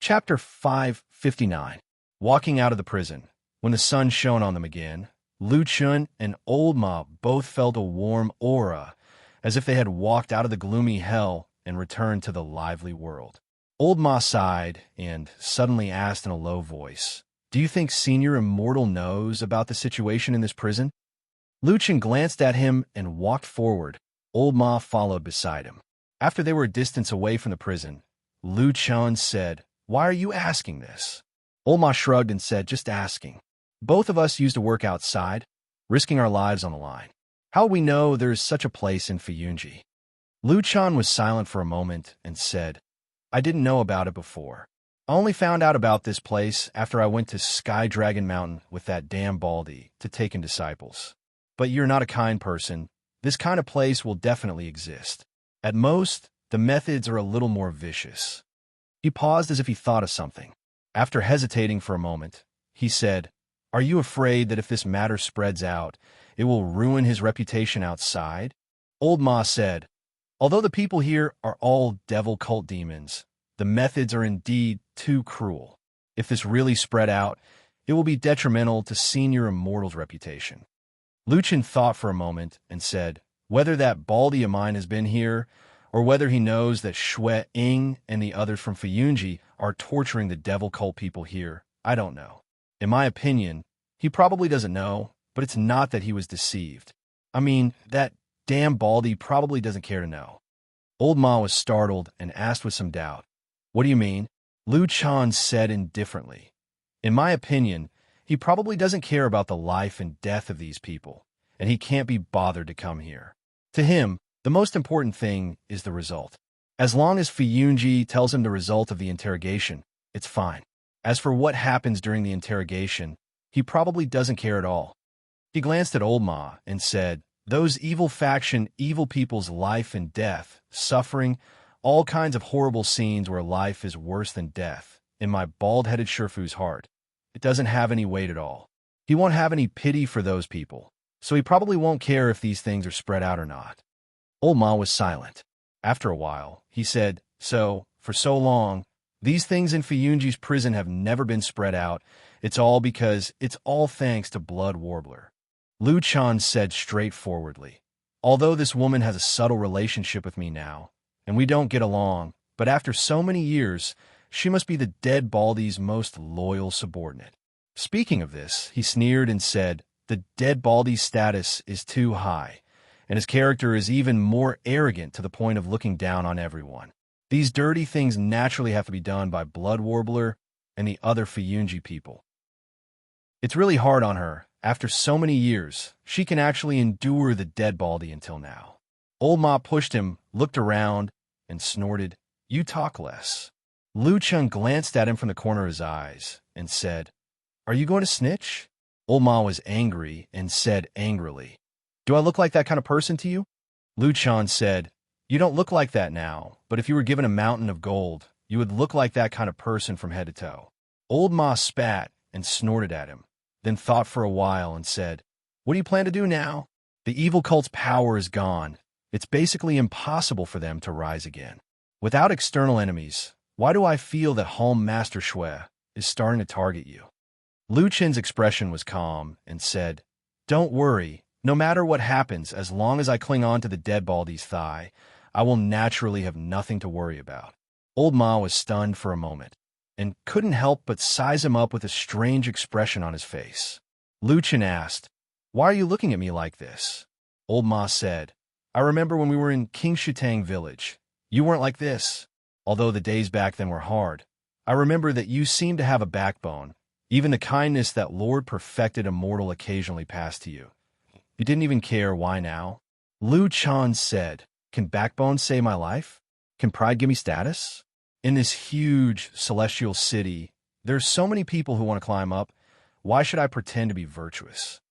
Chapter 559. Walking out of the prison. When the sun shone on them again, Lu Chun and Old Ma both felt a warm aura, as if they had walked out of the gloomy hell and returned to the lively world. Old Ma sighed and suddenly asked in a low voice, "Do you think Senior Immortal knows about the situation in this prison?" Lu Chun glanced at him and walked forward. Old Ma followed beside him. After they were a distance away from the prison, Lu Chun said, "Why are you asking this?" Old Ma shrugged and said, "Just asking. Both of us used to work outside, risking our lives on the line. How would we know there is such a place in Fuyunji?" Lu Chun was silent for a moment and said, "I didn't know about it before. I only found out about this place after I went to Sky Dragon Mountain with that damn Baldy to take in disciples. But you're not a kind person. This kind of place will definitely exist. At most, the methods are a little more vicious." He paused as if he thought of something. After hesitating for a moment, he said, "Are you afraid that if this matter spreads out, it will ruin his reputation outside?" Old Ma said, "Although the people here are all devil cult demons, the methods are indeed too cruel. If this really spread out, it will be detrimental to Senior Immortal's reputation." Lu Chun thought for a moment and said, "Whether that Baldy of mine has been here, or whether he knows that Shui Ing and the others from Fuyunji are torturing the devil cult people here, I don't know. In my opinion, he probably doesn't know, but it's not that he was deceived. I mean, that damn Baldy probably doesn't care to know." Old Ma was startled and asked with some doubt, "What do you mean?" Lu Chun said indifferently, "In my opinion, he probably doesn't care about the life and death of these people, and he can't be bothered to come here. To him, the most important thing is the result. As long as Fuyunji tells him the result of the interrogation, it's fine. As for what happens during the interrogation, he probably doesn't care at all." He glanced at Old Ma and said, "Those evil faction, evil people's life and death, suffering, all kinds of horrible scenes where life is worse than death, in my bald-headed Shifu's heart, it doesn't have any weight at all. He won't have any pity for those people, so he probably won't care if these things are spread out or not." Old Ma was silent. After a while, he said, "So, for so long, these things in Fuyunji's prison have never been spread out. It's all thanks to Blood Warbler." Lu Chun said straightforwardly, "Although this woman has a subtle relationship with me now, and we don't get along, but after so many years, she must be the dead Baldy's most loyal subordinate." Speaking of this, he sneered and said, "The dead Baldy's status is too high, and his character is even more arrogant to the point of looking down on everyone. These dirty things naturally have to be done by Blood Warbler and the other Fuyunji people. It's really hard on her. After so many years, she can actually endure the dead Baldy until now." Old Ma pushed him, looked around, and snorted, "You talk less." Lu Chun glanced at him from the corner of his eyes and said, "Are you going to snitch?" Old Ma was angry and said angrily, "Do I look like that kind of person to you?" Lu Chun said, "You don't look like that now, but if you were given a mountain of gold, you would look like that kind of person from head to toe." Old Ma spat and snorted at him, then thought for a while and said, "What do you plan to do now? The evil cult's power is gone. It's basically impossible for them to rise again. Without external enemies, why do I feel that Home Master Shui is starting to target you?" Lu Chun's expression was calm and said, "Don't worry. No matter what happens, as long as I cling on to the dead Baldy's thigh, I will naturally have nothing to worry about." Old Ma was stunned for a moment, and couldn't help but size him up with a strange expression on his face. Lu Chun asked, "Why are you looking at me like this?" Old Ma said, "I remember when we were in King Shutang village. You weren't like this. Although the days back then were hard, I remember that you seemed to have a backbone. Even the kindness that Lord Perfected Immortal occasionally passed to you. You didn't even care. Why now?" Lu Chun said, "Can backbone save my life? Can pride give me status? In this huge celestial city, there's so many people who want to climb up. Why should I pretend to be virtuous?"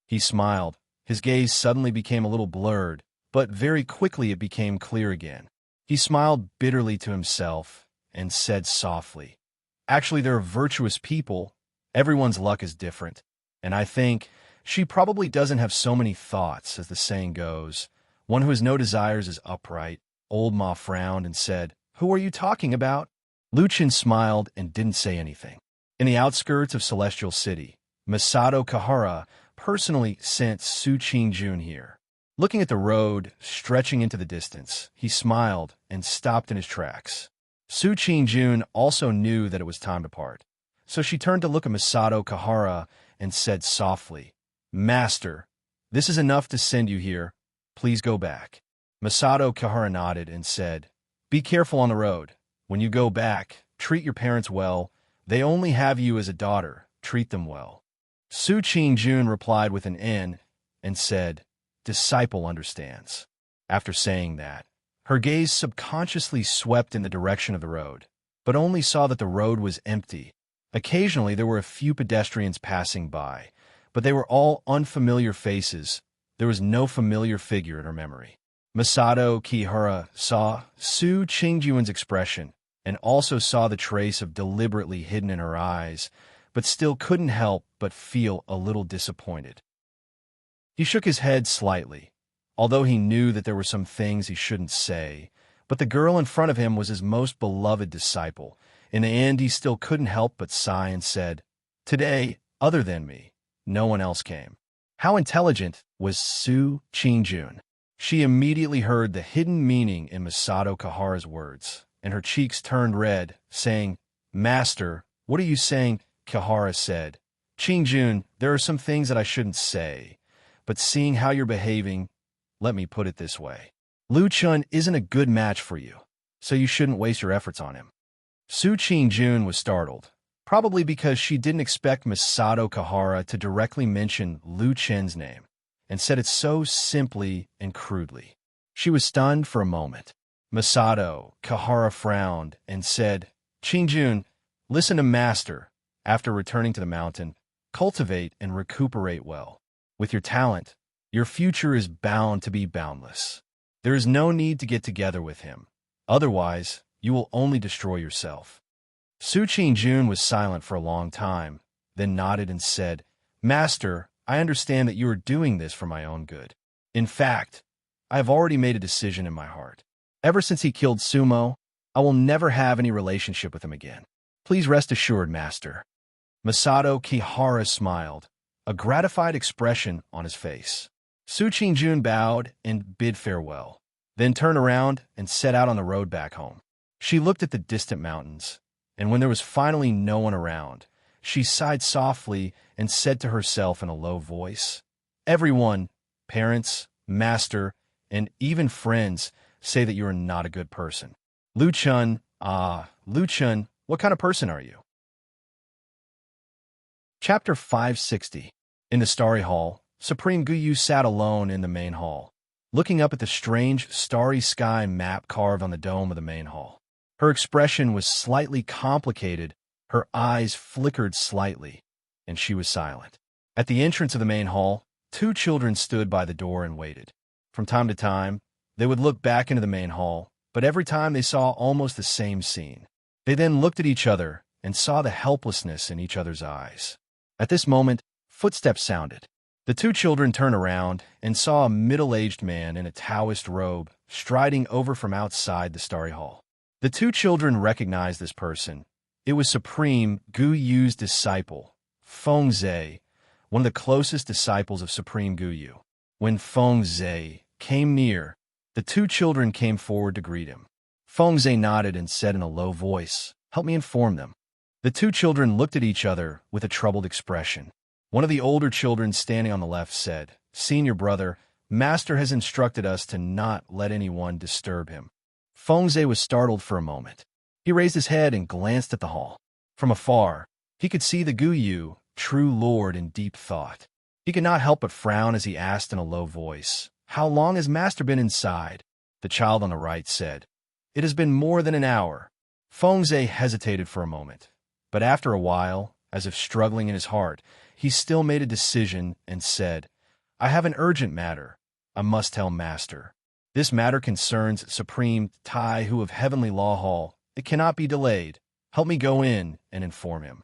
He smiled. His gaze suddenly became a little blurred, but very quickly it became clear again. He smiled bitterly to himself and said softly, "Actually, there are virtuous people. Everyone's luck is different, and I think she probably doesn't have so many thoughts, as the saying goes. One who has no desires is upright." Old Ma frowned and said, "Who are you talking about?" Luchin smiled and didn't say anything. In the outskirts of Celestial City, Masato Kahara personally sent Su Qingjun here. Looking at the road stretching into the distance, he smiled and stopped in his tracks. Su Qingjun also knew that it was time to part, so she turned to look at Masato Kahara and said softly, "Master, this is enough to send you here. Please go back." Masato Kahara nodded and said, "Be careful on the road. When you go back, treat your parents well. They only have you as a daughter. Treat them well." Su Qingjun replied with an N and said, "Disciple understands." After saying that, her gaze subconsciously swept in the direction of the road, but only saw that the road was empty. Occasionally there were a few pedestrians passing by, but they were all unfamiliar faces. There was no familiar figure in her memory. Masato Kihara saw Su Qingjun's expression and also saw the trace of deliberately hidden in her eyes, but still couldn't help but feel a little disappointed. He shook his head slightly, although he knew that there were some things he shouldn't say, but the girl in front of him was his most beloved disciple. In the end, he still couldn't help but sigh and said, "Today, other than me, no one else came." How intelligent was Su Qingjun? She immediately heard the hidden meaning in Masato Kahara's words, and her cheeks turned red, saying, "Master, what are you saying?" Kahara said, "Qingjun, there are some things that I shouldn't say, but seeing how you're behaving, let me put it this way. Lu Chun isn't a good match for you, so you shouldn't waste your efforts on him." Su Qingjun was startled, probably because she didn't expect Masato Kahara to directly mention Lu Chen's name, and said it so simply and crudely. She was stunned for a moment. Masato Kahara frowned and said, "Qingjun, listen to Master. After returning to the mountain, cultivate and recuperate well. With your talent, your future is bound to be boundless. There is no need to get together with him. Otherwise, you will only destroy yourself." Su Qingjun was silent for a long time, then nodded and said, "Master, I understand that you are doing this for my own good. In fact, I have already made a decision in my heart. Ever since he killed Sumo, I will never have any relationship with him again. Please rest assured, Master." Masato Kihara smiled, a gratified expression on his face. Su Qingjun bowed and bid farewell, then turned around and set out on the road back home. She looked at the distant mountains, and when there was finally no one around, she sighed softly and said to herself in a low voice, "Everyone, parents, master, and even friends, say that you are not a good person. Lu Chun, Lu Chun, what kind of person are you?" Chapter 560. In the Starry Hall, Supreme Guyu sat alone in the main hall, looking up at the strange starry sky map carved on the dome of the main hall. Her expression was slightly complicated, her eyes flickered slightly, and she was silent. At the entrance of the main hall, two children stood by the door and waited. From time to time, they would look back into the main hall, but every time they saw almost the same scene. They then looked at each other and saw the helplessness in each other's eyes. At this moment, footsteps sounded. The two children turned around and saw a middle-aged man in a Taoist robe striding over from outside the Starry Hall. The two children recognized this person. It was Supreme Guyu's disciple, Feng Zhe, one of the closest disciples of Supreme Guyu. When Feng Zhe came near, the two children came forward to greet him. Feng Zhe nodded and said in a low voice, "Help me inform them." The two children looked at each other with a troubled expression. One of the older children standing on the left said, "Senior brother, Master has instructed us to not let anyone disturb him." Feng Zhe was startled for a moment. He raised his head and glanced at the hall. From afar, he could see the Guyu, true lord in deep thought. He could not help but frown as he asked in a low voice, "How long has Master been inside?" The child on the right said, "It has been more than an hour." Feng Zhe hesitated for a moment, but after a while, as if struggling in his heart, he still made a decision and said, "I have an urgent matter. I must tell Master. This matter concerns Supreme Tai Hu of Heavenly Law Hall. It cannot be delayed. Help me go in and inform him."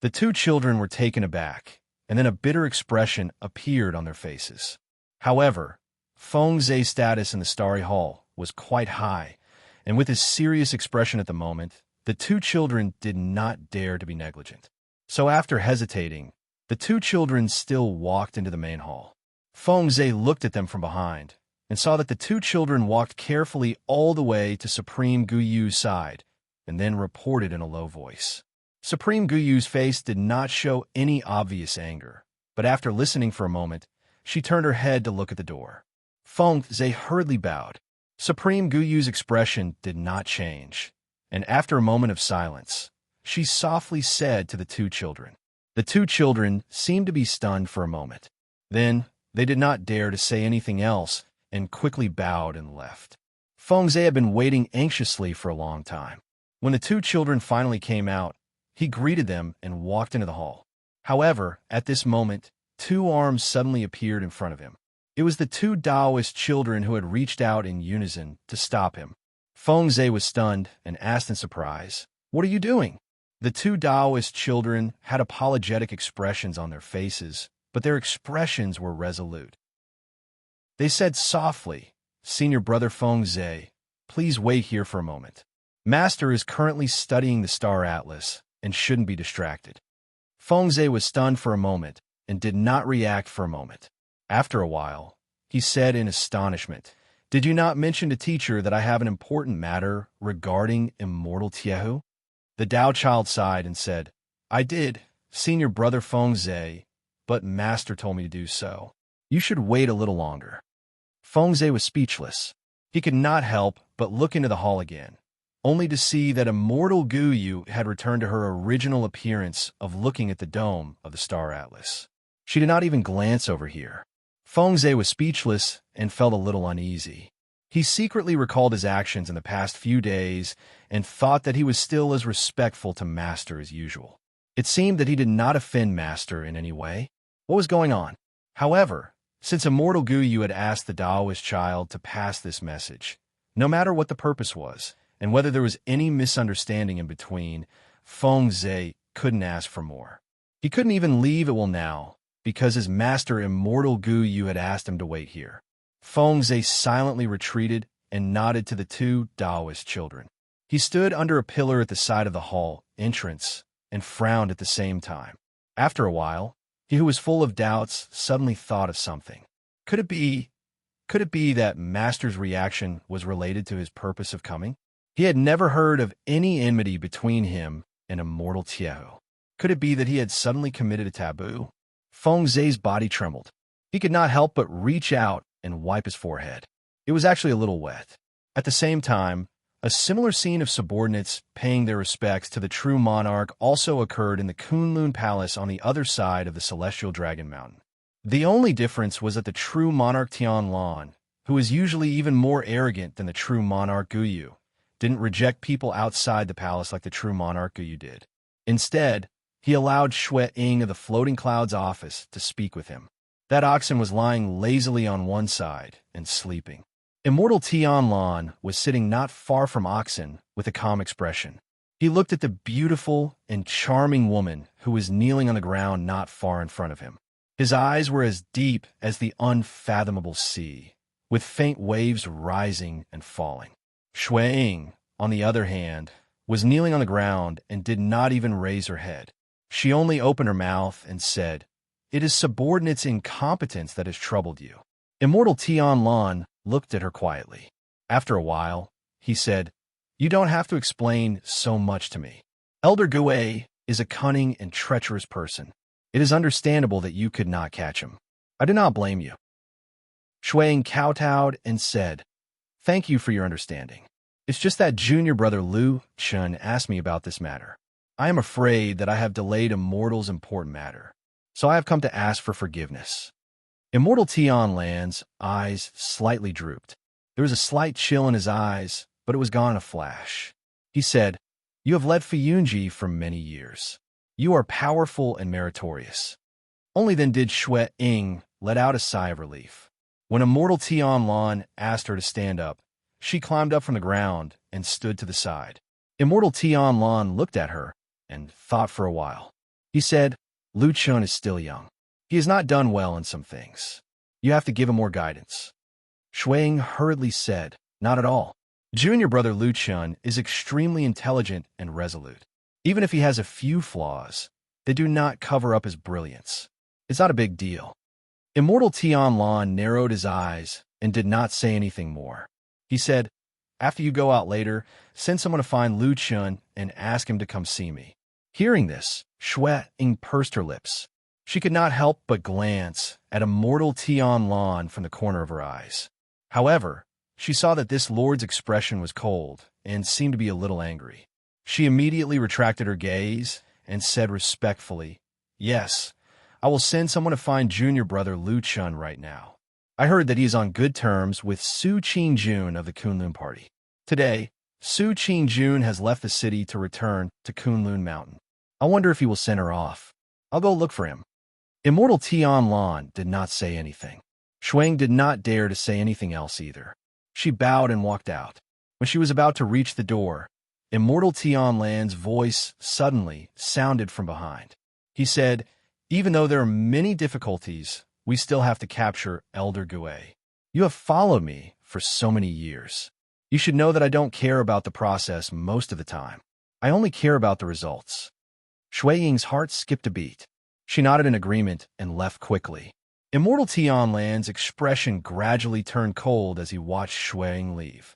The two children were taken aback, and then a bitter expression appeared on their faces. However, Feng Zhe's status in the Starry Hall was quite high, and with his serious expression at the moment, the two children did not dare to be negligent. So after hesitating, the two children still walked into the main hall. Fengze looked at them from behind and saw that the two children walked carefully all the way to Supreme Guyu's side and then reported in a low voice. Supreme Guyu's face did not show any obvious anger, but after listening for a moment, she turned her head to look at the door. Fengze hurriedly bowed. Supreme Guyu's expression did not change, and after a moment of silence, she softly said to the two children. The two children seemed to be stunned for a moment. Then, they did not dare to say anything else and quickly bowed and left. Fengze had been waiting anxiously for a long time. When the two children finally came out, he greeted them and walked into the hall. However, at this moment, two arms suddenly appeared in front of him. It was the two Taoist children who had reached out in unison to stop him. Fengze was stunned and asked in surprise, "What are you doing?" The two Taoist children had apologetic expressions on their faces, but their expressions were resolute. They said softly, "Senior brother Fengze, please wait here for a moment. Master is currently studying the star atlas and shouldn't be distracted." Fengze was stunned for a moment and did not react for a moment. After a while, he said in astonishment, "Did you not mention to teacher that I have an important matter regarding Immortal Tiehu?" The Tao child sighed and said, "I did, Senior brother Fengze, but Master told me to do so. You should wait a little longer." Fengze was speechless. He could not help but look into the hall again, only to see that Immortal Guyu had returned to her original appearance of looking at the dome of the Star Atlas. She did not even glance over here. Fengze was speechless and felt a little uneasy. He secretly recalled his actions in the past few days and thought that he was still as respectful to Master as usual. It seemed that he did not offend Master in any way. What was going on? However, since Immortal Guyu had asked the Taoist child to pass this message, no matter what the purpose was, and whether there was any misunderstanding in between, Fengze couldn't ask for more. He couldn't even leave It Will now, because his master Immortal Guyu had asked him to wait here. Fengze silently retreated and nodded to the two Taoist children. He stood under a pillar at the side of the hall entrance and frowned at the same time. After a while, he who was full of doubts suddenly thought of something. Could it be that Master's reaction was related to his purpose of coming? He had never heard of any enmity between him and Immortal Tiehu. Could it be that he had suddenly committed a taboo? Fengze's body trembled. He could not help but reach out and wipe his forehead. It was actually a little wet. At the same time, a similar scene of subordinates paying their respects to the true monarch also occurred in the Kunlun Palace on the other side of the Celestial Dragon Mountain. The only difference was that the true monarch Tianlan, who is usually even more arrogant than the true monarch Guyu, didn't reject people outside the palace like the true monarch Guyu did. Instead, he allowed Shui Ying of the Floating Clouds office to speak with him. That oxen was lying lazily on one side and sleeping. Immortal Tianlan was sitting not far from Oxen with a calm expression. He looked at the beautiful and charming woman who was kneeling on the ground not far in front of him. His eyes were as deep as the unfathomable sea, with faint waves rising and falling. Shui Ying, on the other hand, was kneeling on the ground and did not even raise her head. She only opened her mouth and said, "It is subordinates' incompetence that has troubled you." Immortal Tianlan looked at her quietly. After a while, he said, "You don't have to explain so much to me. Elder Gue is a cunning and treacherous person. It is understandable that you could not catch him. I do not blame you." Shui Ying kowtowed and said, "Thank you for your understanding. It's just that junior brother Lu Chun asked me about this matter. I am afraid that I have delayed Immortal's important matter, so I have come to ask for forgiveness." Immortal Tianlan's eyes slightly drooped. There was a slight chill in his eyes, but it was gone in a flash. He said, "You have led Fuyunji for many years. You are powerful and meritorious." Only then did Shui Ying let out a sigh of relief. When Immortal Tianlan asked her to stand up, she climbed up from the ground and stood to the side. Immortal Tianlan looked at her and thought for a while. He said, "Lu Chun is still young. He has not done well in some things. You have to give him more guidance." Shui Ying hurriedly said, "Not at all. Junior brother Lu Chun is extremely intelligent and resolute. Even if he has a few flaws, they do not cover up his brilliance. It's not a big deal. Immortal Tian Lan narrowed his eyes and did not say anything more. He said, "After you go out later, send someone to find Lu Chun and ask him to come see me." Hearing this, Shui Ying pursed her lips. She could not help but glance at Immortal Tian Lan from the corner of her eyes. However, she saw that this lord's expression was cold and seemed to be a little angry. She immediately retracted her gaze and said respectfully, "Yes, I will send someone to find junior brother Lu Chun right now. I heard that he is on good terms with Su Qingjun of the Kunlun Party. Today, Su Qingjun has left the city to return to Kunlun Mountain. I wonder if he will send her off. I'll go look for him." Immortal Tian Lan did not say anything. Shuang did not dare to say anything else either. She bowed and walked out. When she was about to reach the door, Immortal Tian Lan's voice suddenly sounded from behind. He said, "Even though there are many difficulties, we still have to capture Elder Gui. You have followed me for so many years. You should know that I don't care about the process most of the time. I only care about the results." Shui Ying's heart skipped a beat. She nodded in agreement and left quickly. Immortal Tian Lan's expression gradually turned cold as he watched Shui Ying leave.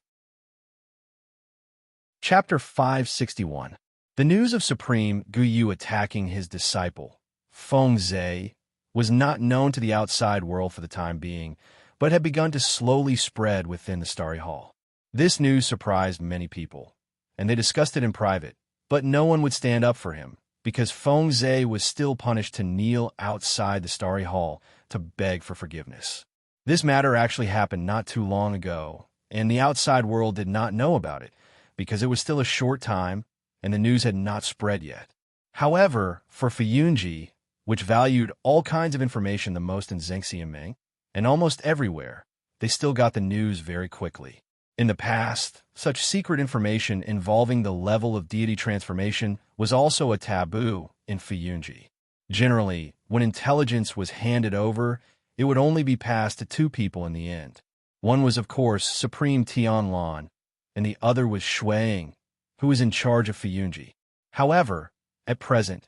Chapter 561. The news of Supreme Guyu attacking his disciple, Feng Zhe, was not known to the outside world for the time being, but had begun to slowly spread within the Starry Hall. This news surprised many people, and they discussed it in private, but no one would stand up for him, because Feng Zhe was still punished to kneel outside the Starry Hall to beg for forgiveness. This matter actually happened not too long ago, and the outside world did not know about it, because it was still a short time, and the news had not spread yet. However, for Fuyunji, which valued all kinds of information the most in Zhengxiaming, and almost everywhere, they still got the news very quickly. In the past, such secret information involving the level of deity transformation was also a taboo in Fuyunji. Generally, when intelligence was handed over, it would only be passed to two people in the end. One was, of course, Supreme Tian Lan, and the other was Shui Ying, who was in charge of Fuyunji. However, at present,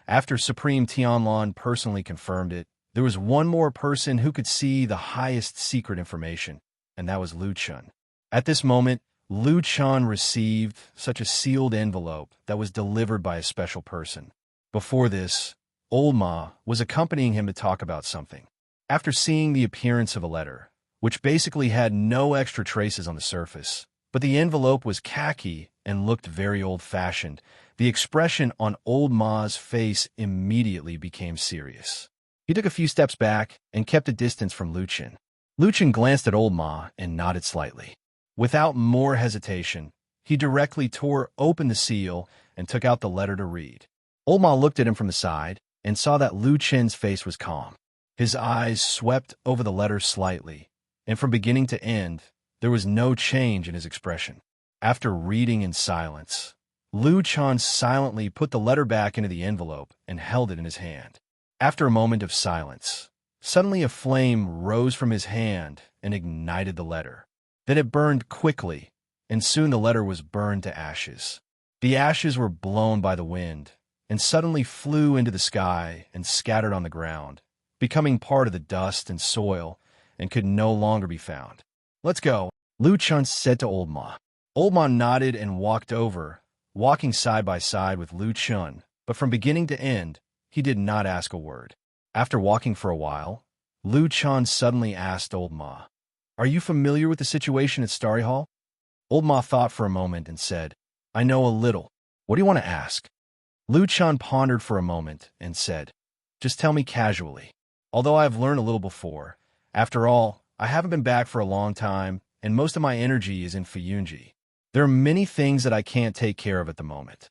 after Supreme Tian Lan personally confirmed it, there was one more person who could see the highest secret information, and that was Lu Chun. At this moment, Lu Chun received such a sealed envelope that was delivered by a special person. Before this, Old Ma was accompanying him to talk about something. After seeing the appearance of a letter, which basically had no extra traces on the surface, but the envelope was khaki and looked very old-fashioned, the expression on Old Ma's face immediately became serious. He took a few steps back and kept a distance from Lu Chun. Lu Chun glanced at Old Ma and nodded slightly. Without more hesitation, he directly tore open the seal and took out the letter to read. Old Ma looked at him from the side and saw that Lu Chun's face was calm. His eyes swept over the letter slightly, and from beginning to end, there was no change in his expression. After reading in silence, Lu Chun silently put the letter back into the envelope and held it in his hand. After a moment of silence, suddenly a flame rose from his hand and ignited the letter. Then it burned quickly, and soon the letter was burned to ashes. The ashes were blown by the wind, and suddenly flew into the sky and scattered on the ground, becoming part of the dust and soil, and could no longer be found. "Let's go," Lu Chun said to Old Ma. Old Ma nodded and walked over, walking side by side with Lu Chun, but from beginning to end, he did not ask a word. After walking for a while, Lu Chun suddenly asked Old Ma, "Are you familiar with the situation at Starry Hall?" Old Ma thought for a moment and said, "I know a little. What do you want to ask?" Lu Chun pondered for a moment and said, "Just tell me casually. Although I have learned a little before, after all, I haven't been back for a long time, and most of my energy is in Fuyunji. There are many things that I can't take care of at the moment."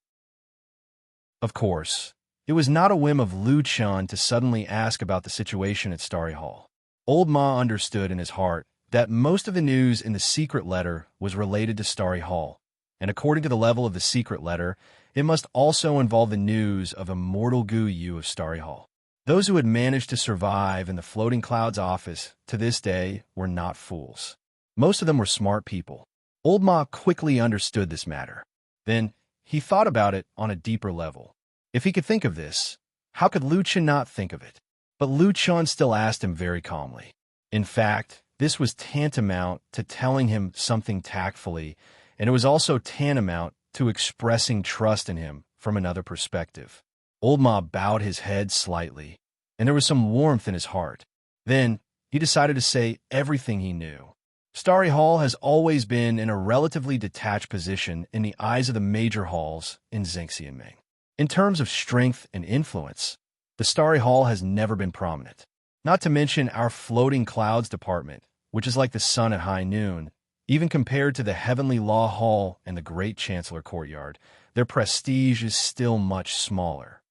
Of course, it was not a whim of Lu Chun to suddenly ask about the situation at Starry Hall. Old Ma understood in his heart that most of the news in the secret letter was related to Starry Hall, and according to the level of the secret letter, it must also involve the news of Immortal Guyu of Starry Hall. Those who had managed to survive in the Floating Clouds office to this day were not fools. Most of them were smart people. Old Ma quickly understood this matter. Then, he thought about it on a deeper level. If he could think of this, how could Lu Chen not think of it? But Lu Chen still asked him very calmly. In fact, this was tantamount to telling him something tactfully, and it was also tantamount to expressing trust in him from another perspective. Old Ma bowed his head slightly, and there was some warmth in his heart. Then, he decided to say everything he knew. Starry Hall has always been in a relatively detached position in the eyes of the major halls in Xingxianming. In terms of strength and influence, the Starry Hall has never been prominent. Not to mention our floating clouds department, which is like the sun at high noon. Even compared to the Heavenly Law Hall and the Great Chancellor Courtyard, their prestige is still much smaller.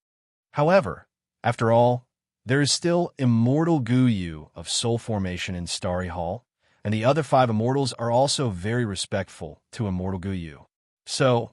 However, after all, there is still Immortal Guyu of Soul Formation in Starry Hall, and the other 5 Immortals are also very respectful to Immortal Guyu. So,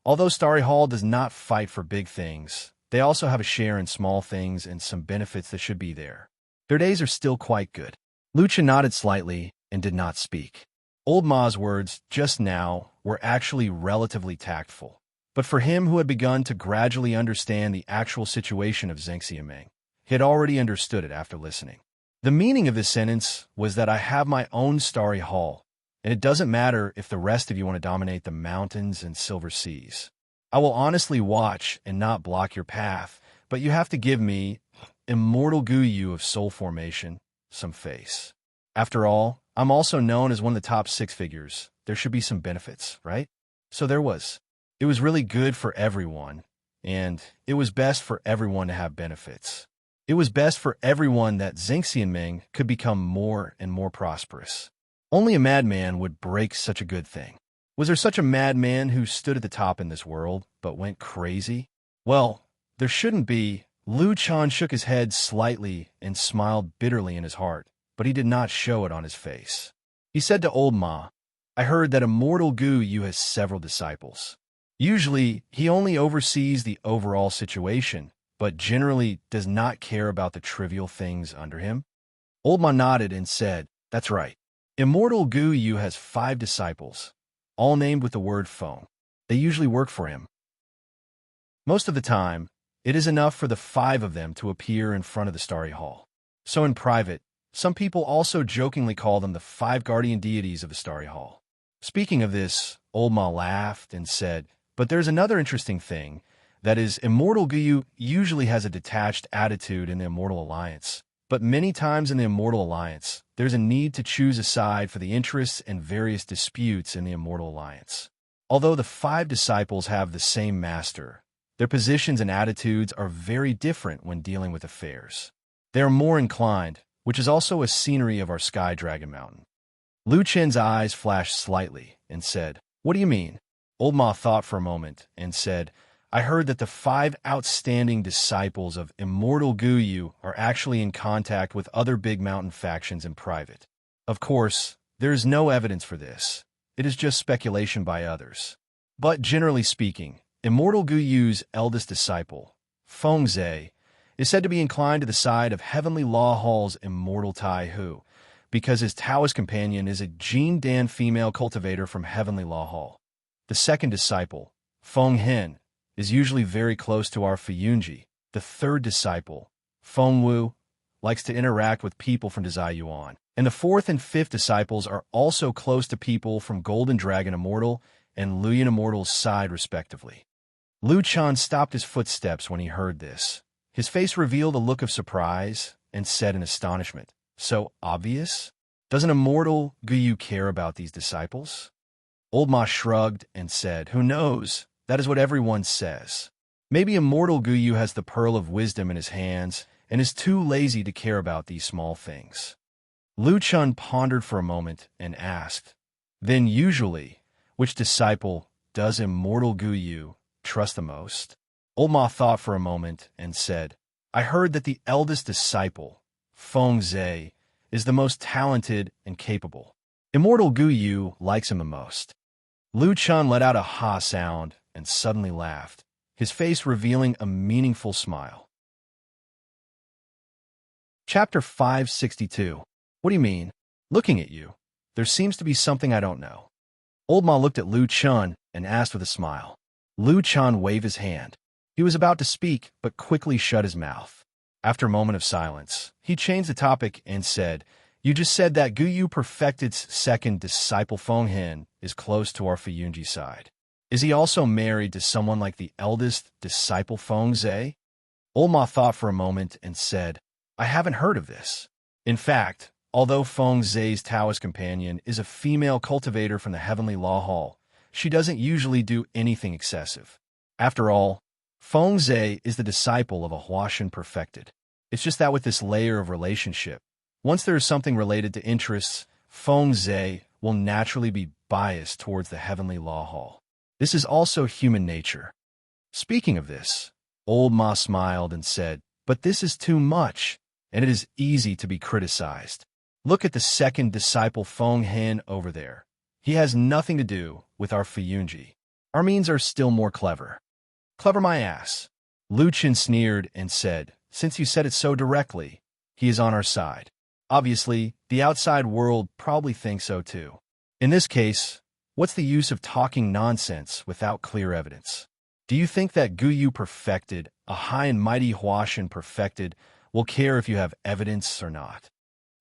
although Starry Hall does not fight for big things, they also have a share in small things and some benefits that should be there. Their days are still quite good. Lu Chen nodded slightly and did not speak. Old Ma's words just now were actually relatively tactful. But for him who had begun to gradually understand the actual situation of Xingxianming, he had already understood it after listening. The meaning of this sentence was that I have my own Starry Hall, and it doesn't matter if the rest of you want to dominate the mountains and silver seas. I will honestly watch and not block your path, but you have to give me, Immortal Guyu of Soul Formation, some face. After all, I'm also known as one of the top 6 figures. There should be some benefits, right? So there was. It was really good for everyone, and it was best for everyone to have benefits. It was best for everyone that Xingxianming could become more and more prosperous. Only a madman would break such a good thing. Was there such a madman who stood at the top in this world, but went crazy? Well, there shouldn't be. Lu Chen shook his head slightly and smiled bitterly in his heart, but he did not show it on his face. He said to Old Ma, I heard that Immortal Guyu has several disciples. Usually, he only oversees the overall situation, but generally does not care about the trivial things under him. Old Ma nodded and said, That's right. Immortal Guyu has 5 disciples, all named with the word Feng. They usually work for him. Most of the time, it is enough for the 5 of them to appear in front of the Starry Hall. So in private, some people also jokingly call them the 5 guardian deities of the Starry Hall. Speaking of this, Old Ma laughed and said, But there's another interesting thing. That is, Immortal Guyu usually has a detached attitude in the Immortal Alliance. But many times in the Immortal Alliance, there's a need to choose a side for the interests and various disputes in the Immortal Alliance. Although the 5 disciples have the same master, their positions and attitudes are very different when dealing with affairs. They are more inclined, which is also a scenery of our Sky Dragon Mountain. Lu Chen's eyes flashed slightly and said, What do you mean? Old Ma thought for a moment and said, I heard that the 5 outstanding disciples of Immortal Guyu are actually in contact with other big mountain factions in private. Of course, there is no evidence for this. It is just speculation by others. But generally speaking, Immortal Guyu's eldest disciple, Feng Zhe, is said to be inclined to the side of Heavenly Law Hall's Immortal Tai Hu, because his Taoist companion is a Jin Dan female cultivator from Heavenly Law Hall. The second disciple, Feng Hen, is usually very close to our Fuyunji. The third disciple, Feng Wu, likes to interact with people from Dazai Yuan. And the 4th and 5th disciples are also close to people from Golden Dragon Immortal and Luyan Immortal's side, respectively. Lu Chen stopped his footsteps when he heard this. His face revealed a look of surprise and said in astonishment, So obvious? Doesn't Immortal Guyu care about these disciples? Old Ma shrugged and said, Who knows? That is what everyone says. Maybe Immortal Guyu has the pearl of wisdom in his hands and is too lazy to care about these small things. Lu Chen pondered for a moment and asked, Then usually, which disciple does Immortal Guyu trust the most? Old Ma thought for a moment and said, I heard that the eldest disciple, Feng Zhe, is the most talented and capable. Immortal Guyu likes him the most. Lu Chen let out a ha sound and suddenly laughed, his face revealing a meaningful smile. Chapter 562. What do you mean? Looking at you, there seems to be something I don't know. Old Ma looked at Lu Chun and asked with a smile. Lu Chun waved his hand. He was about to speak, but quickly shut his mouth. After a moment of silence, he changed the topic and said, "You just said that Guyu Perfected's second disciple Feng Hin is close to our Fuyunji side. Is he also married to someone like the eldest disciple Feng Zhe?" Old Ma thought for a moment and said, "I haven't heard of this. In fact, although Feng Zhe's Taoist companion is a female cultivator from the Heavenly Law Hall, she doesn't usually do anything excessive. After all, Feng Zhe is the disciple of a Huashan Perfected. It's just that with this layer of relationship, once there is something related to interests, Feng Zhe will naturally be biased towards the Heavenly Law Hall. This is also human nature." Speaking of this, Old Ma smiled and said, "But this is too much, and it is easy to be criticized. Look at the second disciple Feng Hin over there. He has nothing to do with our Fuyunji. Our means are still more clever." "Clever my ass." Lu Chen sneered and said, "Since you said it so directly, he is on our side. Obviously, the outside world probably thinks so too. In this case, what's the use of talking nonsense without clear evidence? Do you think that Guyu Perfected, a high and mighty Huashan Perfected, will care if you have evidence or not?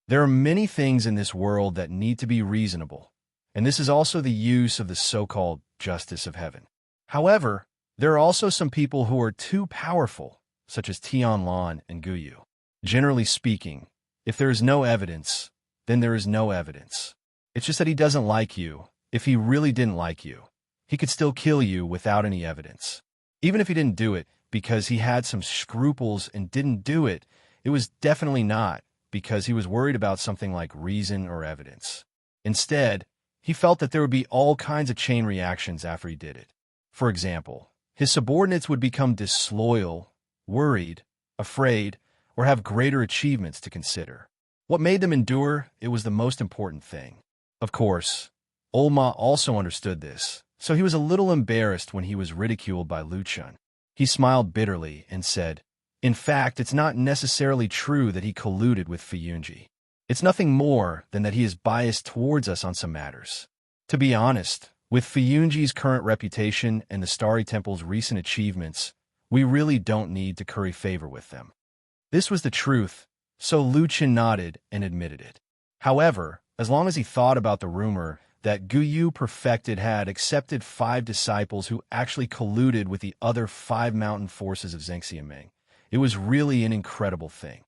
There are many things in this world that need to be reasonable, and this is also the use of the so-called justice of heaven. However, there are also some people who are too powerful, such as Tianlan and Guyu. Generally speaking, if there is no evidence, then there is no evidence. It's just that he doesn't like you. If he really didn't like you, he could still kill you without any evidence. Even if he didn't do it because he had some scruples and didn't do it, it was definitely not because he was worried about something like reason or evidence. Instead, he felt that there would be all kinds of chain reactions after he did it. For example, his subordinates would become disloyal, worried, afraid, or have greater achievements to consider. What made them endure, it was the most important thing. Of course, Old Ma also understood this, so he was a little embarrassed when he was ridiculed by Lu Chun. He smiled bitterly and said, "In fact, it's not necessarily true that he colluded with Fuyunji. It's nothing more than that he is biased towards us on some matters. To be honest, with Fuyunji's current reputation and the Starry Temple's recent achievements, we really don't need to curry favor with them." This was the truth, so Lu Chen nodded and admitted it. However, as long as he thought about the rumor that Guyu Perfected had accepted 5 disciples who actually colluded with the other 5 mountain forces of Zhengxiaming, it was really an incredible thing.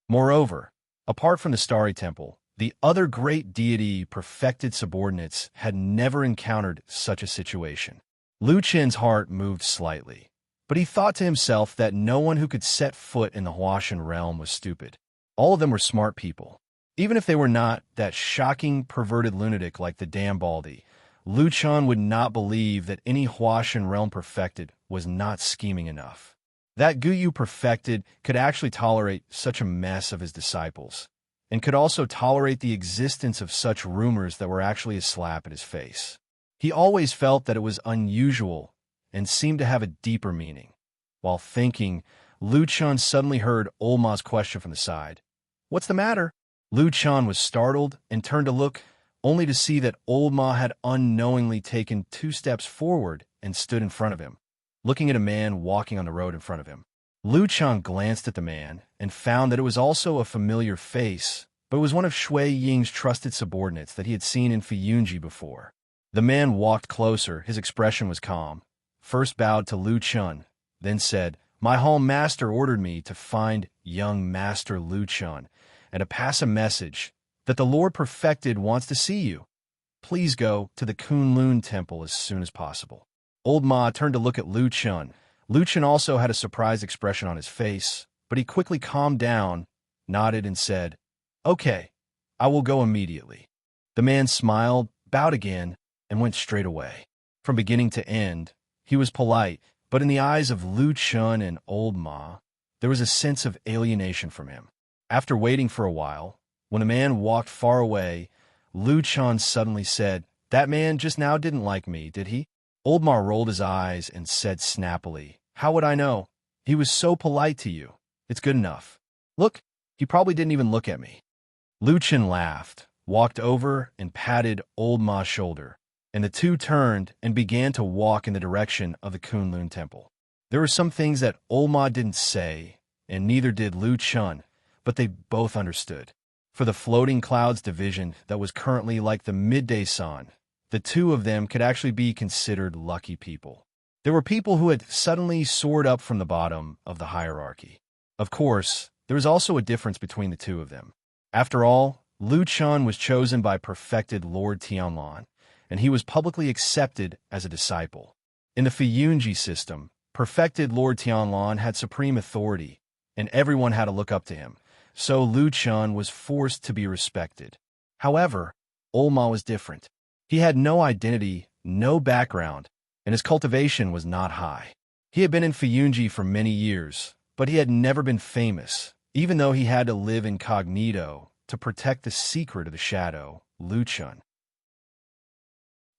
Moreover, apart from the Starry Temple, the other great deity perfected subordinates had never encountered such a situation. Lu Chen's heart moved slightly, but he thought to himself that no one who could set foot in the Huashan realm was stupid. All of them were smart people. Even if they were not that shocking, perverted lunatic like the Dambaldi, Lu Chun would not believe that any Huashan realm perfected was not scheming enough. That Guyu Perfected could actually tolerate such a mess of his disciples, and could also tolerate the existence of such rumors that were actually a slap at his face. He always felt that it was unusual and seemed to have a deeper meaning. While thinking, Lu Chun suddenly heard Old Ma's question from the side. "What's the matter?" Lu Chun was startled and turned to look, only to see that Old Ma had unknowingly taken 2 steps forward and stood in front of him, looking at a man walking on the road in front of him. Lu Chun glanced at the man and found that it was also a familiar face, but it was one of Shui Ying's trusted subordinates that he had seen in Fuyunji before. The man walked closer, his expression was calm, first bowed to Lu Chun, then said, "My hall master ordered me to find young Master Lu Chun and to pass a message that the Lord Perfected wants to see you. Please go to the Kunlun Temple as soon as possible." Old Ma turned to look at Lu Chun. Lu Chun also had a surprised expression on his face, but he quickly calmed down, nodded, and said, "Okay, I will go immediately." The man smiled, bowed again, and went straight away. From beginning to end, he was polite, but in the eyes of Lu Chun and Old Ma, there was a sense of alienation from him. After waiting for a while, when the man walked far away, Lu Chun suddenly said, "That man just now didn't like me, did he?" Old Ma rolled his eyes and said snappily, "How would I know? He was so polite to you. It's good enough. Look, he probably didn't even look at me." Lu Chen laughed. walked over and patted Old Ma's shoulder, and the two turned and began to walk in the direction of the Kunlun Temple. There were some things that Old Ma didn't say, and neither did Lu Chun, but they both understood. For the floating clouds division that was currently like the midday sun, the two of them could actually be considered lucky people. There were people who had suddenly soared up from the bottom of the hierarchy. Of course, there was also a difference between the two of them. After all, Lu Chun was chosen by perfected Lord Tianlan, and he was publicly accepted as a disciple. In the Fuyunji system, perfected Lord Tianlan had supreme authority, and everyone had to look up to him, so Lu Chun was forced to be respected. However, Old Ma was different. He had no identity, no background, and his cultivation was not high. He had been in Fuyunji for many years, but he had never been famous, even though he had to live incognito to protect the secret of the shadow, Lu Chun.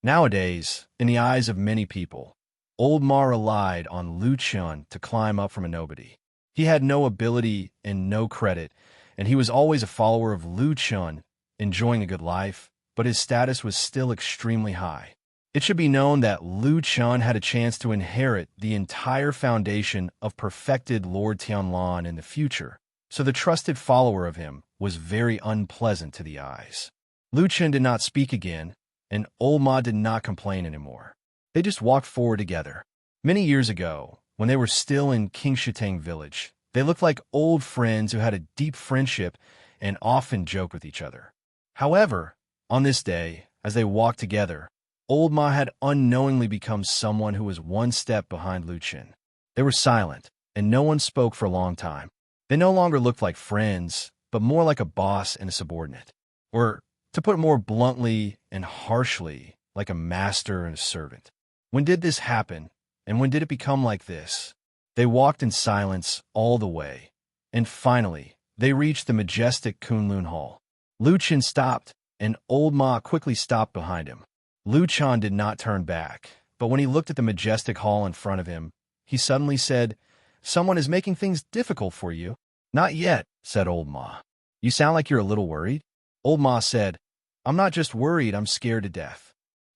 Nowadays, in the eyes of many people, Old Ma relied on Lu Chun to climb up from a nobody. He had no ability and no credit, and he was always a follower of Lu Chun, enjoying a good life, but his status was still extremely high. It should be known that Lu Chun had a chance to inherit the entire foundation of perfected Lord Tianlan in the future, so the trusted follower of him was very unpleasant to the eyes. Lu Chun did not speak again, and Old Ma did not complain anymore. They just walked forward together. Many years ago, when they were still in Qingshitang village, they looked like old friends who had a deep friendship and often joked with each other. However, on this day, as they walked together, Old Ma had unknowingly become someone who was one step behind Lu Chun. They were silent, and no one spoke for a long time. They no longer looked like friends, but more like a boss and a subordinate. Or, to put it more bluntly and harshly, like a master and a servant. When did this happen, and when did it become like this? They walked in silence all the way, and finally, they reached the majestic Kunlun Hall. Lu Chun stopped, and Old Ma quickly stopped behind him. Lu Chun did not turn back, but when he looked at the majestic hall in front of him, he suddenly said, "Someone is making things difficult for you." "Not yet," said Old Ma. "You sound like you're a little worried." Old Ma said, "I'm not just worried, I'm scared to death."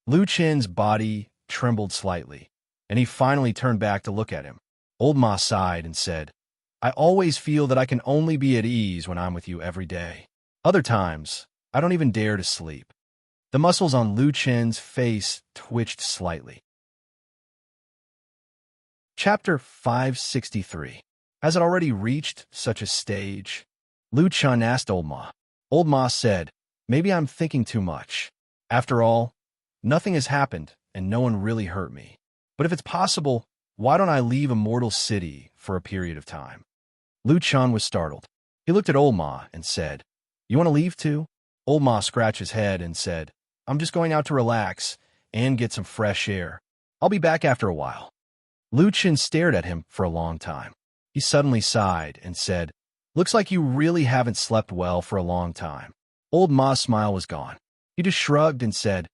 Lu Chun's body trembled slightly, and he finally turned back to look at him. Old Ma sighed and said, "I always feel that I can only be at ease when I'm with you every day. Other times, I don't even dare to sleep." The muscles on Lu Chun's face twitched slightly. Chapter 563. Has it already reached such a stage? Lu Chun asked Old Ma. Old Ma said, "Maybe I'm thinking too much. After all, nothing has happened, and no one really hurt me. But if it's possible, why don't I leave Immortal City for a period of time?" Lu Chun was startled. He looked at Old Ma and said, "You want to leave too?" Old Ma scratched his head and said, "I'm just going out to relax and get some fresh air. I'll be back after a while." Lu Chun stared at him for a long time. He suddenly sighed and said, "Looks like you really haven't slept well for a long time." Old Ma's smile was gone. He just shrugged and said,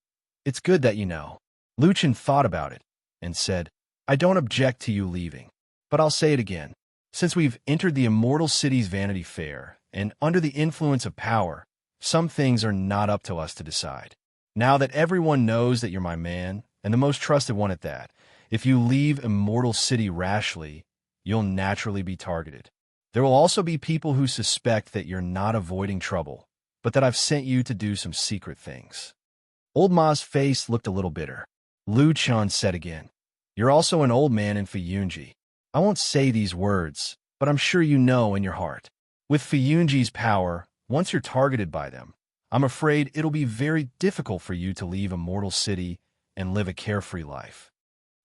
"It's good that you know." Lu Chun thought about it and said, "I don't object to you leaving, but I'll say it again. Since we've entered the Immortal City's Vanity Fair, and under the influence of power, some things are not up to us to decide. Now that everyone knows that you're my man, and the most trusted one at that, if you leave Immortal City rashly, you'll naturally be targeted. There will also be people who suspect that you're not avoiding trouble, but that I've sent you to do some secret things." Old Ma's face looked a little bitter. Lu Chun said again, "You're also an old man in Fuyunji. I won't say these words, but I'm sure you know in your heart. With Fuyunji's power, once you're targeted by them, I'm afraid it'll be very difficult for you to leave Immortal City and live a carefree life."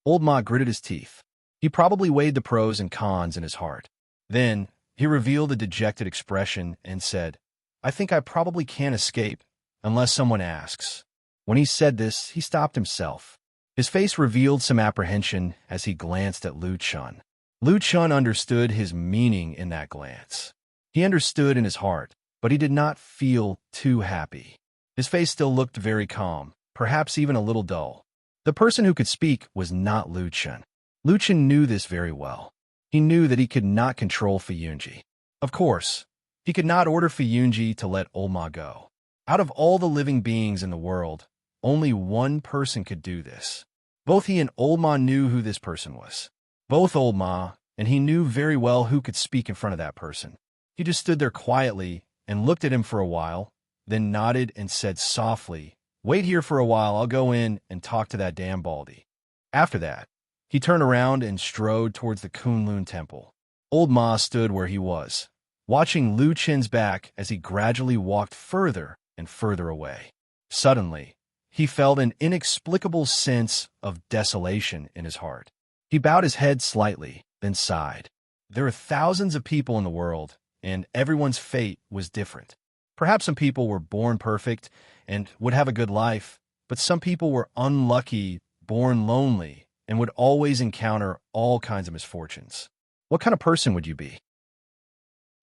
Old Ma gritted his teeth. He probably weighed the pros and cons in his heart. Then, he revealed a dejected expression and said, "I think I probably can't escape, unless someone asks." When he said this, he stopped himself. His face revealed some apprehension as he glanced at Lu Chun. Lu Chun understood his meaning in that glance. He understood in his heart, but he did not feel too happy. His face still looked very calm, perhaps even a little dull. The person who could speak was not Lu Chun. Lu Chun knew this very well. He knew that he could not control Fuyunji. Of course, he could not order Fuyunji to let Old Ma go. Out of all the living beings in the world, only one person could do this. Both he and Old Ma knew who this person was. Both Old Ma, and he knew very well who could speak in front of that person. He just stood there quietly and looked at him for a while, then nodded and said softly, "Wait here for a while, I'll go in and talk to that damn Baldy." After that, he turned around and strode towards the Kunlun temple. Old Ma stood where he was, watching Lu Chen's back as he gradually walked further and further away. Suddenly, he felt an inexplicable sense of desolation in his heart. He bowed his head slightly, then sighed. There are thousands of people in the world, and everyone's fate was different. Perhaps some people were born perfect and would have a good life, but some people were unlucky, born lonely, and would always encounter all kinds of misfortunes. What kind of person would you be?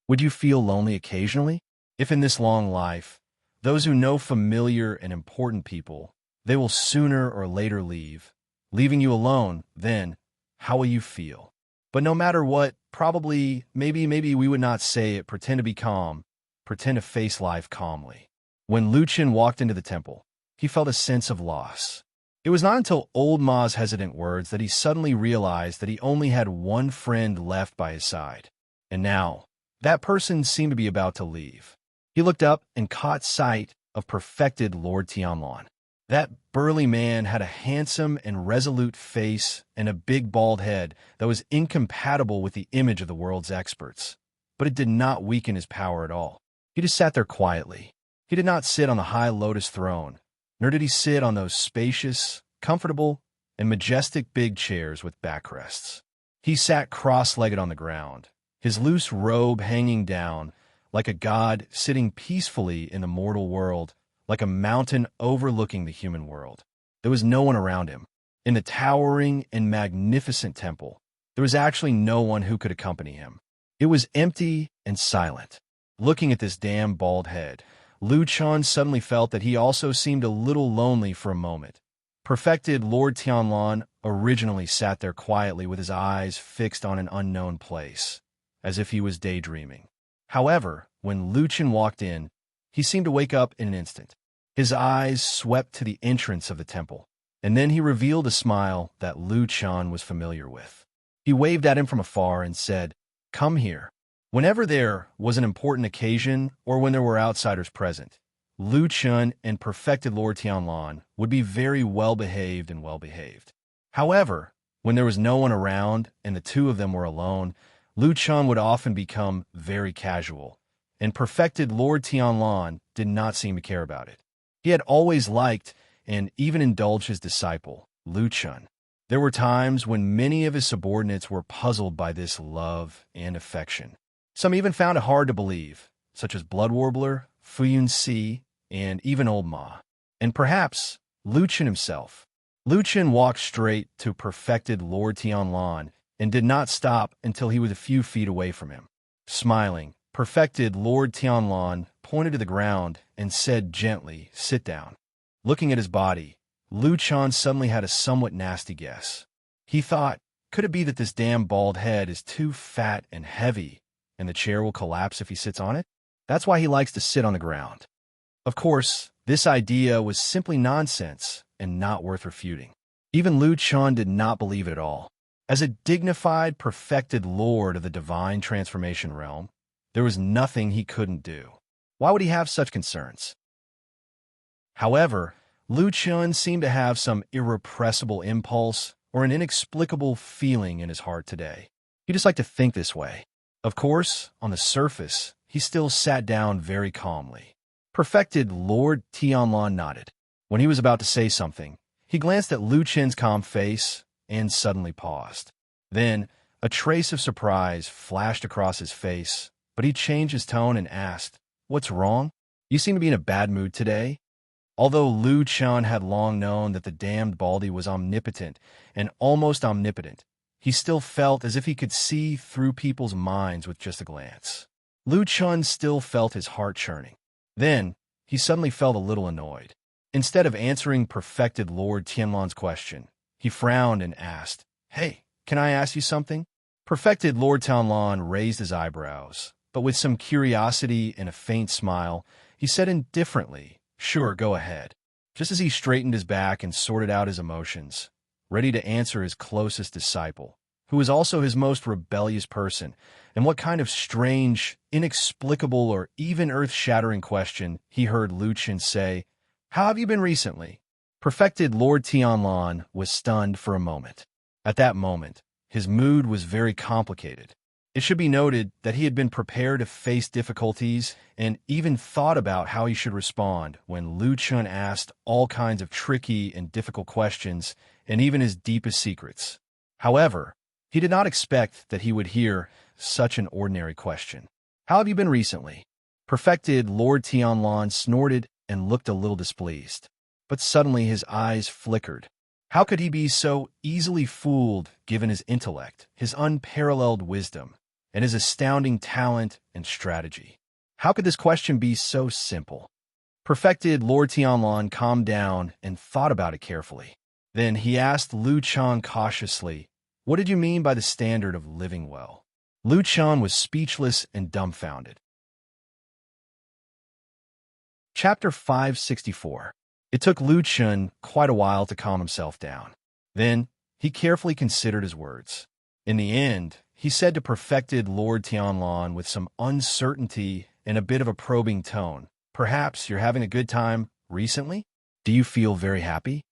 Would you feel lonely occasionally? If in this long life, those who know familiar and important people, they will sooner or later leave, leaving you alone, then how will you feel? But no matter what, probably, maybe we would not say it, pretend to be calm, pretend to face life calmly. When Lu Chen walked into the temple, he felt a sense of loss. It was not until Old Ma's hesitant words that he suddenly realized that he only had one friend left by his side. And now, that person seemed to be about to leave. He looked up and caught sight of perfected Lord Tianlan. That burly man had a handsome and resolute face and a big bald head that was incompatible with the image of the world's experts. But it did not weaken his power at all. He just sat there quietly. He did not sit on the high lotus throne, nor did he sit on those spacious, comfortable, and majestic big chairs with backrests. He sat cross-legged on the ground, his loose robe hanging down, like a god sitting peacefully in the mortal world, like a mountain overlooking the human world. There was no one around him. In the towering and magnificent temple, there was actually no one who could accompany him. It was empty and silent. Looking at this damn bald head, Lu Chen suddenly felt that he also seemed a little lonely for a moment. Perfected Lord Tianlan originally sat there quietly with his eyes fixed on an unknown place, as if he was daydreaming. However, when Lu Chen walked in, he seemed to wake up in an instant. His eyes swept to the entrance of the temple, and then he revealed a smile that Lu Chen was familiar with. He waved at him from afar and said, "Come here." Whenever there was an important occasion or when there were outsiders present, Lu Chen and perfected Lord Tianlan would be very well-behaved and well-behaved. However, when there was no one around and the two of them were alone, Lu Chen would often become very casual, and perfected Lord Tianlan did not seem to care about it. He had always liked and even indulged his disciple, Lu Chen. There were times when many of his subordinates were puzzled by this love and affection. Some even found it hard to believe, such as Blood Warbler, Fuyun Si, and even Old Ma. And perhaps Lu Chen himself. Lu Chen walked straight to perfected Lord Tianlan and did not stop until he was a few feet away from him. Smiling, perfected Lord Tianlan pointed to the ground and said gently, "Sit down." Looking at his body, Lu Chen suddenly had a somewhat nasty guess. He thought, could it be that this damn bald head is too fat and heavy, and the chair will collapse if he sits on it? That's why he likes to sit on the ground. Of course, this idea was simply nonsense and not worth refuting. Even Lu Chen did not believe it at all. As a dignified, perfected lord of the divine transformation realm, there was nothing he couldn't do. Why would he have such concerns? However, Lu Chen seemed to have some irrepressible impulse or an inexplicable feeling in his heart today. He just liked to think this way. Of course, on the surface, he still sat down very calmly. Perfected Lord Tianlan nodded. When he was about to say something, he glanced at Lu Chen's calm face and suddenly paused. Then, a trace of surprise flashed across his face, but he changed his tone and asked, "What's wrong? You seem to be in a bad mood today?" Although Lu Chen had long known that the damned Baldy was omnipotent and almost omnipotent, he still felt as if he could see through people's minds with just a glance. Lu Chen still felt his heart churning. Then, he suddenly felt a little annoyed. Instead of answering perfected Lord Tianlan's question, he frowned and asked, "Hey, can I ask you something?" Perfected Lord Tianlan raised his eyebrows, but with some curiosity and a faint smile, He said indifferently, "Sure, go ahead," just as he straightened his back and sorted out his emotions, ready to answer his closest disciple, who was also his most rebellious person. And what kind of strange, inexplicable, or even earth-shattering question he heard Lucien say, "How have you been recently?" Perfected Lord Tianlan was stunned for a moment. At that moment, his mood was very complicated. It should be noted that he had been prepared to face difficulties and even thought about how he should respond when Lucien asked all kinds of tricky and difficult questions and even his deepest secrets. However, he did not expect that he would hear such an ordinary question. "How have you been recently?" Perfected Lord Tianlan snorted and looked a little displeased. But suddenly his eyes flickered. How could he be so easily fooled given his intellect, his unparalleled wisdom, and his astounding talent and strategy? How could this question be so simple? Perfected Lord Tianlan calmed down and thought about it carefully. Then he asked Lucien cautiously, "What did you mean by the standard of living well?" Lucien was speechless and dumbfounded. Chapter 564. It took Lucien quite a while to calm himself down. Then he carefully considered his words. In the end, he said to Perfected Lord Tianlan with some uncertainty and a bit of a probing tone, "Perhaps you're having a good time recently? Do you feel very happy?"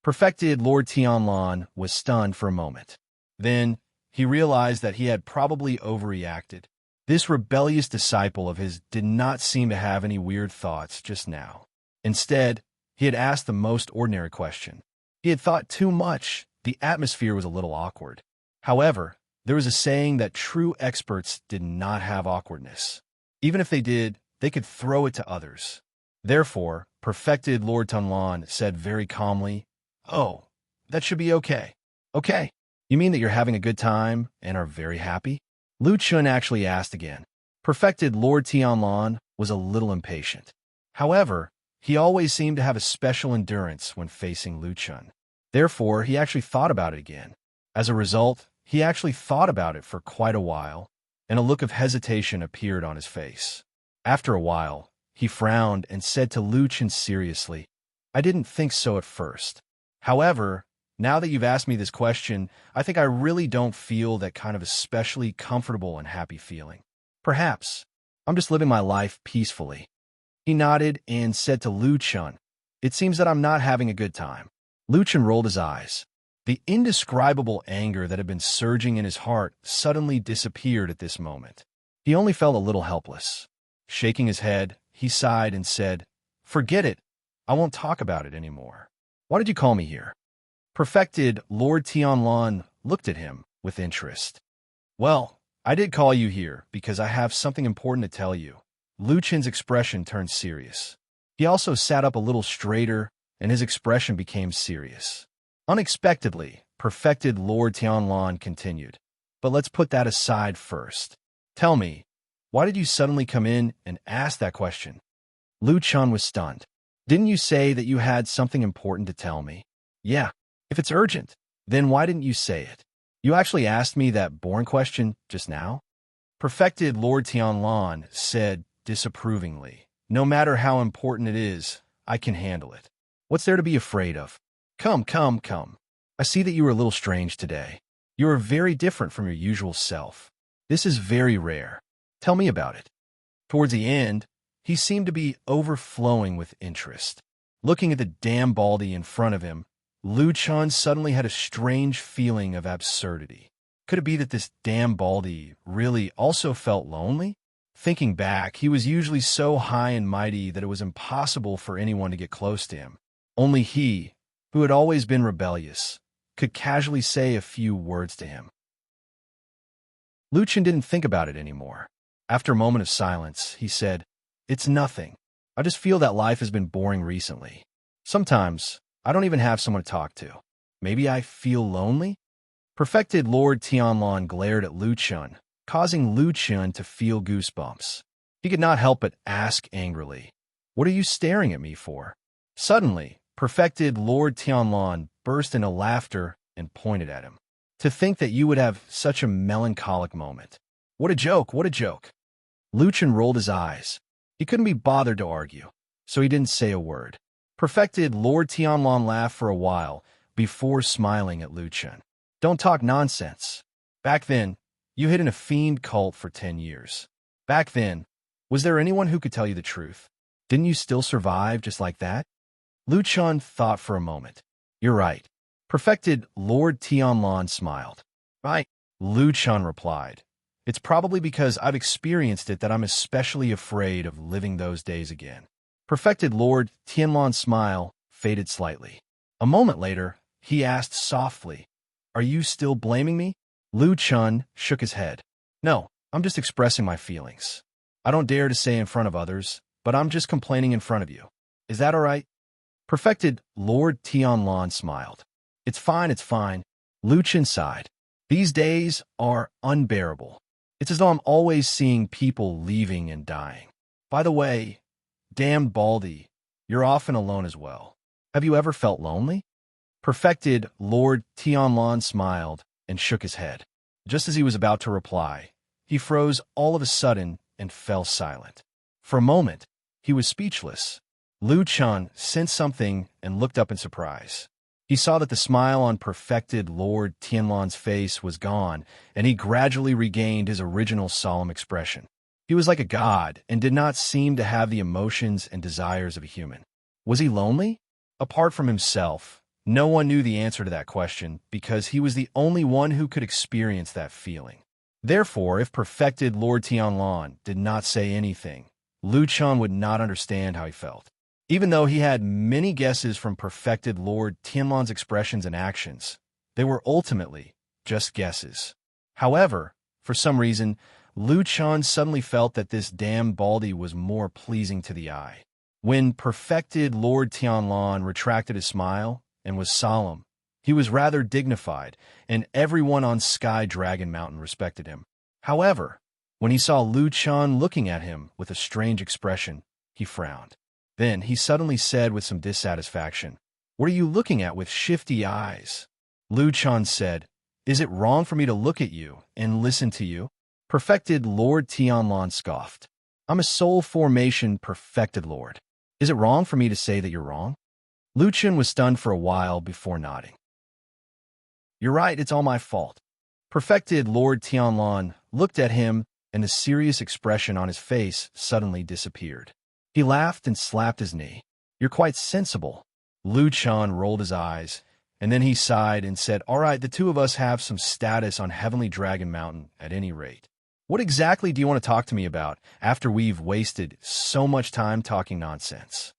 Perfected Lord Tianlan was stunned for a moment. Then he realized that he had probably overreacted. This rebellious disciple of his did not seem to have any weird thoughts just now. Instead, he had asked the most ordinary question. He had thought too much. The atmosphere was a little awkward. However, there was a saying that true experts did not have awkwardness. Even if they did, they could throw it to others. Therefore, Perfected Lord Tianlan said very calmly, "Oh, that should be okay." "Okay? You mean that you're having a good time and are very happy?" Lucien actually asked again. Perfected Lord Tianlan was a little impatient. However, he always seemed to have a special endurance when facing Lucien. Therefore, he actually thought about it again. As a result, he actually thought about it for quite a while, and a look of hesitation appeared on his face. After a while, he frowned and said to Lucien seriously, "I didn't think so at first. However, now that you've asked me this question, I think I really don't feel that kind of especially comfortable and happy feeling. Perhaps I'm just living my life peacefully." He nodded and said to Lucien, "It seems that I'm not having a good time." Lucien rolled his eyes. The indescribable anger that had been surging in his heart suddenly disappeared at this moment. He only felt a little helpless. Shaking his head, he sighed and said, "Forget it. I won't talk about it anymore. Why did you call me here?" Perfected Lord Tianlan looked at him with interest. "Well, I did call you here because I have something important to tell you." Lucien's expression turned serious. He also sat up a little straighter, and his expression became serious. Unexpectedly, Perfected Lord Tianlan continued, "But let's put that aside first. Tell me, why did you suddenly come in and ask that question?" Lucien was stunned. "Didn't you say that you had something important to tell me?" "Yeah. If it's urgent, then why didn't you say it? You actually asked me that boring question just now?" Perfected Lord Tianlan said disapprovingly, "No matter how important it is, I can handle it. What's there to be afraid of? Come. I see that you are a little strange today. You are very different from your usual self. This is very rare. Tell me about it." Towards the end, he seemed to be overflowing with interest. Looking at the damn baldy in front of him, Lucien suddenly had a strange feeling of absurdity. Could it be that this damn baldy really also felt lonely? Thinking back, he was usually so high and mighty that it was impossible for anyone to get close to him. Only he, who had always been rebellious, could casually say a few words to him. Lucien didn't think about it anymore. After a moment of silence, he said, "It's nothing. I just feel that life has been boring recently. Sometimes, I don't even have someone to talk to. Maybe I feel lonely?" Perfected Lord Tianlan glared at Lucien, causing Lucien to feel goosebumps. He could not help but ask angrily, "What are you staring at me for?" Suddenly, Perfected Lord Tianlan burst into laughter and pointed at him. "To think that you would have such a melancholic moment. What a joke, what a joke." Lucien rolled his eyes. He couldn't be bothered to argue, so he didn't say a word. Perfected Lord Tianlong laughed for a while before smiling at Lu Chen. Don't talk nonsense. Back then, you hid in a fiend cult for 10 years. Back then, was there anyone who could tell you the truth? Didn't you still survive just like that? Lu Chen thought for a moment. You're right. Perfected Lord Tianlong smiled. Right, Lu Chen replied. It's probably because I've experienced it that I'm especially afraid of living those days again. Perfected Lord Tianlong's smile faded slightly. A moment later, he asked softly, Are you still blaming me? Lu Chen shook his head. No, I'm just expressing my feelings. I don't dare to say in front of others, but I'm just complaining in front of you. Is that all right? Perfected Lord Tianlong smiled. It's fine, it's fine. Lu Chen sighed. These days are unbearable. It's as though I'm always seeing people leaving and dying. By the way, damn Baldy, you're often alone as well. Have you ever felt lonely? Perfected Lord Tianlong smiled and shook his head. Just as he was about to reply, he froze all of a sudden and fell silent. For a moment, he was speechless. Lu Chen sensed something and looked up in surprise. He saw that the smile on Perfected Lord Tianlong's face was gone, and he gradually regained his original solemn expression. He was like a god and did not seem to have the emotions and desires of a human. Was he lonely? Apart from himself, no one knew the answer to that question because he was the only one who could experience that feeling. Therefore, if Perfected Lord Tianlong did not say anything, Lu Chen would not understand how he felt. Even though he had many guesses from Perfected Lord Tianlong's expressions and actions, they were ultimately just guesses. However, for some reason, Lu Chen suddenly felt that this damn Baldy was more pleasing to the eye. When Perfected Lord Tianlong retracted his smile and was solemn, he was rather dignified, and everyone on Sky Dragon Mountain respected him. However, when he saw Lu Chen looking at him with a strange expression, he frowned. Then he suddenly said with some dissatisfaction, What are you looking at with shifty eyes? Lu Chen said, Is it wrong for me to look at you and listen to you? Perfected Lord Tianlong scoffed. I'm a soul formation perfected lord. Is it wrong for me to say that you're wrong? Lu Chen was stunned for a while before nodding. You're right, it's all my fault. Perfected Lord Tianlong looked at him, and the serious expression on his face suddenly disappeared. He laughed and slapped his knee. You're quite sensible. Lu Chen rolled his eyes, and then he sighed and said, All right, the two of us have some status on Heavenly Dragon Mountain at any rate. What exactly do you want to talk to me about after we've wasted so much time talking nonsense?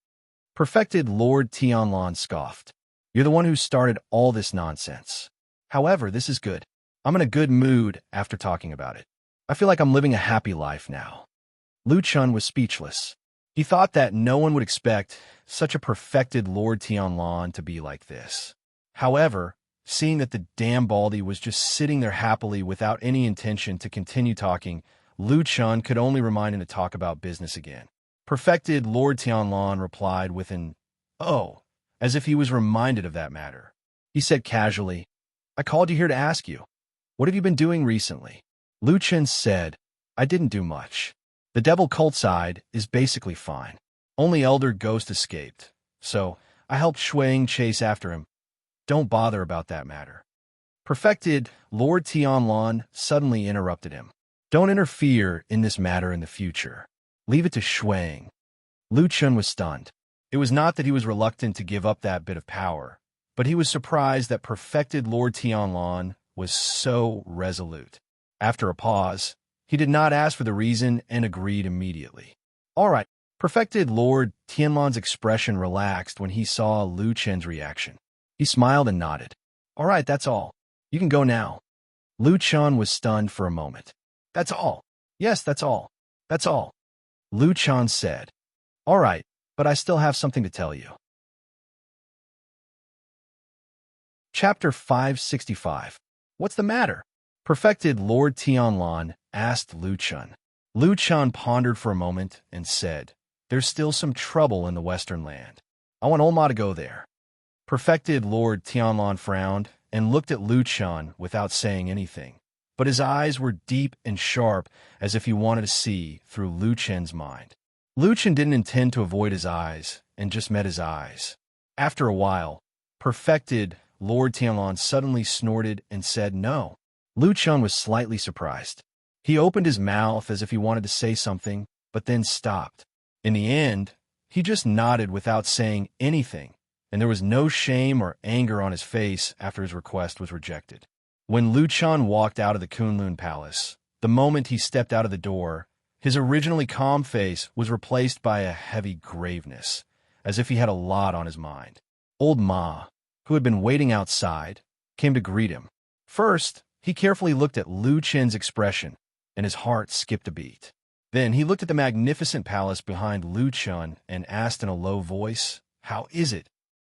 Perfected Lord Tianlong scoffed. You're the one who started all this nonsense. However, this is good. I'm in a good mood after talking about it. I feel like I'm living a happy life now. Lu Chen was speechless. He thought that no one would expect such a perfected Lord Tianlong to be like this. However, seeing that the damn Baldy was just sitting there happily without any intention to continue talking, Lu Chen could only remind him to talk about business again. Perfected Lord Tianlong replied with an, Oh, as if he was reminded of that matter. He said casually, I called you here to ask you, what have you been doing recently? Lu Chen said, I didn't do much. The devil cult side is basically fine. Only Elder Ghost escaped, so I helped Shuang chase after him. Don't bother about that matter. Perfected Lord Tianlong suddenly interrupted him. Don't interfere in this matter in the future. Leave it to Shuang. Lu Chen was stunned. It was not that he was reluctant to give up that bit of power, but he was surprised that Perfected Lord Tianlong was so resolute. After a pause, he did not ask for the reason and agreed immediately. All right. Perfected Lord Tianlong's expression relaxed when he saw Lu Chen's reaction. He smiled and nodded. All right, that's all. You can go now. Lu Chen was stunned for a moment. That's all. Yes, that's all. That's all. Lu Chen said. All right, but I still have something to tell you. Chapter 565. What's the matter? Perfected Lord Tianlong asked Lu Chen. Lu Chen pondered for a moment and said, There's still some trouble in the Western Land. I want Olma to go there. Perfected Lord Tianlong frowned and looked at Lu Chen without saying anything, but his eyes were deep and sharp as if he wanted to see through Lu Chen's mind. Lu Chen didn't intend to avoid his eyes, and just met his eyes. After a while, perfected Lord Tianlong suddenly snorted and said no. Lu Chen was slightly surprised. He opened his mouth as if he wanted to say something, but then stopped. In the end, he just nodded without saying anything, and there was no shame or anger on his face after his request was rejected. When Lu Chen walked out of the Kunlun Palace, the moment he stepped out of the door, his originally calm face was replaced by a heavy graveness, as if he had a lot on his mind. Old Ma, who had been waiting outside, came to greet him. First, he carefully looked at Lu Chen's expression, and his heart skipped a beat. Then he looked at the magnificent palace behind Lu Chen and asked in a low voice, "How is it?"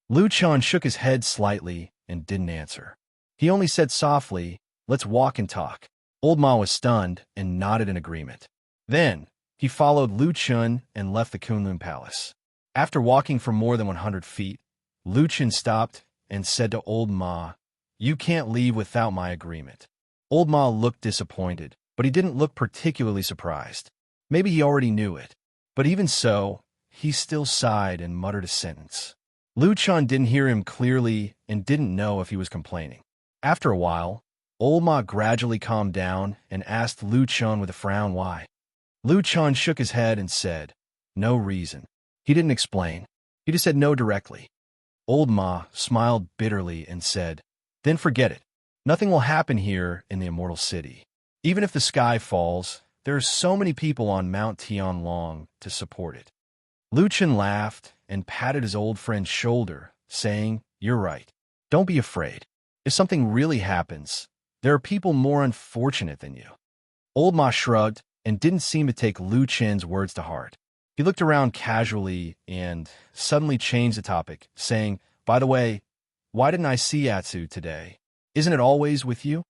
Lu Chen shook his head slightly and didn't answer. He only said softly, "Let's walk and talk." Old Ma was stunned and nodded in agreement. Then, he followed Lu Chen and left the Kunlun Palace. After walking for more than 100 feet, Lu Chen stopped and said to Old Ma, "You can't leave without my agreement." Old Ma looked disappointed, but he didn't look particularly surprised. Maybe he already knew it. But even so, he still sighed and muttered a sentence. Lu Chen didn't hear him clearly and didn't know if he was complaining. After a while, Old Ma gradually calmed down and asked Lu Chen with a frown why. Lu Chen shook his head and said, "No reason." He didn't explain. He just said no directly. Old Ma smiled bitterly and said, "Then forget it. Nothing will happen here in the Immortal City. Even if the sky falls, there are so many people on Mount Tianlong to support it." Lu Chen laughed and patted his old friend's shoulder, saying, "You're right. Don't be afraid. If something really happens, there are people more unfortunate than you." Old Ma shrugged and didn't seem to take Lu Chen's words to heart. He looked around casually and suddenly changed the topic, saying, "By the way, why didn't I see Atsu today? Isn't it always with you?"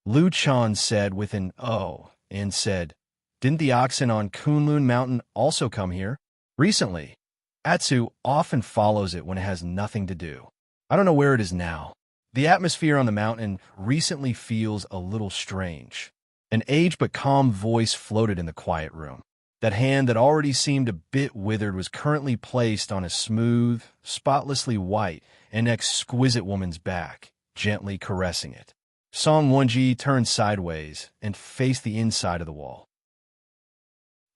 Lu Chen said with an "oh" and said, "Didn't the oxen on Kunlun Mountain also come here? Recently, Atsu often follows it when it has nothing to do. I don't know where it is now. The atmosphere on the mountain recently feels a little strange." An aged but calm voice floated in the quiet room. That hand that already seemed a bit withered was currently placed on a smooth, spotlessly white, and exquisite woman's back, gently caressing it. Song Wenji turned sideways and faced the inside of the wall.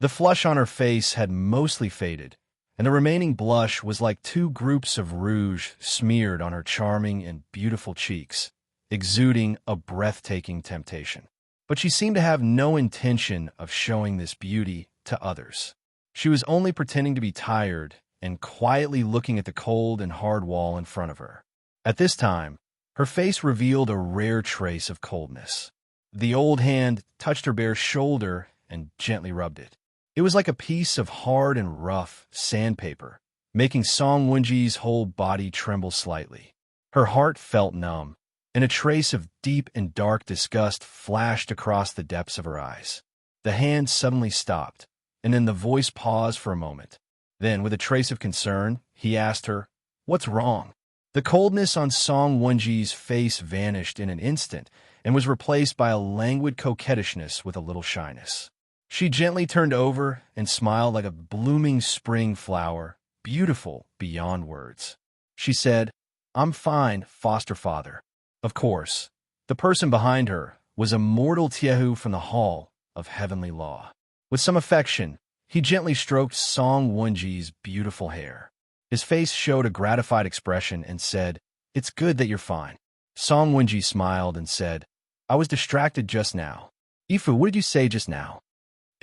The flush on her face had mostly faded, and the remaining blush was like two groups of rouge smeared on her charming and beautiful cheeks, exuding a breathtaking temptation. But she seemed to have no intention of showing this beauty to others. She was only pretending to be tired and quietly looking at the cold and hard wall in front of her. At this time, her face revealed a rare trace of coldness. The old hand touched her bare shoulder and gently rubbed it. It was like a piece of hard and rough sandpaper, making Song Wenji's whole body tremble slightly. Her heart felt numb, and a trace of deep and dark disgust flashed across the depths of her eyes. The hand suddenly stopped, and then the voice paused for a moment. Then, with a trace of concern, he asked her, "What's wrong?" The coldness on Song Wenji's face vanished in an instant and was replaced by a languid coquettishness with a little shyness. She gently turned over and smiled like a blooming spring flower, beautiful beyond words. She said, "I'm fine, foster father." Of course, the person behind her was Immortal Tiehu from the Hall of Heavenly Law. With some affection, he gently stroked Song Wenji's beautiful hair. His face showed a gratified expression and said, "It's good that you're fine." Song Wenji smiled and said, "I was distracted just now." "Ifu, what did you say just now?"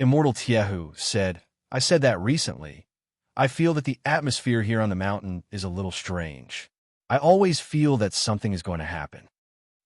Immortal Tiehu said, "I said that recently. I feel that the atmosphere here on the mountain is a little strange. I always feel that something is going to happen."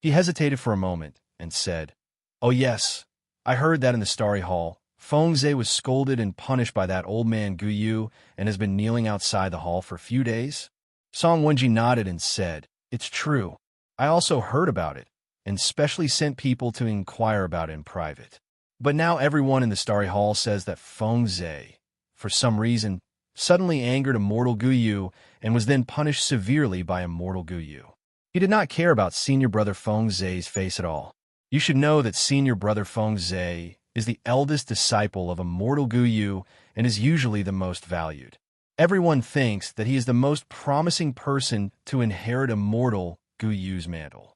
He hesitated for a moment and said, "Oh yes, I heard that in the Starry Hall. Fengze was scolded and punished by that old man Guyu and has been kneeling outside the hall for a few days." Song Wenji nodded and said, "It's true. I also heard about it, and specially sent people to inquire about it in private. But now everyone in the Starry Hall says that Fengze, for some reason, suddenly angered Immortal Guyu and was then punished severely by Immortal Guyu. He did not care about Senior Brother Fengze's face at all. You should know that Senior Brother Fengze is the eldest disciple of Immortal Guyu and is usually the most valued. Everyone thinks that he is the most promising person to inherit Immortal Guyu's mantle.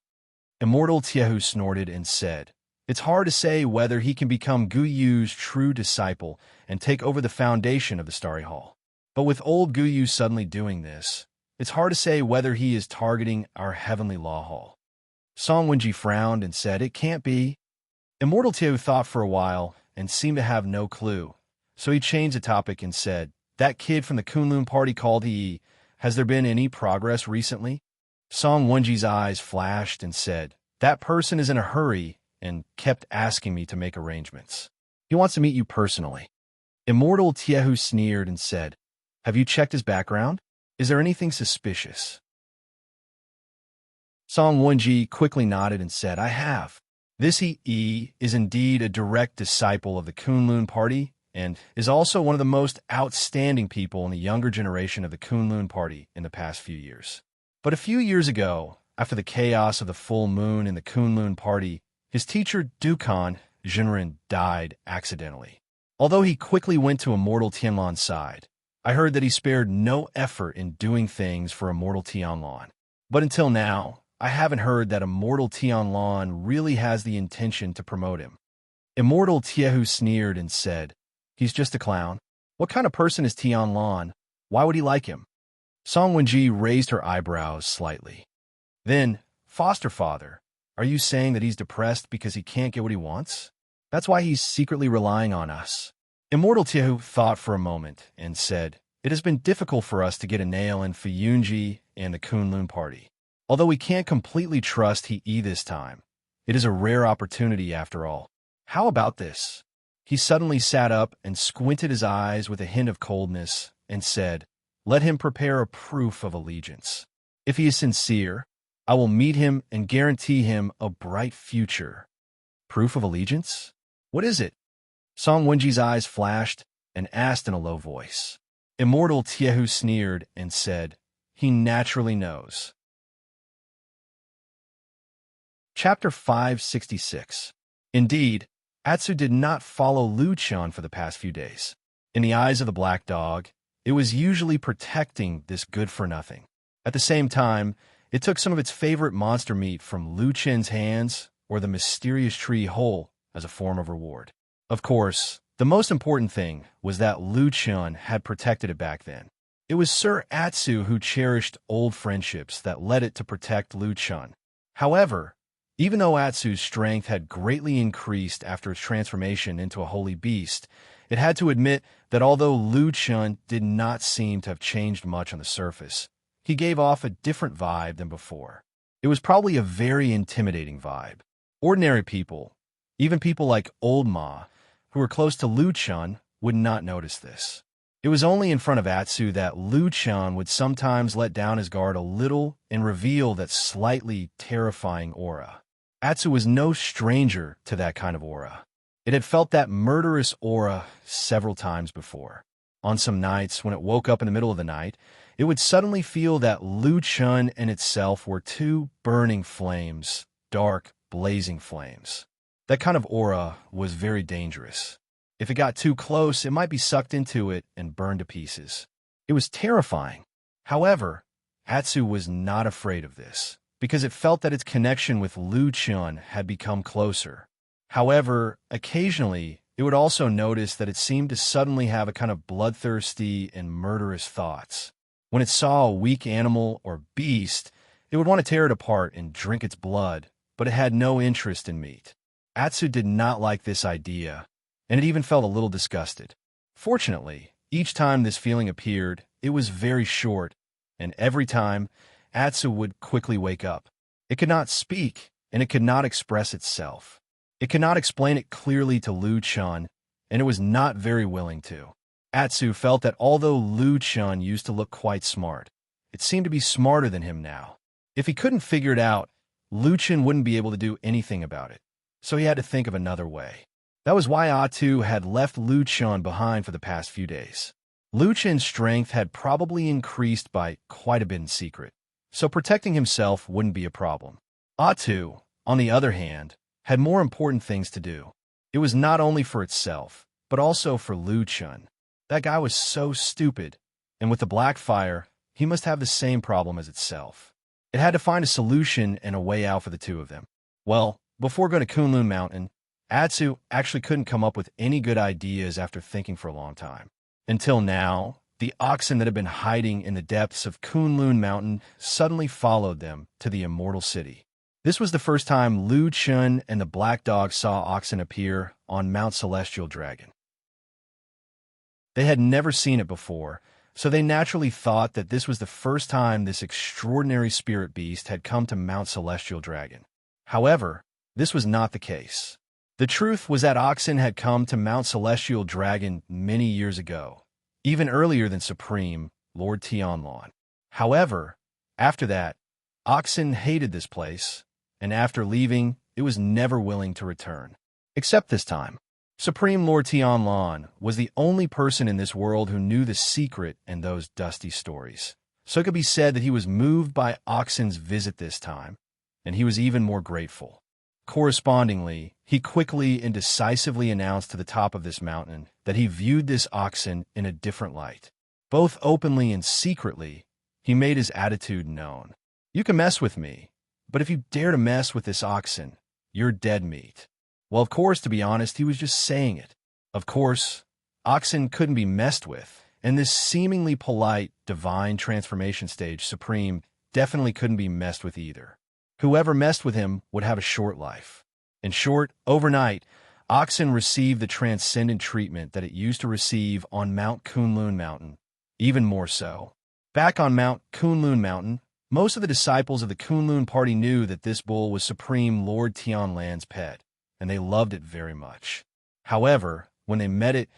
Immortal Tiehu snorted and said, "It's hard to say whether he can become Guyu's true disciple and take over the foundation of the Starry Hall. But with old Guyu suddenly doing this, it's hard to say whether he is targeting our Heavenly Law Hall." Song Wenji frowned and said, "It can't be." Immortal Tiehu thought for a while and seemed to have no clue, so he changed the topic and said, "That kid from the Kunlun party called he. Has there been any progress recently?" Song Wenji's eyes flashed and said, "That person is in a hurry and kept asking me to make arrangements. He wants to meet you personally." Immortal Tiehu sneered and said, "Have you checked his background? Is there anything suspicious?" Song Wenji quickly nodded and said, "I have. This he is indeed a direct disciple of the Kunlun party and is also one of the most outstanding people in the younger generation of the Kunlun party in the past few years. But a few years ago, after the chaos of the full moon in the Kunlun party, his teacher Dukan Jinren died accidentally. Although he quickly went to Immortal Tianlan's side, I heard that he spared no effort in doing things for Immortal Tianlan. But until now, I haven't heard that Immortal Tianlan really has the intention to promote him." Immortal Tiehu sneered and said, "He's just a clown. What kind of person is Tianlan? Why would he like him?" Song Wenji raised her eyebrows slightly. Then, "Foster father, are you saying that he's depressed because he can't get what he wants? That's why he's secretly relying on us?" Immortal Tiehu thought for a moment and said, "It has been difficult for us to get a nail in Fuyunji and the Kunlun party. Although we can't completely trust he this time, it is a rare opportunity after all. How about this?" He suddenly sat up and squinted his eyes with a hint of coldness and said, "Let him prepare a proof of allegiance. If he is sincere, I will meet him and guarantee him a bright future." "Proof of allegiance? What is it?" Song Wenji's eyes flashed and asked in a low voice. Immortal Tiehu sneered and said, "He naturally knows." Chapter 566. Indeed, Atsu did not follow Lu Qian for the past few days. In the eyes of the black dog, it was usually protecting this good-for-nothing. At the same time, it took some of its favorite monster meat from Lu Qian's hands or the mysterious tree whole as a form of reward. Of course, the most important thing was that Lu Qian had protected it back then. It was Sir Atsu who cherished old friendships that led it to protect Lu Qian. However, even though Atsu's strength had greatly increased after its transformation into a holy beast, it had to admit that although Lu Qian did not seem to have changed much on the surface, he gave off a different vibe than before. It was probably a very intimidating vibe. Ordinary people, even people like Old Ma, who were close to Lu Qian, would not notice this. It was only in front of Atsu that Lu Qian would sometimes let down his guard a little and reveal that slightly terrifying aura. Atsu was no stranger to that kind of aura. It had felt that murderous aura several times before. On some nights, when it woke up in the middle of the night, it would suddenly feel that Lu Qian and itself were two burning flames, dark, blazing flames. That kind of aura was very dangerous. If it got too close, it might be sucked into it and burned to pieces. It was terrifying. However, Atsu was not afraid of this, because it felt that its connection with Lu Qian had become closer. However, occasionally, it would also notice that it seemed to suddenly have a kind of bloodthirsty and murderous thoughts. When it saw a weak animal or beast, it would want to tear it apart and drink its blood, but it had no interest in meat. Atsu did not like this idea, and it even felt a little disgusted. Fortunately, each time this feeling appeared, it was very short, and every time, Atsu would quickly wake up. It could not speak, and it could not express itself. It could not explain it clearly to Lu Qian, and it was not very willing to. Atsu felt that although Lu Qian used to look quite smart, it seemed to be smarter than him now. If he couldn't figure it out, Lu Qian wouldn't be able to do anything about it, so he had to think of another way. That was why Atsu had left Lu Qian behind for the past few days. Lu Qian's strength had probably increased by quite a bit in secret, so protecting himself wouldn't be a problem. Atsu, on the other hand, had more important things to do. It was not only for itself, but also for Lu Chun. That guy was so stupid, and with the black fire, he must have the same problem as itself. It had to find a solution and a way out for the two of them. Well, before going to Kunlun Mountain, Atsu actually couldn't come up with any good ideas after thinking for a long time. Until now, the oxen that had been hiding in the depths of Kunlun Mountain suddenly followed them to the Immortal City. This was the first time Lu Chun and the Black Dog saw oxen appear on Mount Celestial Dragon. They had never seen it before, so they naturally thought that this was the first time this extraordinary spirit beast had come to Mount Celestial Dragon. However, this was not the case. The truth was that oxen had come to Mount Celestial Dragon many years ago, even earlier than Supreme Lord Tianlan. However, after that, oxen hated this place, and after leaving, it was never willing to return. Except this time. Supreme Lord Tianlan was the only person in this world who knew the secret in those dusty stories. So it could be said that he was moved by oxen's visit this time, and he was even more grateful. Correspondingly, he quickly and decisively announced to the top of this mountain that he viewed this oxen in a different light. Both openly and secretly, he made his attitude known. You can mess with me, but if you dare to mess with this oxen, you're dead meat. Well, of course, to be honest, he was just saying it. Of course, oxen couldn't be messed with, and this seemingly polite, divine transformation stage, Supreme, definitely couldn't be messed with either. Whoever messed with him would have a short life. In short, overnight, oxen received the transcendent treatment that it used to receive on Mount Kunlun Mountain, even more so. Back on Mount Kunlun Mountain, most of the disciples of the Kunlun party knew that this bull was Supreme Lord Tianlan's pet, and they loved it very much. However, when they met it,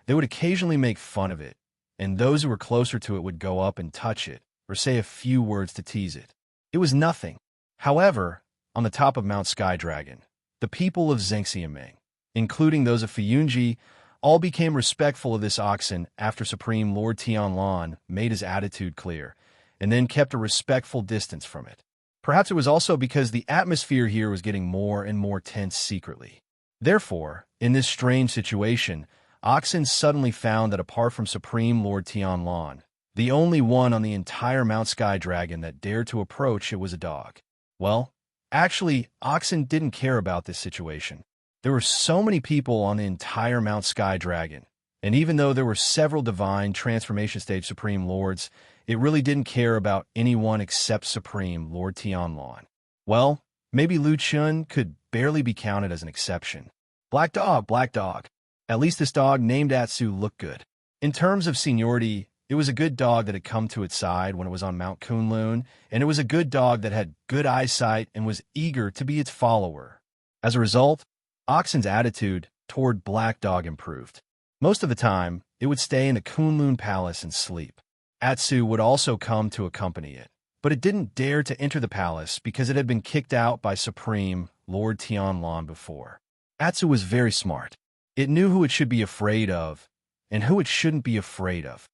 they would occasionally make fun of it, and those who were closer to it would go up and touch it, or say a few words to tease it. It was nothing. However, on the top of Mount Sky Dragon, the people of Zhengxiaming, including those of Fuyunji, all became respectful of this oxen after Supreme Lord Tianlan made his attitude clear, and then kept a respectful distance from it. Perhaps it was also because the atmosphere here was getting more and more tense secretly. Therefore, in this strange situation, oxen suddenly found that apart from Supreme Lord Tianlan, the only one on the entire Mount Sky Dragon that dared to approach it was a dog. Well, actually, oxen didn't care about this situation. There were so many people on the entire Mount Sky Dragon, and even though there were several divine transformation stage Supreme Lords, it really didn't care about anyone except Supreme Lord Tianlan. Well, maybe Lu Chun could barely be counted as an exception. Black dog, black dog. At least this dog named Atsu looked good. In terms of seniority, it was a good dog that had come to its side when it was on Mount Kunlun, and it was a good dog that had good eyesight and was eager to be its follower. As a result, Oxen's attitude toward Black Dog improved. Most of the time, it would stay in the Kunlun Palace and sleep. Atsu would also come to accompany it, but it didn't dare to enter the palace because it had been kicked out by Supreme Lord Tianlan before. Atsu was very smart. It knew who it should be afraid of and who it shouldn't be afraid of.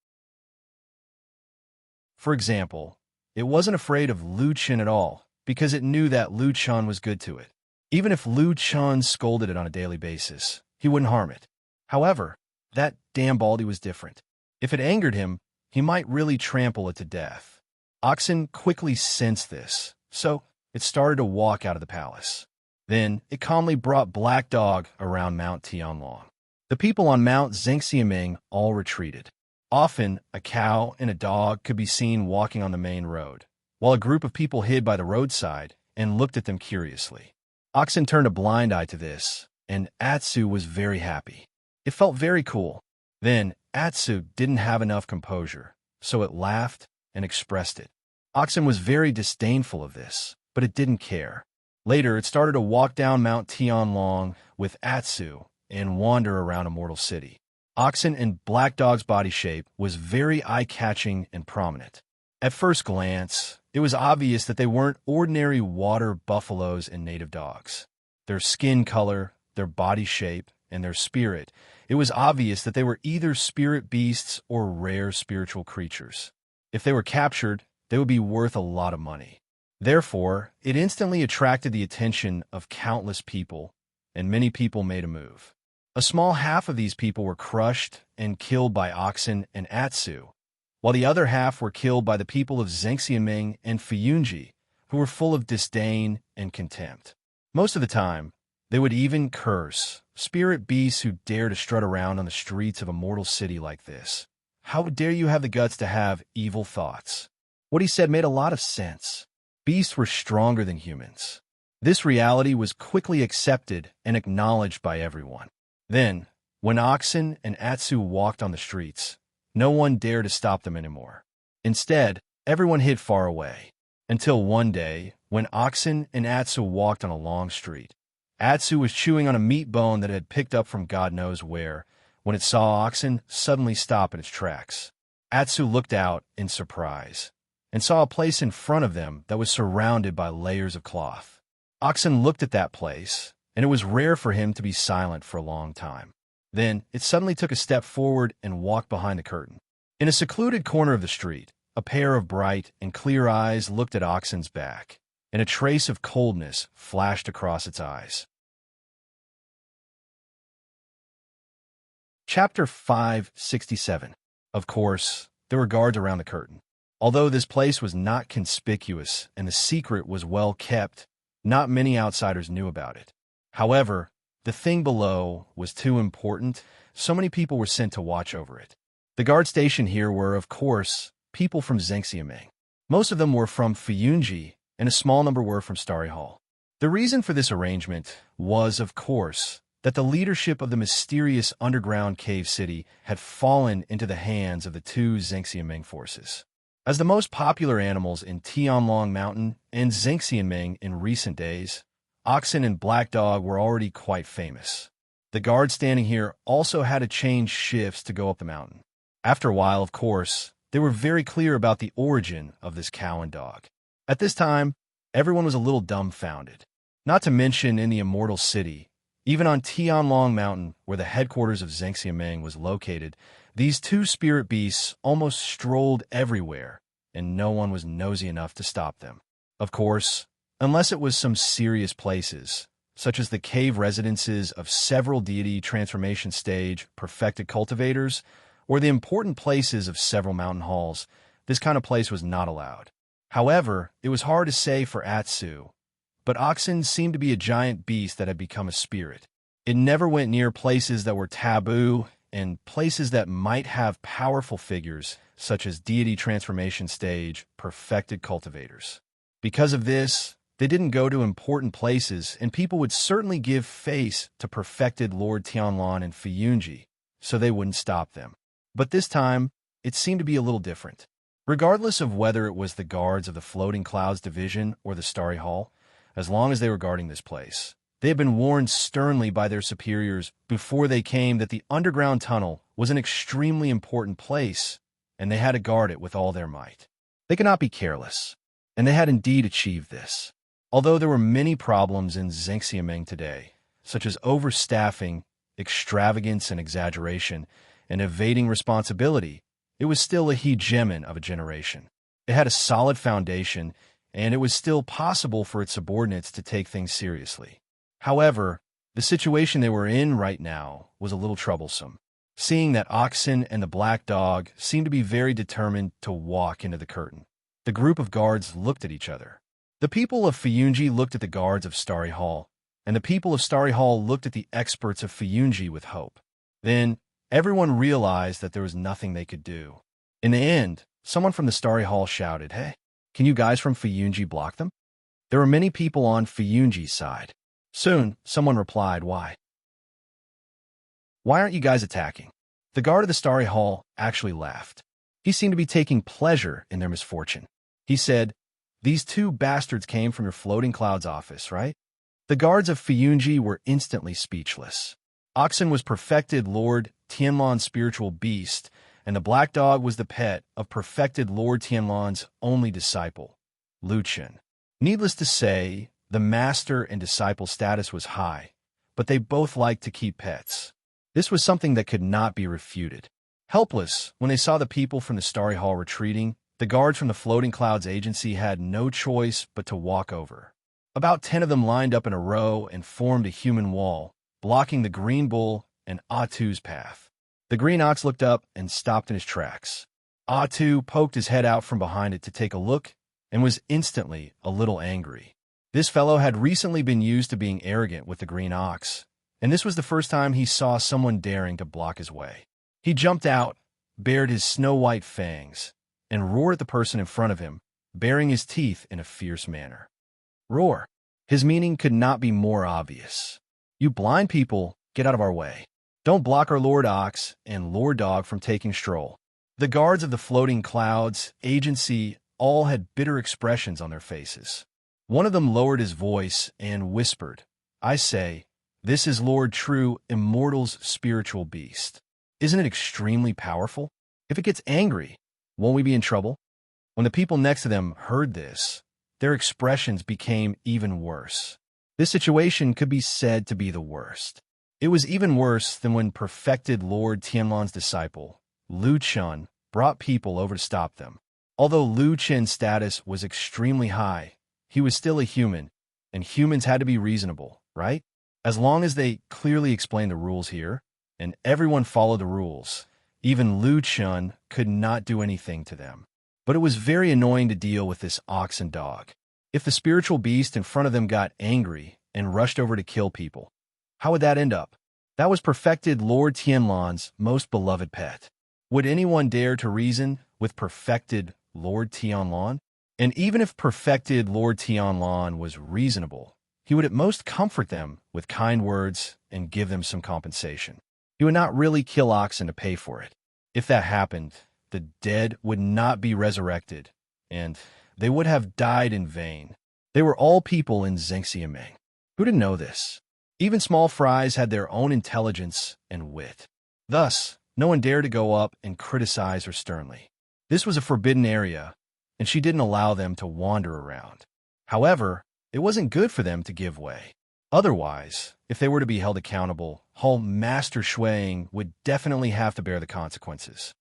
For example, it wasn't afraid of Lu Chun at all because it knew that Lu Chun was good to it. Even if Lu Chun scolded it on a daily basis, he wouldn't harm it. However, that damn Baldy was different. If it angered him, he might really trample it to death. Oxen quickly sensed this, so it started to walk out of the palace. Then it calmly brought Black Dog around Mount Tianlan. The people on Mount Zhengxiaming all retreated. Often, a cow and a dog could be seen walking on the main road, while a group of people hid by the roadside and looked at them curiously. Oxen turned a blind eye to this, and Atsu was very happy. It felt very cool. Then, Atsu didn't have enough composure, so it laughed and expressed it. Oxen was very disdainful of this, but it didn't care. Later, it started to walk down Mount Tianlan with Atsu and wander around Immortal City. Oxen and Black Dog's body shape was very eye-catching and prominent. At first glance, it was obvious that they weren't ordinary water buffaloes and native dogs. Their skin color, their body shape, and their spirit, it was obvious that they were either spirit beasts or rare spiritual creatures. If they were captured, they would be worth a lot of money. Therefore, it instantly attracted the attention of countless people, and many people made a move. A small half of these people were crushed and killed by Oxen and Atsu, while the other half were killed by the people of Zengxiaming and Fuyunji, who were full of disdain and contempt. Most of the time, they would even curse spirit beasts who dare to strut around on the streets of a mortal city like this. How dare you have the guts to have evil thoughts? What he said made a lot of sense. Beasts were stronger than humans. This reality was quickly accepted and acknowledged by everyone. Then, when Oxen and Atsu walked on the streets, no one dared to stop them anymore. Instead, everyone hid far away. Until one day, when Oxen and Atsu walked on a long street. Atsu was chewing on a meat bone that it had picked up from God knows where, when it saw Oxen suddenly stop in its tracks. Atsu looked out in surprise, and saw a place in front of them that was surrounded by layers of cloth. Oxen looked at that place, and it was rare for him to be silent for a long time. Then, it suddenly took a step forward and walked behind the curtain. In a secluded corner of the street, a pair of bright and clear eyes looked at Oxen's back, and a trace of coldness flashed across its eyes. Chapter 567. Of course, there were guards around the curtain. Although this place was not conspicuous and the secret was well kept, not many outsiders knew about it. However, the thing below was too important, so many people were sent to watch over it. The guard stationed here were, of course, people from Zengxiaming. Most of them were from Fuyunji, and a small number were from Starry Hall. The reason for this arrangement was, of course, that the leadership of the mysterious underground cave city had fallen into the hands of the two Zengxiaming forces. As the most popular animals in Tianlong Mountain and Zengxiaming in recent days, Oxen and Black Dog were already quite famous. The guards standing here also had to change shifts to go up the mountain. After a while, of course, they were very clear about the origin of this cow and dog. At this time, everyone was a little dumbfounded. Not to mention in the Immortals city, even on Tianlong Mountain, where the headquarters of Zengxiaming was located, these two spirit beasts almost strolled everywhere, and no one was nosy enough to stop them. Of course, unless it was some serious places, such as the cave residences of several deity transformation stage perfected cultivators, or the important places of several mountain halls, this kind of place was not allowed. However, it was hard to say for Atsu, but Oxen seemed to be a giant beast that had become a spirit. It never went near places that were taboo and places that might have powerful figures, such as deity transformation stage perfected cultivators. Because of this, they didn't go to important places, and people would certainly give face to perfected Lord Tianlan and Fuyunji, so they wouldn't stop them. But this time, it seemed to be a little different. Regardless of whether it was the guards of the Floating Clouds Division or the Starry Hall, as long as they were guarding this place, they had been warned sternly by their superiors before they came that the underground tunnel was an extremely important place, and they had to guard it with all their might. They could not be careless, and they had indeed achieved this. Although there were many problems in Zengxiaming today, such as overstaffing, extravagance and exaggeration, and evading responsibility, it was still a hegemon of a generation. It had a solid foundation, and it was still possible for its subordinates to take things seriously. However, the situation they were in right now was a little troublesome, seeing that Oxen and the Black Dog seemed to be very determined to walk into the curtain. The group of guards looked at each other. The people of Fuyunji looked at the guards of Starry Hall, and the people of Starry Hall looked at the experts of Fuyunji with hope. Then, everyone realized that there was nothing they could do. In the end, someone from the Starry Hall shouted, "Hey, can you guys from Fuyunji block them?" There were many people on Fuyunji's side. Soon, someone replied, "Why? Why aren't you guys attacking?" The guard of the Starry Hall actually laughed. He seemed to be taking pleasure in their misfortune. He said, "These two bastards came from your Floating Clouds office, right?" The guards of Fuyunji were instantly speechless. Oxen was perfected Lord Tianlan's spiritual beast, and the Black Dog was the pet of perfected Lord Tianlan's only disciple, Luchin. Needless to say, the master and disciple status was high, but they both liked to keep pets. This was something that could not be refuted. Helpless, when they saw the people from the Starry Hall retreating, the guards from the Floating Clouds Agency had no choice but to walk over. About 10 of them lined up in a row and formed a human wall, blocking the green bull and Atu's path. The green ox looked up and stopped in his tracks. Atu poked his head out from behind it to take a look and was instantly a little angry. This fellow had recently been used to being arrogant with the green ox, and this was the first time he saw someone daring to block his way. He jumped out, bared his snow-white fangs, and roared at the person in front of him, baring his teeth in a fierce manner. Roar. His meaning could not be more obvious. You blind people, get out of our way. Don't block our Lord Ox and Lord Dog from taking stroll. The guards of the floating clouds, agency, all had bitter expressions on their faces. One of them lowered his voice and whispered, I say, this is Lord True, Immortals' spiritual beast. Isn't it extremely powerful? If it gets angry, won't we be in trouble? When the people next to them heard this, their expressions became even worse. This situation could be said to be the worst. It was even worse than when perfected Lord Tianlan's disciple, Lu Chun, brought people over to stop them. Although Lu Chen's status was extremely high, he was still a human, and humans had to be reasonable, right? As long as they clearly explained the rules here, and everyone followed the rules, even Lu Chun could not do anything to them. But it was very annoying to deal with this ox and dog. If the spiritual beast in front of them got angry and rushed over to kill people, how would that end up? That was perfected Lord Tianlan's most beloved pet. Would anyone dare to reason with perfected Lord Tianlan? And even if perfected Lord Tianlan was reasonable, he would at most comfort them with kind words and give them some compensation. He would not really kill oxen to pay for it. If that happened, the dead would not be resurrected, and they would have died in vain. They were all people in Zhengxiameng. Who didn't know this? Even small fries had their own intelligence and wit. Thus, no one dared to go up and criticize her sternly. This was a forbidden area, and she didn't allow them to wander around. However, it wasn't good for them to give way. Otherwise, if they were to be held accountable, Hull Master Shuang would definitely have to bear the consequences.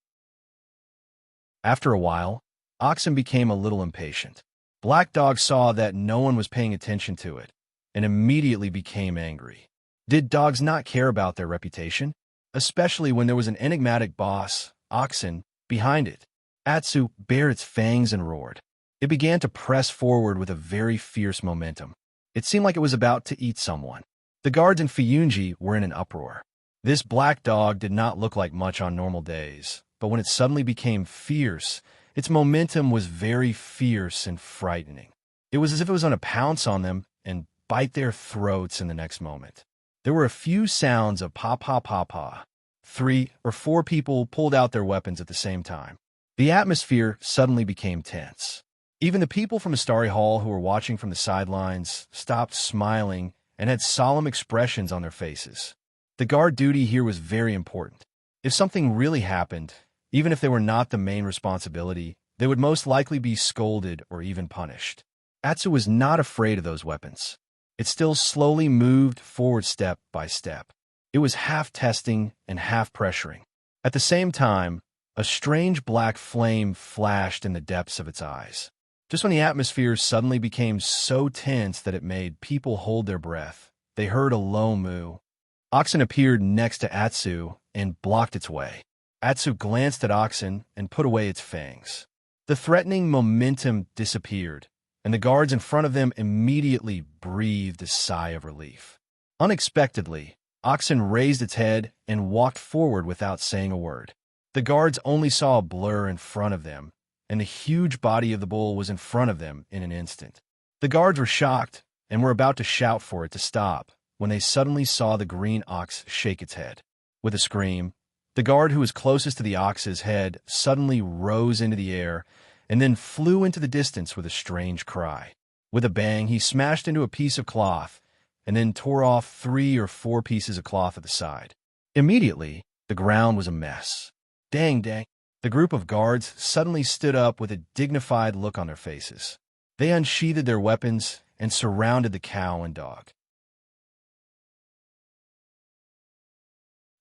After a while, Oxen became a little impatient. Black Dog saw that no one was paying attention to it, and immediately became angry. Did dogs not care about their reputation? Especially when there was an enigmatic boss, Oxen, behind it. Atsu bared its fangs and roared. It began to press forward with a very fierce momentum. It seemed like it was about to eat someone. The guards in Fiyunji were in an uproar. This black dog did not look like much on normal days, but when it suddenly became fierce, its momentum was very fierce and frightening. It was as if it was going to pounce on them and bite their throats in the next moment. There were a few sounds of pa-pa-pa-pa. 3 or 4 people pulled out their weapons at the same time. The atmosphere suddenly became tense. Even the people from Astari Hall who were watching from the sidelines stopped smiling and had solemn expressions on their faces. The guard duty here was very important. If something really happened, even if they were not the main responsibility, they would most likely be scolded or even punished. Atsu was not afraid of those weapons. It still slowly moved forward step by step. It was half testing and half pressuring. At the same time, a strange black flame flashed in the depths of its eyes. Just when the atmosphere suddenly became so tense that it made people hold their breath, they heard a low moo. Oxen appeared next to Atsu and blocked its way. Atsu glanced at Oxen and put away its fangs. The threatening momentum disappeared, and the guards in front of them immediately breathed a sigh of relief. Unexpectedly, Oxen raised its head and walked forward without saying a word. The guards only saw a blur in front of them, and the huge body of the bull was in front of them in an instant. The guards were shocked and were about to shout for it to stop when they suddenly saw the green ox shake its head. With a scream, the guard who was closest to the ox's head suddenly rose into the air and then flew into the distance with a strange cry. With a bang, he smashed into a piece of cloth and then tore off 3 or 4 pieces of cloth at the side. Immediately, the ground was a mess. Dang. The group of guards suddenly stood up with a dignified look on their faces. They unsheathed their weapons and surrounded the cow and dog.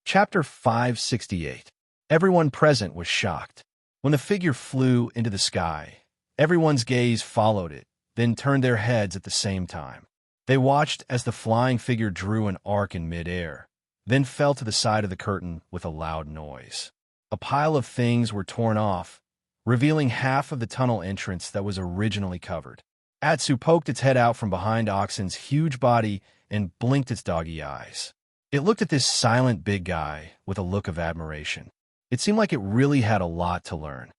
Chapter 568. Everyone present was shocked. When the figure flew into the sky, everyone's gaze followed it, then turned their heads at the same time. They watched as the flying figure drew an arc in midair, then fell to the side of the curtain with a loud noise. A pile of things were torn off, revealing half of the tunnel entrance that was originally covered. Atsu poked its head out from behind Oxen's huge body and blinked its doggy eyes. It looked at this silent big guy with a look of admiration. It seemed like it really had a lot to learn.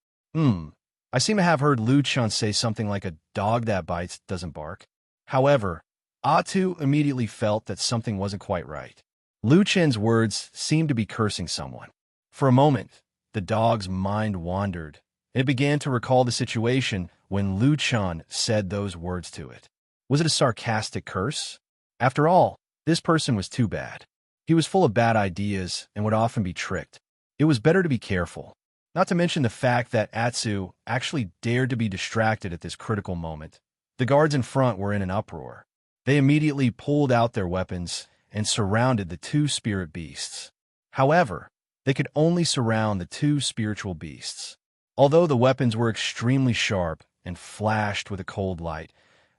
I seem to have heard Lu-chan say something like a dog that bites doesn't bark. However, Atsu immediately felt that something wasn't quite right. Lu-chan's words seemed to be cursing someone. For a moment, the dog's mind wandered, and it began to recall the situation when Lu-chan said those words to it. Was it a sarcastic curse? After all, this person was too bad. He was full of bad ideas and would often be tricked. It was better to be careful. Not to mention the fact that Atsu actually dared to be distracted at this critical moment. The guards in front were in an uproar. They immediately pulled out their weapons and surrounded the two spirit beasts. However, they could only surround the two spiritual beasts. Although the weapons were extremely sharp and flashed with a cold light,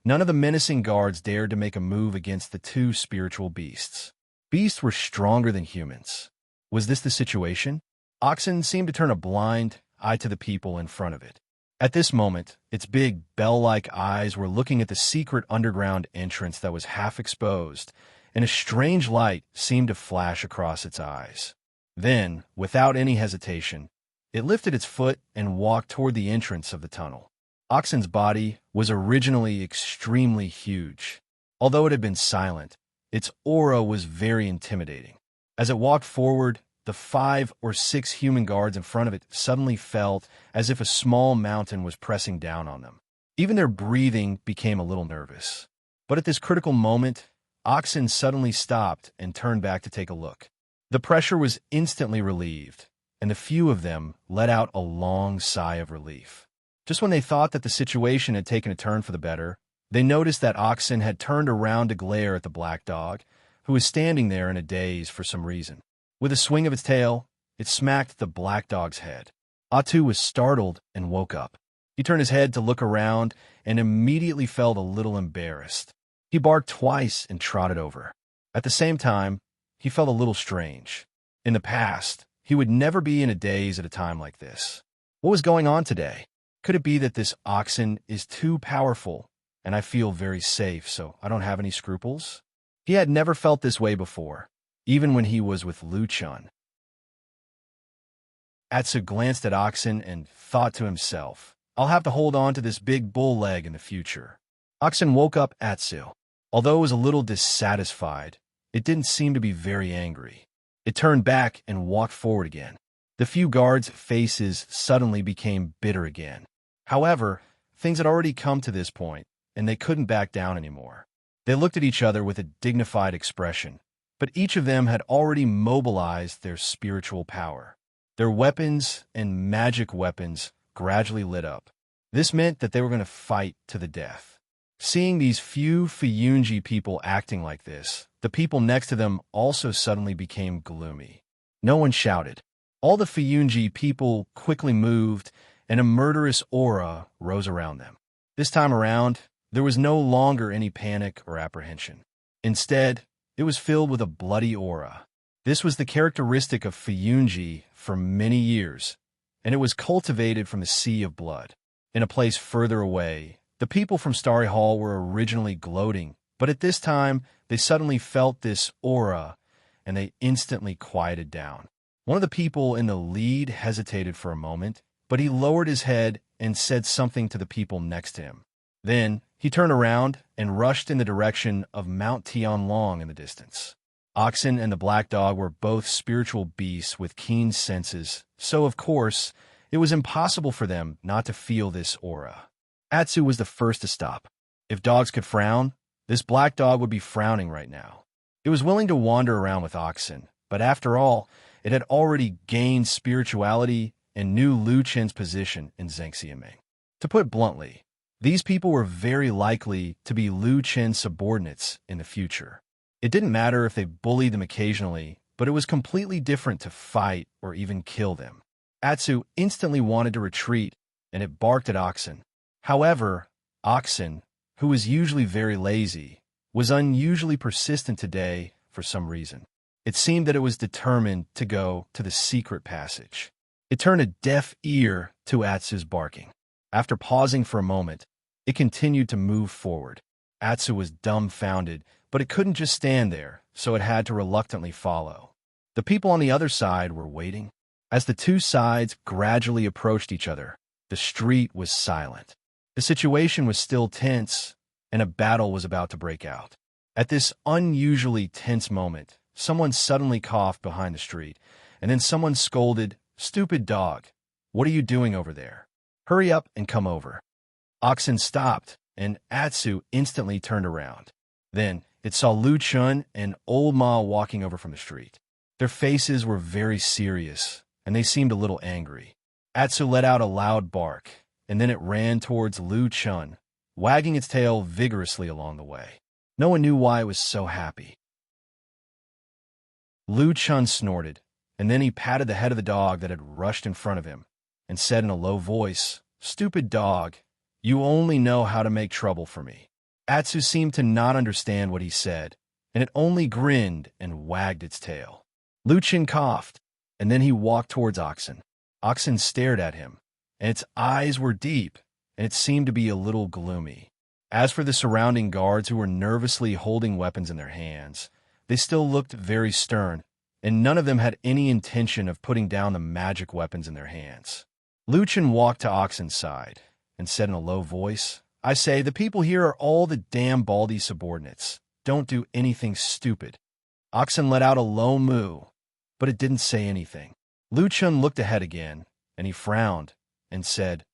none of the menacing guards dared to make a move against the two spiritual beasts. Beasts were stronger than humans. Was this the situation? Oxen seemed to turn a blind eye to the people in front of it. At this moment, its big, bell-like eyes were looking at the secret underground entrance that was half exposed, and a strange light seemed to flash across its eyes. Then, without any hesitation, it lifted its foot and walked toward the entrance of the tunnel. Oxen's body was originally extremely huge. Although it had been silent, its aura was very intimidating. As it walked forward, the 5 or 6 human guards in front of it suddenly felt as if a small mountain was pressing down on them. Even their breathing became a little nervous. But at this critical moment, Oxen suddenly stopped and turned back to take a look. The pressure was instantly relieved, and the few of them let out a long sigh of relief. Just when they thought that the situation had taken a turn for the better, they noticed that Oxen had turned around to glare at the black dog, who was standing there in a daze for some reason. With a swing of its tail, it smacked the black dog's head. Atsu was startled and woke up. He turned his head to look around and immediately felt a little embarrassed. He barked twice and trotted over. At the same time, he felt a little strange. In the past, he would never be in a daze at a time like this. What was going on today? Could it be that this Oxen is too powerful and I feel very safe, so I don't have any scruples? He had never felt this way before, even when he was with Lu-chan. Atsu glanced at Oxen and thought to himself, I'll have to hold on to this big bull leg in the future. Oxen woke up Atsu. Although it was a little dissatisfied, it didn't seem to be very angry. It turned back and walked forward again. The few guards' faces suddenly became bitter again. However, things had already come to this point, and they couldn't back down anymore. They looked at each other with a dignified expression, but each of them had already mobilized their spiritual power. Their weapons and magic weapons gradually lit up. This meant that they were going to fight to the death. Seeing these few Fuyunji people acting like this, the people next to them also suddenly became gloomy. No one shouted. All the Fuyunji people quickly moved, and a murderous aura rose around them. This time around, there was no longer any panic or apprehension. Instead, it was filled with a bloody aura. This was the characteristic of Fuyunji for many years, and it was cultivated from the sea of blood. In a place further away, the people from Starry Hall were originally gloating, but at this time, they suddenly felt this aura, and they instantly quieted down. One of the people in the lead hesitated for a moment, but he lowered his head and said something to the people next to him. Then, he turned around and rushed in the direction of Mount Tianlong in the distance. Oxen and the black dog were both spiritual beasts with keen senses, so of course, it was impossible for them not to feel this aura. Atsu was the first to stop. If dogs could frown, this black dog would be frowning right now. It was willing to wander around with Oxen, but after all, it had already gained spirituality and knew Lu Chen's position in Zhangxiaming. To put bluntly, these people were very likely to be Lu Chen's subordinates in the future. It didn't matter if they bullied them occasionally, but it was completely different to fight or even kill them. Atsu instantly wanted to retreat, and it barked at Oxen. However, Oxen, who was usually very lazy, was unusually persistent today for some reason. It seemed that it was determined to go to the secret passage. It turned a deaf ear to Atsu's barking. After pausing for a moment, it continued to move forward. Atsu was dumbfounded, but it couldn't just stand there, so it had to reluctantly follow. The people on the other side were waiting. As the two sides gradually approached each other, the street was silent. The situation was still tense, and a battle was about to break out. At this unusually tense moment, someone suddenly coughed behind the street, and then someone scolded, "Stupid dog, what are you doing over there? Hurry up and come over." Oxen stopped, and Atsu instantly turned around. Then it saw Lu Chun and Old Ma walking over from the street. Their faces were very serious, and they seemed a little angry. Atsu let out a loud bark, and then it ran towards Lu Chun, wagging its tail vigorously along the way. No one knew why it was so happy. Lu Chun snorted, and then he patted the head of the dog that had rushed in front of him, and said in a low voice, "Stupid dog, you only know how to make trouble for me." Atsu seemed to not understand what he said, and it only grinned and wagged its tail. Lu Chun coughed, and then he walked towards Oxen. Oxen stared at him, and its eyes were deep, and it seemed to be a little gloomy. As for the surrounding guards who were nervously holding weapons in their hands, they still looked very stern, and none of them had any intention of putting down the magic weapons in their hands. Lu Chun walked to Oxen's side and said in a low voice, "I say, the people here are all the damn Baldy subordinates. Don't do anything stupid." Oxen let out a low moo, but it didn't say anything. Lu Chun looked ahead again, and he frowned and said,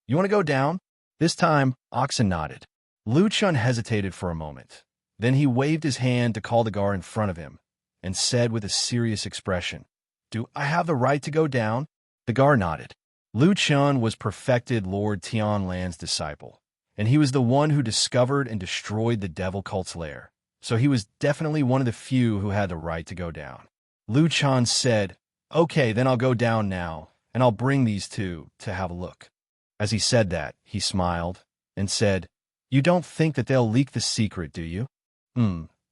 "You want to go down?" This time, Oxen nodded. Lu Chun hesitated for a moment. Then he waved his hand to call the guard in front of him and said with a serious expression, "Do I have the right to go down?" The guard nodded. Lu Chun was perfected Lord Tian Lan's disciple, and he was the one who discovered and destroyed the devil cult's lair, so he was definitely one of the few who had the right to go down. Lu Chun said, "Okay, then I'll go down now, and I'll bring these two to have a look." As he said that, he smiled and said, "You don't think that they'll leak the secret, do you?"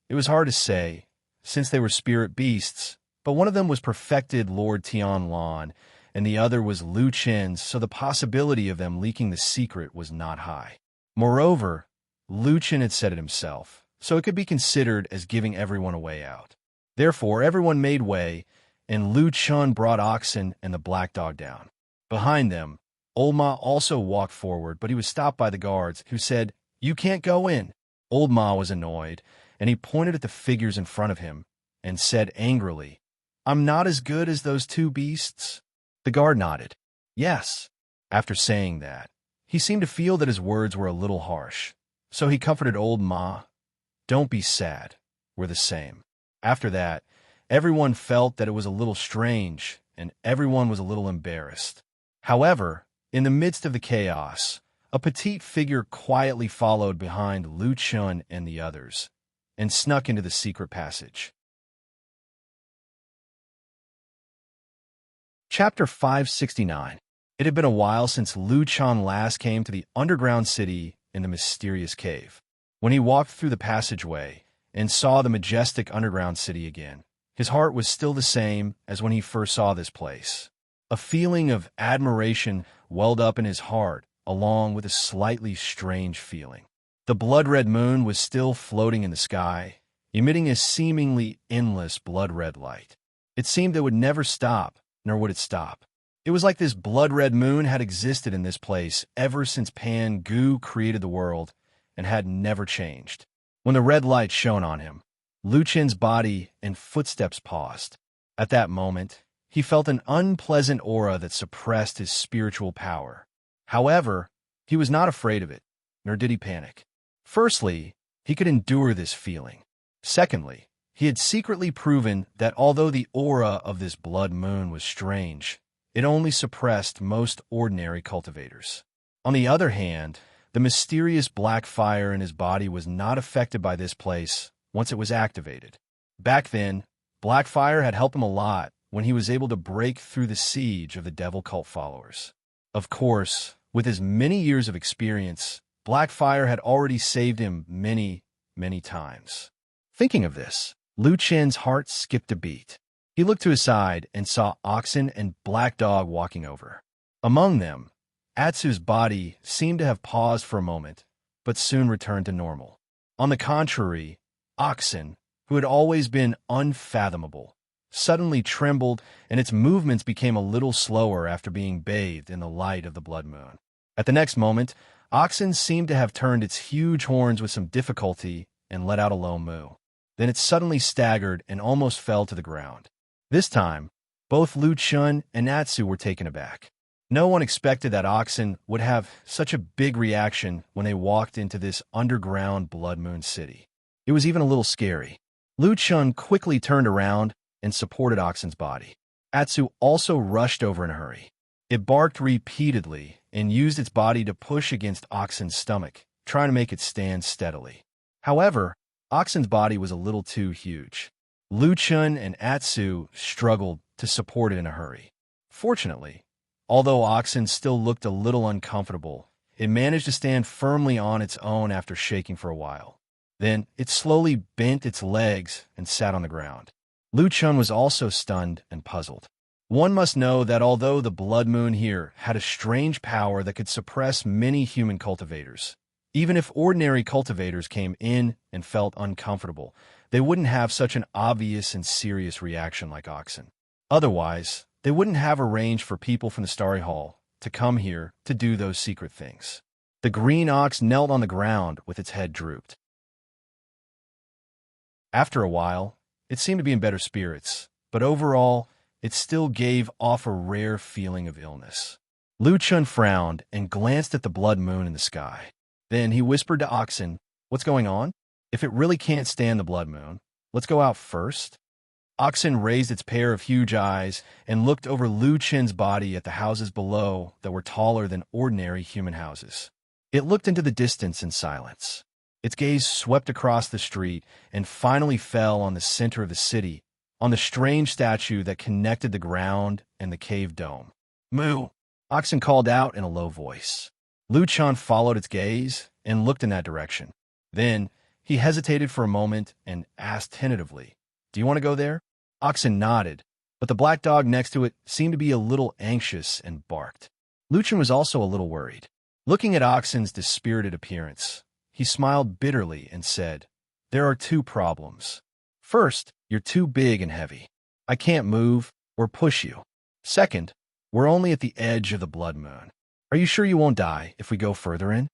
It was hard to say, since they were spirit beasts, but one of them was perfected Lord Tian Lan, and the other was Lu Chen's, so the possibility of them leaking the secret was not high. Moreover, Lu Chen had said it himself, so it could be considered as giving everyone a way out. Therefore, everyone made way, and Lu Chun brought Oxen and the black dog down. Behind them, Old Ma also walked forward, but he was stopped by the guards, who said, "You can't go in." Old Ma was annoyed, and he pointed at the figures in front of him and said angrily, "I'm not as good as those two beasts?" The guard nodded. "Yes." After saying that, he seemed to feel that his words were a little harsh, so he comforted Old Ma. "Don't be sad. We're the same." After that, everyone felt that it was a little strange, and everyone was a little embarrassed. However, in the midst of the chaos, a petite figure quietly followed behind Lu Chun and the others, and snuck into the secret passage. Chapter 569. It had been a while since Lu Chun last came to the underground city in the mysterious cave. When he walked through the passageway and saw the majestic underground city again, his heart was still the same as when he first saw this place. A feeling of admiration welled up in his heart, along with a slightly strange feeling. The blood-red moon was still floating in the sky, emitting a seemingly endless blood-red light. It seemed it would never stop, nor would it stop. It was like this blood-red moon had existed in this place ever since Pan Gu created the world and had never changed. When the red light shone on him, Lu Chen's body and footsteps paused. At that moment, he felt an unpleasant aura that suppressed his spiritual power. However, he was not afraid of it, nor did he panic. Firstly, he could endure this feeling. Secondly, he had secretly proven that although the aura of this blood moon was strange, it only suppressed most ordinary cultivators. On the other hand, the mysterious black fire in his body was not affected by this place once it was activated. Back then, black fire had helped him a lot when he was able to break through the siege of the devil cult followers. Of course, with his many years of experience, black fire had already saved him many, many times. Thinking of this, Lu Chen's heart skipped a beat. He looked to his side and saw Oxen and Black Dog walking over. Among them, Atsu's body seemed to have paused for a moment, but soon returned to normal. On the contrary, Oxen, who had always been unfathomable, suddenly trembled, and its movements became a little slower after being bathed in the light of the blood moon. At the next moment, Oxen seemed to have turned its huge horns with some difficulty and let out a low moo. Then it suddenly staggered and almost fell to the ground. This time, both Lu Chun and Atsu were taken aback. No one expected that Oxen would have such a big reaction when they walked into this underground blood moon city. It was even a little scary. Lu Chun quickly turned around and supported Oxen's body. Atsu also rushed over in a hurry. It barked repeatedly and used its body to push against Oxen's stomach, trying to make it stand steadily. However, Oxen's body was a little too huge. Lu Chun and Atsu struggled to support it in a hurry. Fortunately, although Oxen still looked a little uncomfortable, it managed to stand firmly on its own after shaking for a while. Then it slowly bent its legs and sat on the ground. Lu Chun was also stunned and puzzled. One must know that although the blood moon here had a strange power that could suppress many human cultivators, even if ordinary cultivators came in and felt uncomfortable, they wouldn't have such an obvious and serious reaction like Oxen. Otherwise, they wouldn't have arranged for people from the Starry Hall to come here to do those secret things. The green ox knelt on the ground with its head drooped. After a while, it seemed to be in better spirits, but overall, it still gave off a rare feeling of illness. Lu Chun frowned and glanced at the blood moon in the sky. Then he whispered to Oxen, "What's going on? If it really can't stand the blood moon, let's go out first." Oxen raised its pair of huge eyes and looked over Lu Chen's body at the houses below that were taller than ordinary human houses. It looked into the distance in silence. Its gaze swept across the street and finally fell on the center of the city, on the strange statue that connected the ground and the cave dome. "Moo!" Oxen called out in a low voice. Lu Chun followed its gaze and looked in that direction. Then he hesitated for a moment and asked tentatively, "Do you want to go there?" Oxen nodded, but the black dog next to it seemed to be a little anxious and barked. Lu Chun was also a little worried. Looking at Oxen's dispirited appearance, he smiled bitterly and said, "There are two problems. First, you're too big and heavy. I can't move or push you. Second, we're only at the edge of the blood moon. Are you sure you won't die if we go further in?"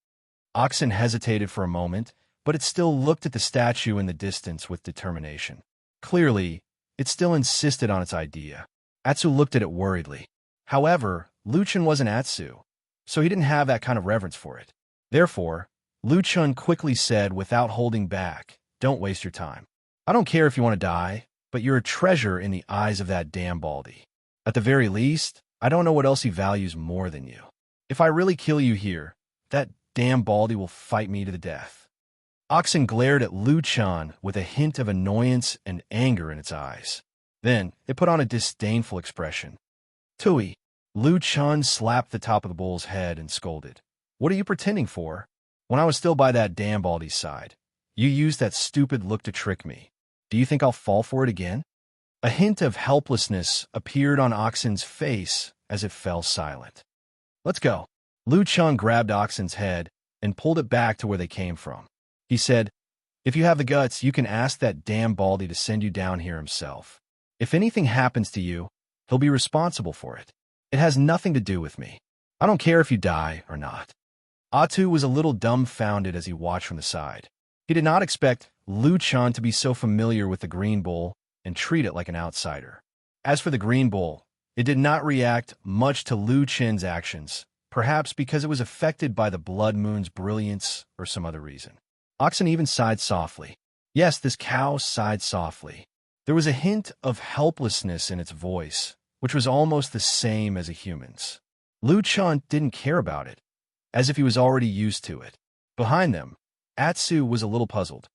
Oxen hesitated for a moment, but it still looked at the statue in the distance with determination. Clearly, it still insisted on its idea. Atsu looked at it worriedly. However, Lu Chun wasn't Atsu, so he didn't have that kind of reverence for it. Therefore, Lu Chun quickly said without holding back, "Don't waste your time. I don't care if you want to die, but you're a treasure in the eyes of that damn Baldy. At the very least, I don't know what else he values more than you. If I really kill you here, that damn Baldy will fight me to the death." Oxen glared at Lu Chun with a hint of annoyance and anger in its eyes. Then it put on a disdainful expression. "Tui!" Lu Chun slapped the top of the bull's head and scolded. "What are you pretending for? When I was still by that damn Baldy's side, you used that stupid look to trick me. Do you think I'll fall for it again?" A hint of helplessness appeared on Oxen's face as it fell silent. "Let's go." Lu Chun grabbed Oxen's head and pulled it back to where they came from. He said, "If you have the guts, you can ask that damn Baldy to send you down here himself. If anything happens to you, he'll be responsible for it. It has nothing to do with me. I don't care if you die or not." Atu was a little dumbfounded as he watched from the side. He did not expect Lu Chun to be so familiar with the Green Bull and treat it like an outsider. As for the Green Bull, it did not react much to Lu Chen's actions, perhaps because it was affected by the blood moon's brilliance or some other reason. Oxen even sighed softly. Yes, this cow sighed softly. There was a hint of helplessness in its voice, which was almost the same as a human's. Lu Chun didn't care about it, as if he was already used to it. Behind them, Atsu was a little puzzled.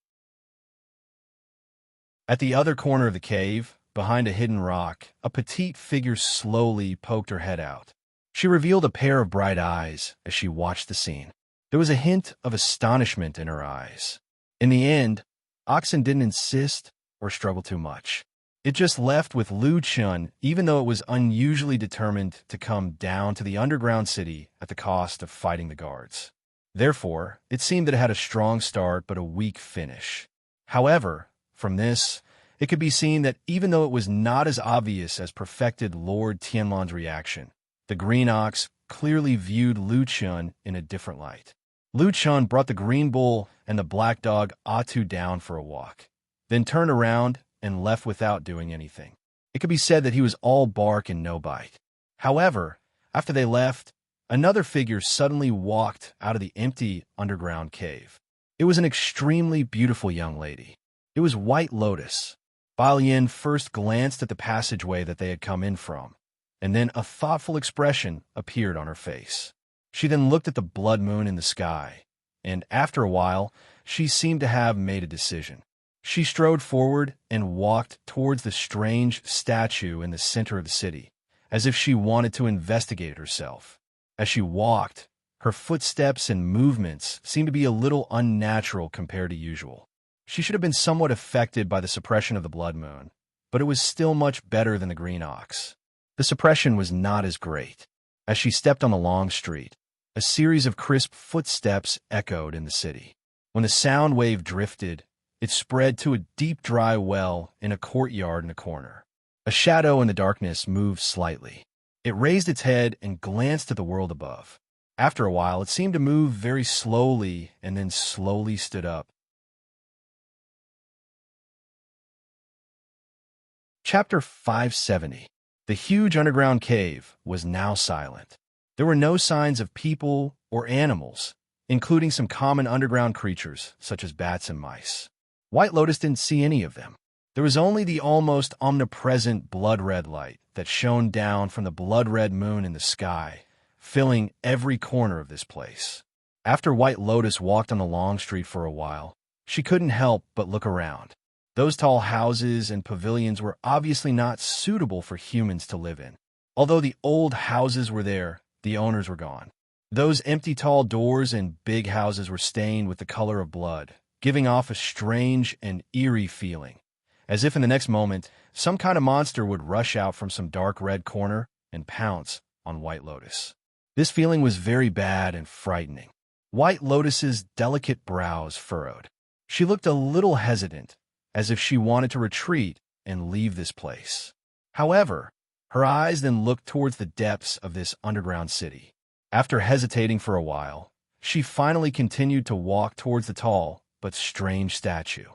At the other corner of the cave, behind a hidden rock, a petite figure slowly poked her head out. She revealed a pair of bright eyes as she watched the scene. There was a hint of astonishment in her eyes. In the end, Oxen didn't insist or struggle too much. It just left with Lu Chun, even though it was unusually determined to come down to the underground city at the cost of fighting the guards. Therefore, it seemed that it had a strong start but a weak finish. However, from this, it could be seen that even though it was not as obvious as perfected Lord Tianlan's reaction, the Green Ox clearly viewed Lu Chun in a different light. Lu Chun brought the Green Bull and the Black Dog Atu down for a walk, then turned around and left without doing anything. It could be said that he was all bark and no bite. However, after they left, another figure suddenly walked out of the empty underground cave. It was an extremely beautiful young lady. It was White Lotus. Bao Yin first glanced at the passageway that they had come in from, and then a thoughtful expression appeared on her face. She then looked at the blood moon in the sky, and after a while, she seemed to have made a decision. She strode forward and walked towards the strange statue in the center of the city, as if she wanted to investigate it herself. As she walked, her footsteps and movements seemed to be a little unnatural compared to usual. She should have been somewhat affected by the suppression of the blood moon, but it was still much better than the Green Ox. The suppression was not as great. As she stepped on the long street, a series of crisp footsteps echoed in the city. When the sound wave drifted, it spread to a deep dry well in a courtyard in a corner. A shadow in the darkness moved slightly. It raised its head and glanced at the world above. After a while, it seemed to move very slowly and then slowly stood up. Chapter 570. The huge underground cave was now silent. There were no signs of people or animals, including some common underground creatures such as bats and mice. White Lotus didn't see any of them. There was only the almost omnipresent blood-red light that shone down from the blood-red moon in the sky, filling every corner of this place. After White Lotus walked on the long street for a while, she couldn't help but look around. Those tall houses and pavilions were obviously not suitable for humans to live in. Although the old houses were there, the owners were gone. Those empty tall doors and big houses were stained with the color of blood, giving off a strange and eerie feeling, as if in the next moment, some kind of monster would rush out from some dark red corner and pounce on White Lotus. This feeling was very bad and frightening. White Lotus's delicate brows furrowed. She looked a little hesitant, as if she wanted to retreat and leave this place. However, her eyes then looked towards the depths of this underground city. After hesitating for a while, she finally continued to walk towards the tall but strange statue.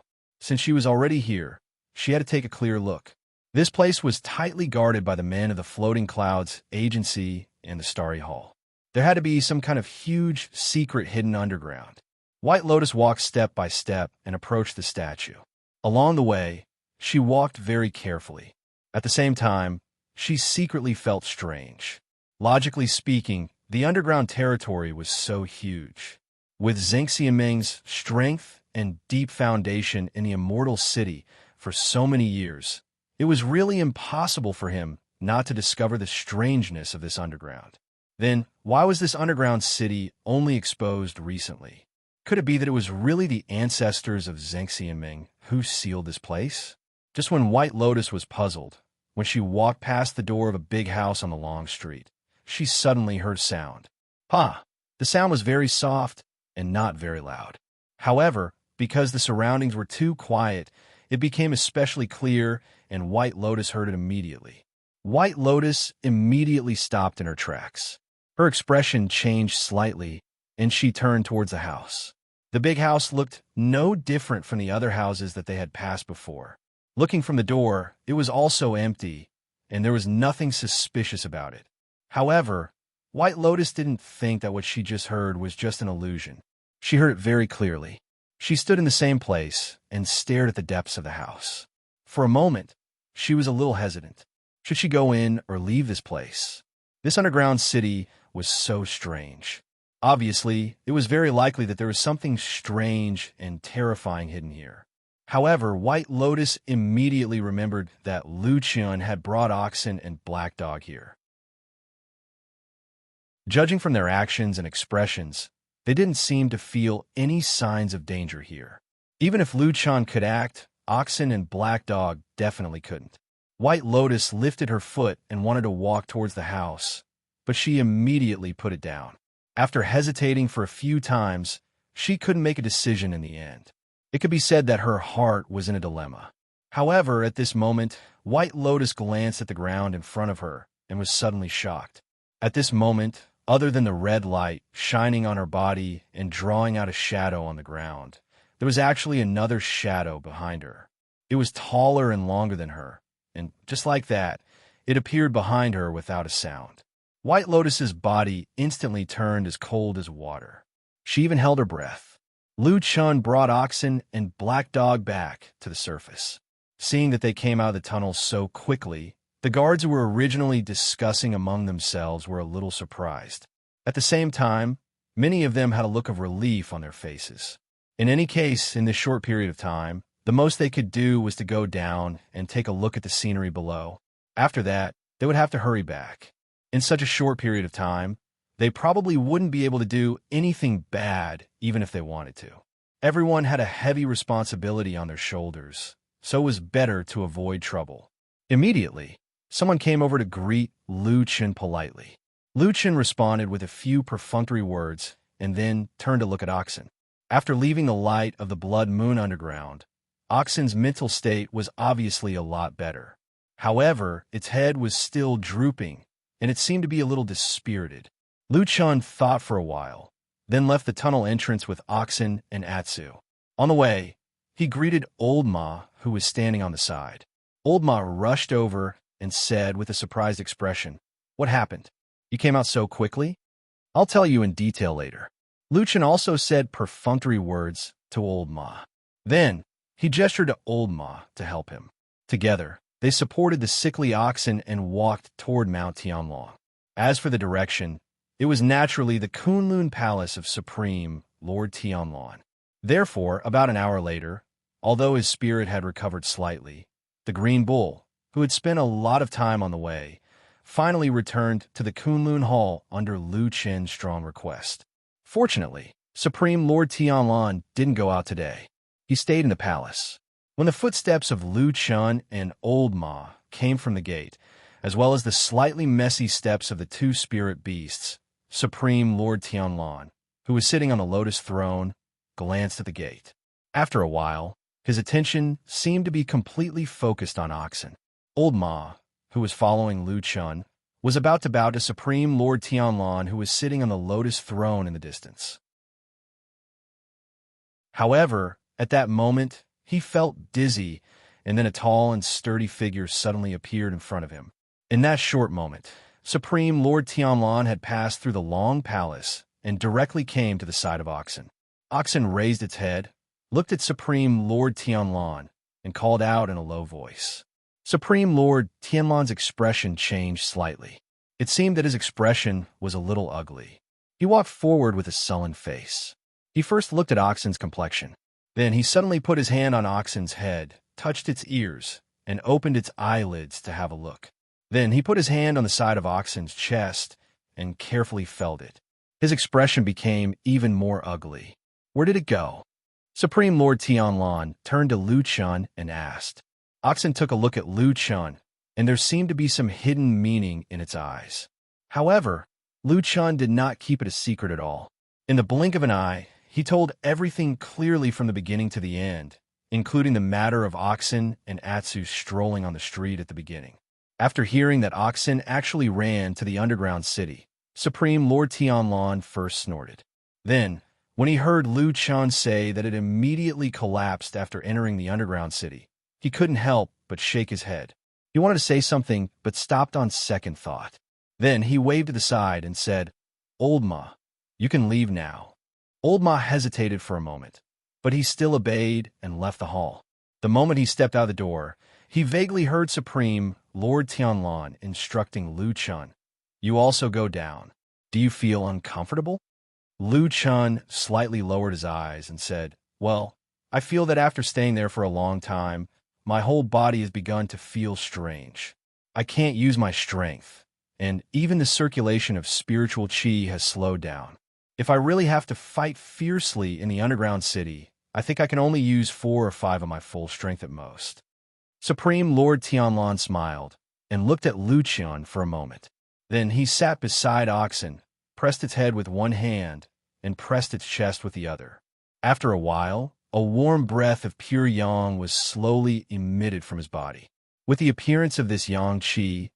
Since she was already here, she had to take a clear look. This place was tightly guarded by the men of the Floating Clouds Agency and the Starry Hall. There had to be some kind of huge secret hidden underground. White Lotus walked step by step and approached the statue. Along the way, she walked very carefully. At the same time, she secretly felt strange. Logically speaking, the underground territory was so huge. With Zheng Xianming's strength and deep foundation in the Immortal City for so many years, it was really impossible for him not to discover the strangeness of this underground. Then, why was this underground city only exposed recently? Could it be that it was really the ancestors of Zheng Xianming who sealed this place? Just when White Lotus was puzzled, when she walked past the door of a big house on the long street, she suddenly heard sound. Pa! The sound was very soft and not very loud. However, because the surroundings were too quiet, it became especially clear, and White Lotus heard it immediately. White Lotus immediately stopped in her tracks. Her expression changed slightly, and she turned towards the house. The big house looked no different from the other houses that they had passed before. Looking from the door, it was also empty, and there was nothing suspicious about it. However, White Lotus didn't think that what she just heard was just an illusion. She heard it very clearly. She stood in the same place and stared at the depths of the house. For a moment, she was a little hesitant. Should she go in or leave this place? This underground city was so strange. Obviously, it was very likely that there was something strange and terrifying hidden here. However, White Lotus immediately remembered that Lu Chun had brought Oxen and Black Dog here. Judging from their actions and expressions, they didn't seem to feel any signs of danger here. Even if Lu Chun could act, Oxen and Black Dog definitely couldn't. White Lotus lifted her foot and wanted to walk towards the house, but she immediately put it down. After hesitating for a few times, she couldn't make a decision in the end. It could be said that her heart was in a dilemma. However, at this moment, White Lotus glanced at the ground in front of her and was suddenly shocked. At this moment, other than the red light shining on her body and drawing out a shadow on the ground, there was actually another shadow behind her. It was taller and longer than her, and just like that, it appeared behind her without a sound. White Lotus's body instantly turned as cold as water. She even held her breath. Lu Chun brought Oxen and Black Dog back to the surface. Seeing that they came out of the tunnel so quickly, the guards who were originally discussing among themselves were a little surprised. At the same time, many of them had a look of relief on their faces. In any case, in this short period of time, the most they could do was to go down and take a look at the scenery below. After that, they would have to hurry back. In such a short period of time, they probably wouldn't be able to do anything bad even if they wanted to. Everyone had a heavy responsibility on their shoulders, so it was better to avoid trouble. Immediately, someone came over to greet Lu Chun politely. Lu Chun responded with a few perfunctory words and then turned to look at Oxen. After leaving the light of the Blood Moon underground, Oxen's mental state was obviously a lot better. However, its head was still drooping, and it seemed to be a little dispirited. Lu Chun thought for a while, then left the tunnel entrance with Oxen and Atsu. On the way, he greeted Old Ma, who was standing on the side. Old Ma rushed over and said with a surprised expression, "What happened? You came out so quickly? I'll tell you in detail later." Lu Chun also said perfunctory words to Old Ma. Then, he gestured to Old Ma to help him. Together, they supported the sickly Oxen and walked toward Mount Tianlong. As for the direction, it was naturally the Kunlun Palace of Supreme Lord Tianlong. Therefore, about an hour later, although his spirit had recovered slightly, the Green Bull, who had spent a lot of time on the way, finally returned to the Kunlun Hall under Lu Chen's strong request. Fortunately, Supreme Lord Tianlong didn't go out today. He stayed in the palace. When the footsteps of Lu Chun and Old Ma came from the gate, as well as the slightly messy steps of the two spirit beasts, Supreme Lord Tianlong, who was sitting on the lotus throne, glanced at the gate. After a while, his attention seemed to be completely focused on Oxen. Old Ma, who was following Lu Chun, was about to bow to Supreme Lord Tianlong, who was sitting on the lotus throne in the distance. However, at that moment, he felt dizzy, and then a tall and sturdy figure suddenly appeared in front of him. In that short moment, Supreme Lord Tianlong had passed through the long palace and directly came to the side of Oxen. Oxen raised its head, looked at Supreme Lord Tianlong, and called out in a low voice. Supreme Lord Tianlong's expression changed slightly. It seemed that his expression was a little ugly. He walked forward with a sullen face. He first looked at Oxen's complexion. Then he suddenly put his hand on Oxen's head, touched its ears, and opened its eyelids to have a look. Then he put his hand on the side of Oxen's chest and carefully felt it. His expression became even more ugly. Where did it go? Supreme Lord Tianlong turned to Lu Chun and asked. Oxen took a look at Lu Chun, and there seemed to be some hidden meaning in its eyes. However, Lu Chun did not keep it a secret at all. In the blink of an eye, he told everything clearly from the beginning to the end, including the matter of Oxen and Atsu strolling on the street at the beginning. After hearing that Oxen actually ran to the underground city, Supreme Lord Tianlong first snorted. Then, when he heard Lu Chun say that it immediately collapsed after entering the underground city, he couldn't help but shake his head. He wanted to say something, but stopped on second thought. Then he waved to the side and said, "Old Ma, you can leave now." Old Ma hesitated for a moment, but he still obeyed and left the hall. The moment he stepped out of the door, he vaguely heard Supreme Lord Tianlong instructing Lu Chun, "You also go down. Do you feel uncomfortable?" Lu Chun slightly lowered his eyes and said, "Well, I feel that after staying there for a long time, my whole body has begun to feel strange. I can't use my strength, and even the circulation of spiritual chi has slowed down. If I really have to fight fiercely in the underground city, I think I can only use 4 or 5 of my full strength at most." Supreme Lord Tianlan smiled and looked at Lu Qian for a moment. Then he sat beside Oxen, pressed its head with one hand, and pressed its chest with the other. After a while, a warm breath of pure yang was slowly emitted from his body. With the appearance of this yang qi,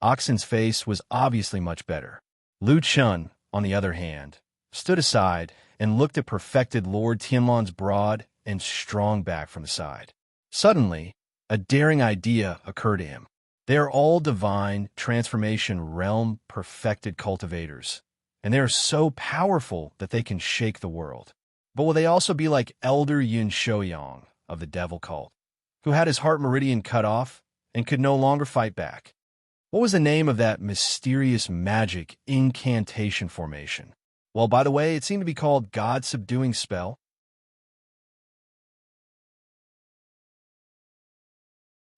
Oxen's face was obviously much better. Lu Qian, on the other hand, stood aside and looked at perfected Lord Tianlan's broad and strong back from the side. Suddenly, a daring idea occurred to him. They are all divine transformation realm perfected cultivators, and they are so powerful that they can shake the world. But will they also be like Elder Yin Shouyang of the Devil Cult, who had his heart meridian cut off and could no longer fight back? What was the name of that mysterious magic incantation formation? Well, by the way, it seemed to be called God Subduing Spell.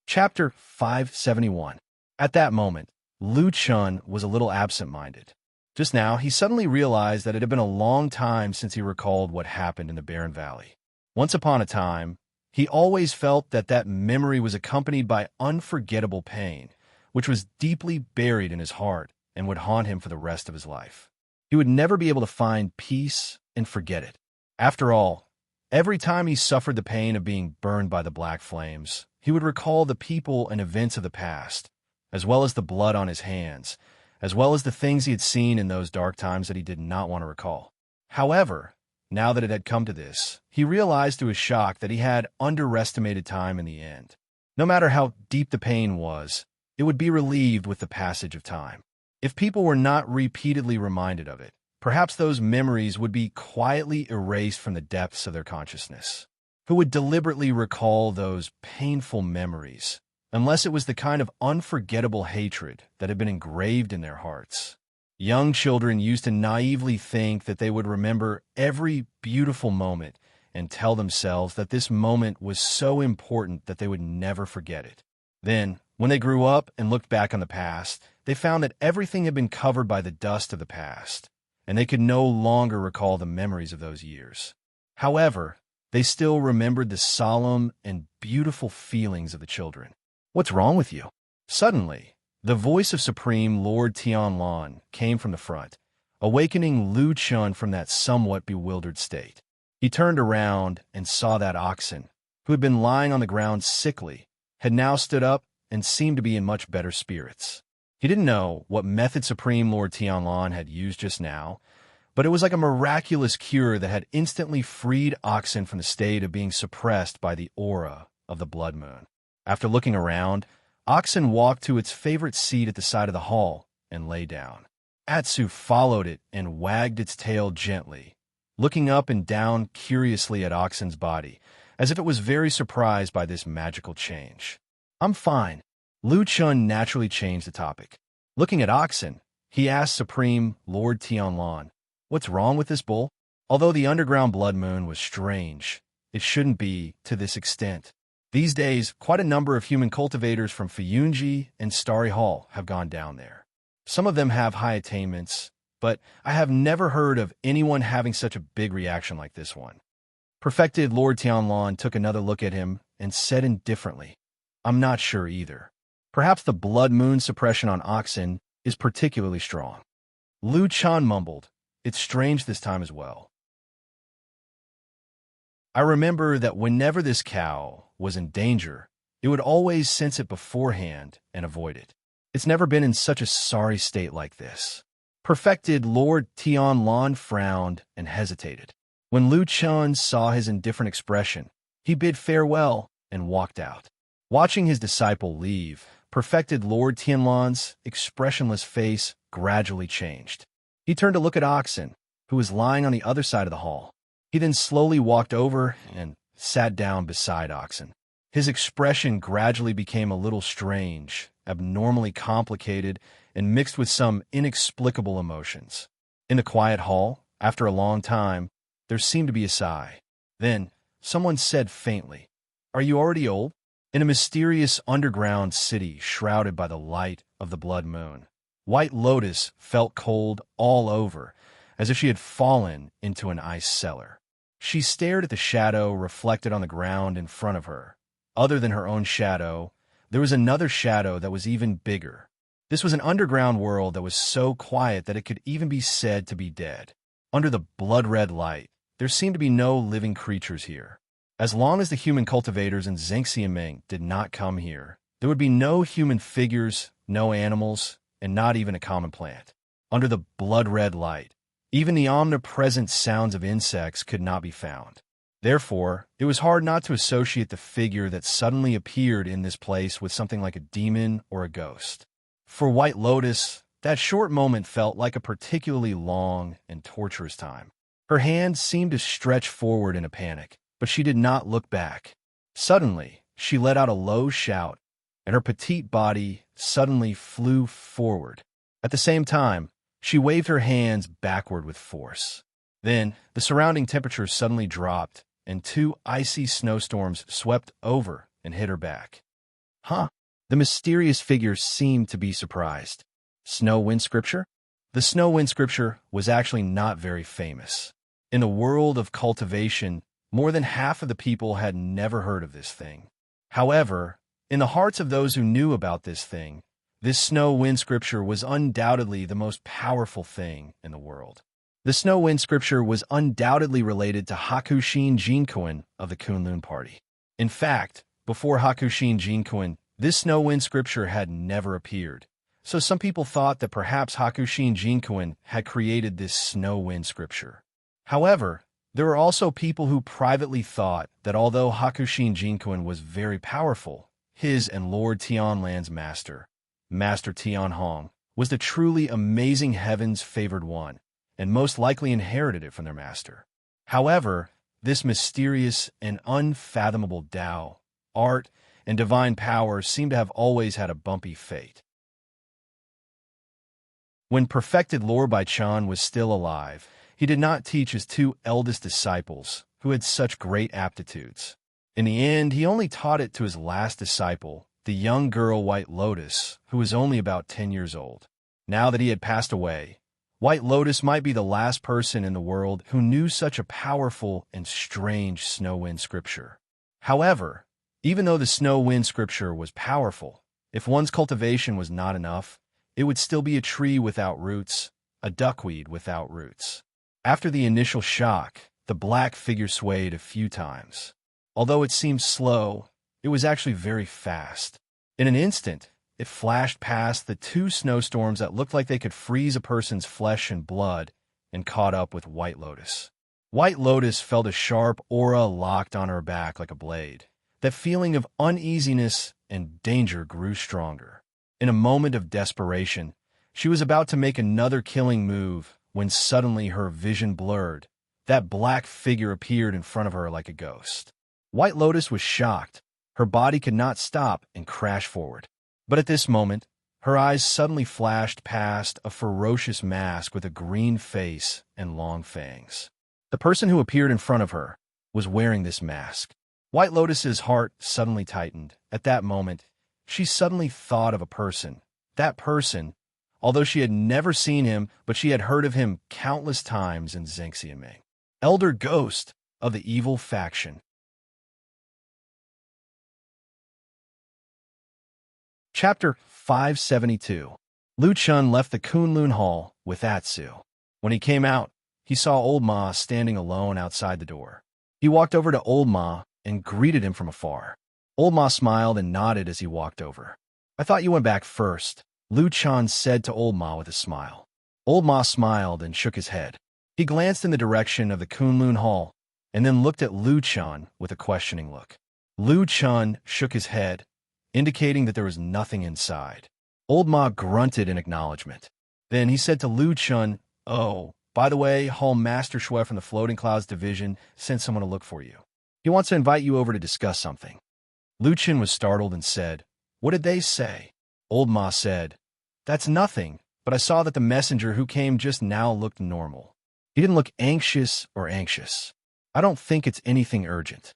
Chapter 571. At that moment, Lu Qian was a little absent-minded. Just now, he suddenly realized that it had been a long time since he recalled what happened in the Barren Valley. Once upon a time, he always felt that that memory was accompanied by unforgettable pain, which was deeply buried in his heart and would haunt him for the rest of his life. He would never be able to find peace and forget it. After all, every time he suffered the pain of being burned by the black flames, he would recall the people and events of the past, as well as the blood on his hands, as well as the things he had seen in those dark times that he did not want to recall. However, now that it had come to this, he realized to his shock that he had underestimated time in the end. No matter how deep the pain was, it would be relieved with the passage of time. If people were not repeatedly reminded of it, perhaps those memories would be quietly erased from the depths of their consciousness. Who would deliberately recall those painful memories, unless it was the kind of unforgettable hatred that had been engraved in their hearts? Young children used to naively think that they would remember every beautiful moment and tell themselves that this moment was so important that they would never forget it. Then, when they grew up and looked back on the past, they found that everything had been covered by the dust of the past, and they could no longer recall the memories of those years. However, they still remembered the solemn and beautiful feelings of the children. "What's wrong with you?" Suddenly, the voice of Supreme Lord Tianlan came from the front, awakening Lu Qian from that somewhat bewildered state. He turned around and saw that Oxen, who had been lying on the ground sickly, had now stood up and seemed to be in much better spirits. He didn't know what method Supreme Lord Tianlan had used just now, but it was like a miraculous cure that had instantly freed Oxen from the state of being suppressed by the aura of the blood moon. After looking around, Oxen walked to its favorite seat at the side of the hall and lay down. Atsu followed it and wagged its tail gently, looking up and down curiously at Oxen's body, as if it was very surprised by this magical change. "I'm fine." Lu Qian naturally changed the topic. Looking at Oxen, he asked Supreme Lord Tianlan, "What's wrong with this bull?" Although the underground blood moon was strange, it shouldn't be to this extent. These days, quite a number of human cultivators from Fuyunji and Starry Hall have gone down there. Some of them have high attainments, but I have never heard of anyone having such a big reaction like this one. Perfected Lord Tianlan took another look at him and said indifferently, "I'm not sure either. Perhaps the blood moon suppression on Oxen is particularly strong." Lu Qian mumbled, "It's strange this time as well. I remember that whenever this cow was in danger, it would always sense it beforehand and avoid it. It's never been in such a sorry state like this." Perfected Lord Tianlan frowned and hesitated. When Lu Qian saw his indifferent expression, he bid farewell and walked out. Watching his disciple leave, Perfected Lord Tianlan's expressionless face gradually changed. He turned to look at Oxen, who was lying on the other side of the hall. He then slowly walked over and sat down beside Oxen. His expression gradually became a little strange, abnormally complicated, and mixed with some inexplicable emotions. In the quiet hall, after a long time, there seemed to be a sigh. Then, someone said faintly, "Are you already old?" In a mysterious underground city shrouded by the light of the blood moon, White Lotus felt cold all over, as if she had fallen into an ice cellar. She stared at the shadow reflected on the ground in front of her. Other than her own shadow, there was another shadow that was even bigger. This was an underground world that was so quiet that it could even be said to be dead. Under the blood-red light, there seemed to be no living creatures here. As long as the human cultivators in Xingxiaming did not come here, there would be no human figures, no animals, and not even a common plant. Under the blood-red light, even the omnipresent sounds of insects could not be found. Therefore, it was hard not to associate the figure that suddenly appeared in this place with something like a demon or a ghost. For White Lotus, that short moment felt like a particularly long and torturous time. Her hand seemed to stretch forward in a panic, but she did not look back. Suddenly, she let out a low shout, and her petite body suddenly flew forward. At the same time, she waved her hands backward with force. Then, the surrounding temperature suddenly dropped, and 2 icy snowstorms swept over and hit her back. Huh? The mysterious figure seemed to be surprised. Snow Wind Scripture? The Snow Wind Scripture was actually not very famous. In the world of cultivation, more than half of the people had never heard of this thing. However, in the hearts of those who knew about this thing, this Snow Wind Scripture was undoubtedly the most powerful thing in the world. The Snow Wind Scripture was undoubtedly related to Hakushin Jinkuin of the Kunlun Party. In fact, before Hakushin Jinkuin, this Snow Wind Scripture had never appeared, so some people thought that perhaps Hakushin Jinkuin had created this Snow Wind Scripture. However, there were also people who privately thought that although Hakushin Jinkuin was very powerful, his and Lord Tianlan's master, Master Tianhong, was the truly amazing heaven's favored one, and most likely inherited it from their master. However, this mysterious and unfathomable Tao, art, and divine power seem to have always had a bumpy fate. When perfected Lord Baichan was still alive, he did not teach his 2 eldest disciples, who had such great aptitudes. In the end, he only taught it to his last disciple, the young girl White Lotus, who was only about 10 years old. Now that he had passed away, White Lotus might be the last person in the world who knew such a powerful and strange Snow Wind Scripture. However, even though the Snow Wind Scripture was powerful, if one's cultivation was not enough, it would still be a tree without roots, a duckweed without roots. After the initial shock, the black figure swayed a few times. Although it seemed slow, it was actually very fast. In an instant, it flashed past the 2 snowstorms that looked like they could freeze a person's flesh and blood and caught up with White Lotus. White Lotus felt a sharp aura locked on her back like a blade. That feeling of uneasiness and danger grew stronger. In a moment of desperation, she was about to make another killing move when suddenly her vision blurred. That black figure appeared in front of her like a ghost. White Lotus was shocked. Her body could not stop and crashed forward. But at this moment, her eyes suddenly flashed past a ferocious mask with a green face and long fangs. The person who appeared in front of her was wearing this mask. White Lotus's heart suddenly tightened. At that moment, she suddenly thought of a person. That person, although she had never seen him, but she had heard of him countless times in Xingxiaming. Elder Ghost of the evil faction. Chapter 572. Lu Chun left the Kunlun Hall with Atsu. When he came out, he saw Old Ma standing alone outside the door. He walked over to Old Ma and greeted him from afar. Old Ma smiled and nodded as he walked over. "I thought you went back first," Lu Chun said to Old Ma with a smile. Old Ma smiled and shook his head. He glanced in the direction of the Kunlun Hall and then looked at Lu Chun with a questioning look. Lu Chun shook his head, indicating that there was nothing inside. Old Ma grunted in acknowledgement. Then he said to Lu Chun, "Oh, by the way, Hall Master Shui from the Floating Clouds Division sent someone to look for you. He wants to invite you over to discuss something." Lu Chun was startled and said, "What did they say?" Old Ma said, "That's nothing, but I saw that the messenger who came just now looked normal. He didn't look anxious or anxious. I don't think it's anything urgent."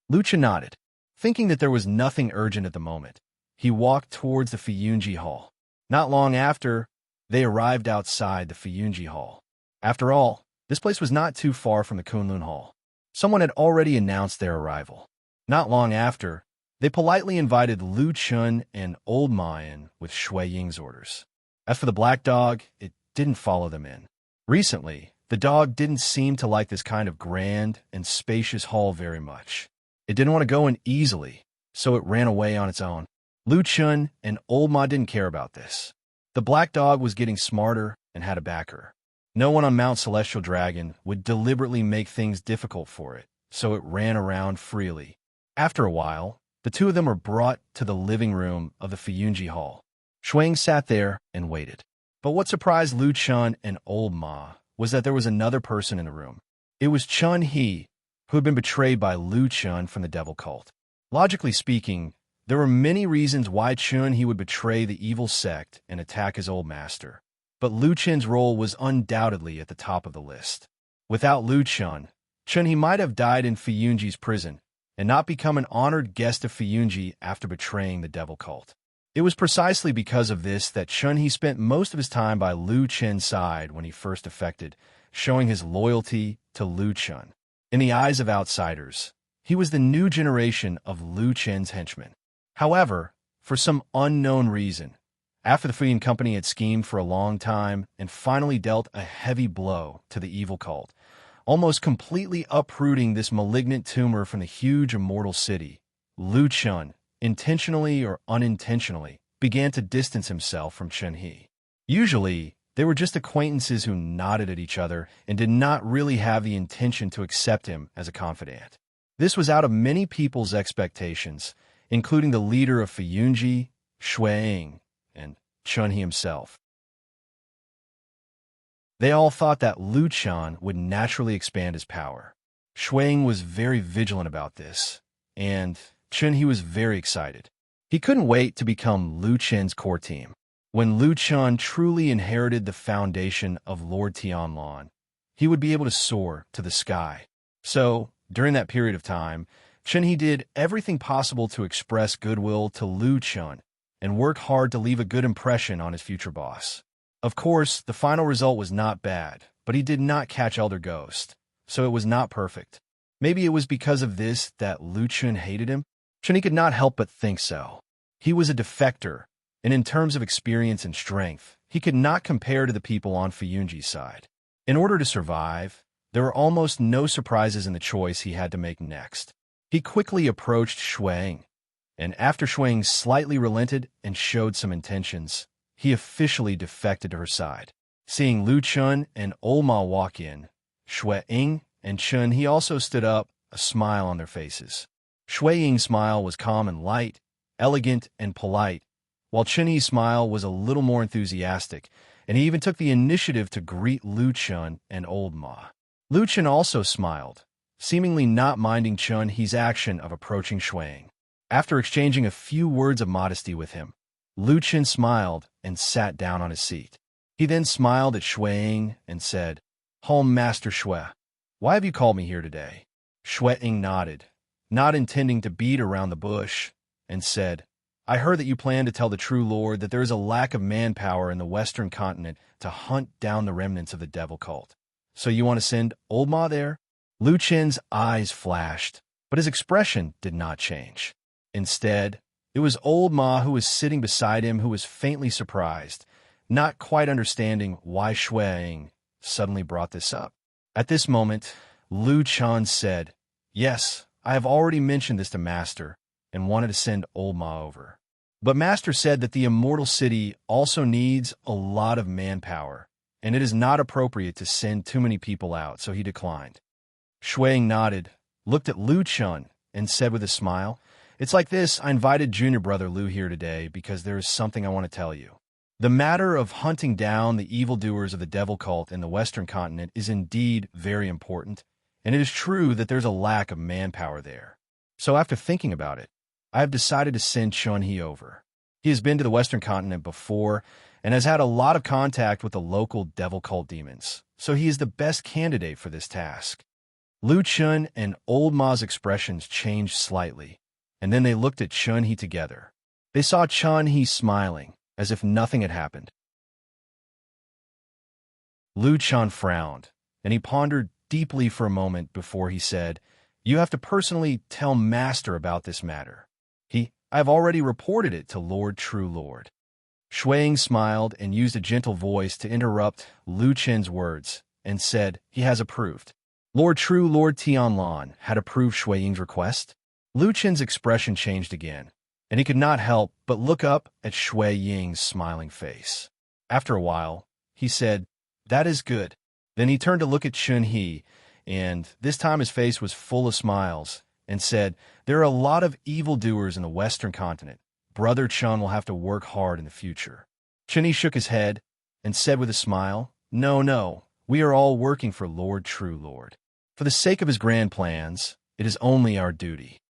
Lu Chun nodded. Thinking that there was nothing urgent at the moment, he walked towards the Fiyunji Hall. Not long after, they arrived outside the Fiyunji Hall. After all, this place was not too far from the Kunlun Hall. Someone had already announced their arrival. Not long after, they politely invited Lu Chun and Old Ma in with Shui Ying's orders. As for the black dog, it didn't follow them in. Recently, the dog didn't seem to like this kind of grand and spacious hall very much. It didn't want to go in easily, so it ran away on its own. Lu Chun and Old Ma didn't care about this. The black dog was getting smarter and had a backer. No one on Mount Celestial Dragon would deliberately make things difficult for it, so it ran around freely. After a while, the two of them were brought to the living room of the Fuyunji Hall. Shuang sat there and waited. But what surprised Lu Chun and Old Ma was that there was another person in the room. It was Chun He, who had been betrayed by Lu Chun from the devil cult. Logically speaking, there were many reasons why Chun He would betray the evil sect and attack his old master. But Lu Chun's role was undoubtedly at the top of the list. Without Lu Chun, Chun He might have died in Fuyunji's prison and not become an honored guest of Fuyunji after betraying the devil cult. It was precisely because of this that Chun He spent most of his time by Lu Chun's side when he first defected, showing his loyalty to Lu Chun. In the eyes of outsiders, he was the new generation of Lu Chun's henchmen. However, for some unknown reason, after the Fuyun Company had schemed for a long time and finally dealt a heavy blow to the evil cult, almost completely uprooting this malignant tumor from the huge immortal city, Lu Chun, intentionally or unintentionally, began to distance himself from Chun He. Usually, they were just acquaintances who nodded at each other and did not really have the intention to accept him as a confidant. This was out of many people's expectations, including the leader of Fuyunji, Shuang, and Chun He himself. They all thought that Lu Chun would naturally expand his power. Shuang was very vigilant about this, and Chun He was very excited. He couldn't wait to become Lu Chun's core team. When Lu Chun truly inherited the foundation of Lord Tianlan, he would be able to soar to the sky. So, during that period of time, Chun He did everything possible to express goodwill to Lu Chun and work hard to leave a good impression on his future boss. Of course, the final result was not bad, but he did not catch Elder Ghost, so it was not perfect. Maybe it was because of this that Lu Chun hated him? Chun He could not help but think so. He was a defector, and in terms of experience and strength, he could not compare to the people on Fuyunji's side. In order to survive, there were almost no surprises in the choice he had to make next. He quickly approached Shuang, and after Shuang slightly relented and showed some intentions, he officially defected to her side. Seeing Lu Chun and Old Ma walk in, Shuang and Chun He also stood up, a smile on their faces. Shui Ying's smile was calm and light, elegant and polite, while Chun He's smile was a little more enthusiastic, and he even took the initiative to greet Lu Chun and Old Ma. Lu Chun also smiled, seemingly not minding Chun He's action of approaching Shuang. After exchanging a few words of modesty with him, Lu Chun smiled and sat down on his seat. He then smiled at Shuang and said, "Home Master Shui, why have you called me here today?" Shuang nodded, not intending to beat around the bush, and said, "I heard that you plan to tell the true Lord that there is a lack of manpower in the Western continent to hunt down the remnants of the devil cult. So you want to send Old Ma there?" Lu Chun's eyes flashed, but his expression did not change. Instead, it was Old Ma who was sitting beside him who was faintly surprised, not quite understanding why Shuang suddenly brought this up. At this moment, Lu Chun said, "Yes, I have already mentioned this to Master and wanted to send Old Ma over. But Master said that the immortal city also needs a lot of manpower, and it is not appropriate to send too many people out, so he declined." Shuang nodded, looked at Lu Chun, and said with a smile, "It's like this, I invited junior brother Lu here today because there is something I want to tell you. The matter of hunting down the evildoers of the devil cult in the Western continent is indeed very important, and it is true that there's a lack of manpower there. So after thinking about it, I have decided to send Chun He over. He has been to the Western continent before and has had a lot of contact with the local devil cult demons, so he is the best candidate for this task." Lu Chun and Old Ma's expressions changed slightly, and then they looked at Chun He together. They saw Chun He smiling, as if nothing had happened. Lu Chun frowned, and he pondered deeply for a moment before he said, "You have to personally tell Master about this matter. I've already reported it to Lord True Lord." Shui Ying smiled and used a gentle voice to interrupt Lu Chen's words and said, "He has approved." Lord True Lord Tianlan had approved Shui Ying's request. Lu Chen's expression changed again, and he could not help but look up at Shui Ying's smiling face. After a while, he said, "That is good." Then he turned to look at Chun He, and this time his face was full of smiles, and said, "There are a lot of evildoers in the Western continent. Brother Chun will have to work hard in the future." Chun He shook his head and said with a smile, No, we are all working for Lord True Lord. For the sake of his grand plans, it is only our duty."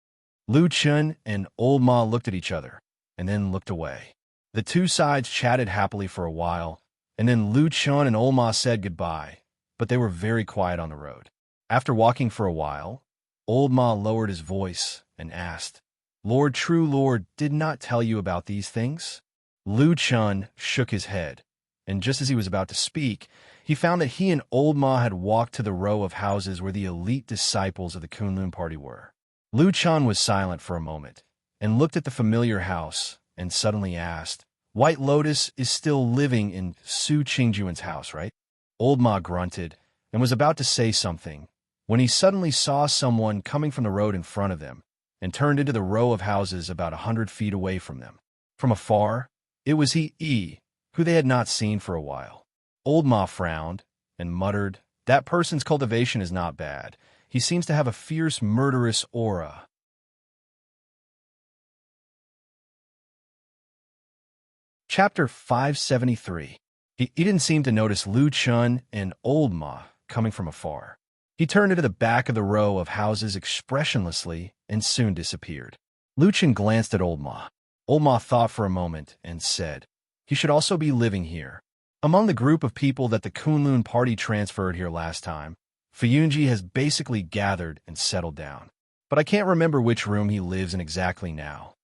Lu Chun and Old Ma looked at each other, and then looked away. The two sides chatted happily for a while, and then Lu Chun and Old Ma said goodbye, but they were very quiet on the road. After walking for a while, Old Ma lowered his voice and asked, "Lord True Lord did not tell you about these things?" Lu Chun shook his head, and just as he was about to speak, he found that he and Old Ma had walked to the row of houses where the elite disciples of the Kunlun party were. Lu Chun was silent for a moment, and looked at the familiar house, and suddenly asked, "White Lotus is still living in Su Qingjuan's house, right?" Old Ma grunted, and was about to say something, when he suddenly saw someone coming from the road in front of them, and turned into the row of houses about 100 feet away from them. From afar, it was He, who they had not seen for a while. Old Ma frowned, and muttered, "That person's cultivation is not bad. He seems to have a fierce, murderous aura." Chapter 573. He didn't seem to notice Lu Chun and Old Ma coming from afar. He turned into the back of the row of houses expressionlessly and soon disappeared. Lu Chun glanced at Old Ma. Old Ma thought for a moment and said, "He should also be living here. Among the group of people that the Kunlun party transferred here last time, Fuyunji has basically gathered and settled down. But I can't remember which room he lives in exactly now."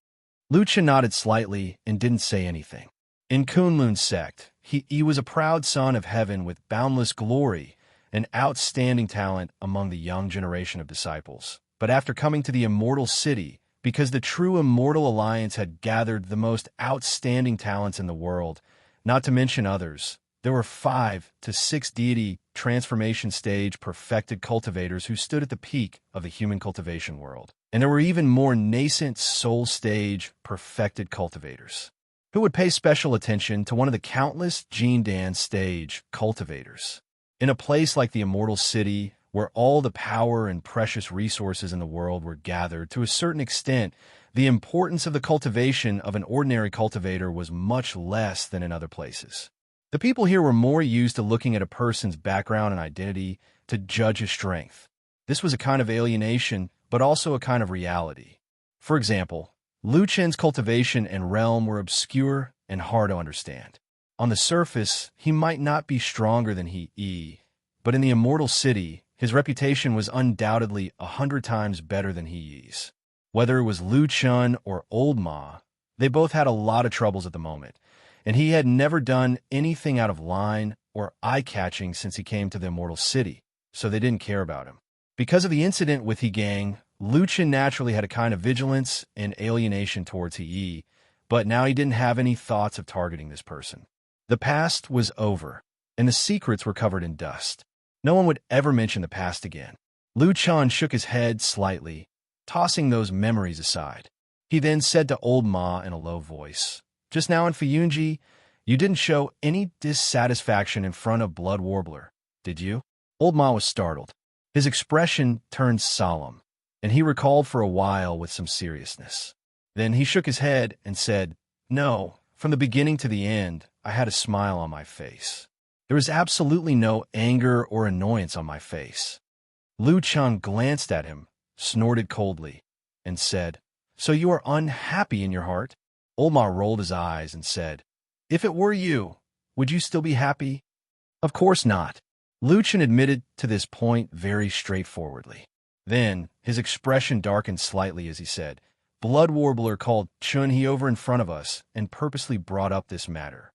Lu Chun nodded slightly and didn't say anything. In Kunlun's sect, he was a proud son of heaven with boundless glory and outstanding talent among the young generation of disciples. But after coming to the Immortal City, because the true Immortal Alliance had gathered the most outstanding talents in the world, not to mention others, there were 5 to 6 deity transformation stage perfected cultivators who stood at the peak of the human cultivation world. And there were even more nascent soul stage perfected cultivators who would pay special attention to one of the countless Gene Dan stage cultivators. In a place like the Immortal City, where all the power and precious resources in the world were gathered, to a certain extent, the importance of the cultivation of an ordinary cultivator was much less than in other places. The people here were more used to looking at a person's background and identity to judge his strength. This was a kind of alienation, but also a kind of reality. For example, Lu Chen's cultivation and realm were obscure and hard to understand. On the surface, he might not be stronger than he, but in the Immortal City, his reputation was undoubtedly 100 times better than He's. Whether it was Lu Chun or Old Ma, they both had a lot of troubles at the moment, and he had never done anything out of line or eye-catching since he came to the Immortal City, so they didn't care about him. Because of the incident with He Gang, Lu Chun naturally had a kind of vigilance and alienation towards He, but now he didn't have any thoughts of targeting this person. The past was over, and the secrets were covered in dust. No one would ever mention the past again. Lu Chun shook his head slightly, tossing those memories aside. He then said to Old Ma in a low voice, "Just now in Fuyunji, you didn't show any dissatisfaction in front of Blood Warbler, did you?" Old Ma was startled. His expression turned solemn, and he recalled for a while with some seriousness. Then he shook his head and said, "No, from the beginning to the end, I had a smile on my face. There was absolutely no anger or annoyance on my face." Lu Chun glanced at him, snorted coldly, and said, "So you are unhappy in your heart?" Old Ma rolled his eyes and said, "If it were you, would you still be happy?" "Of course not." Lu Chun admitted to this point very straightforwardly. Then his expression darkened slightly as he said, "Blood Warbler called Chun He over in front of us and purposely brought up this matter.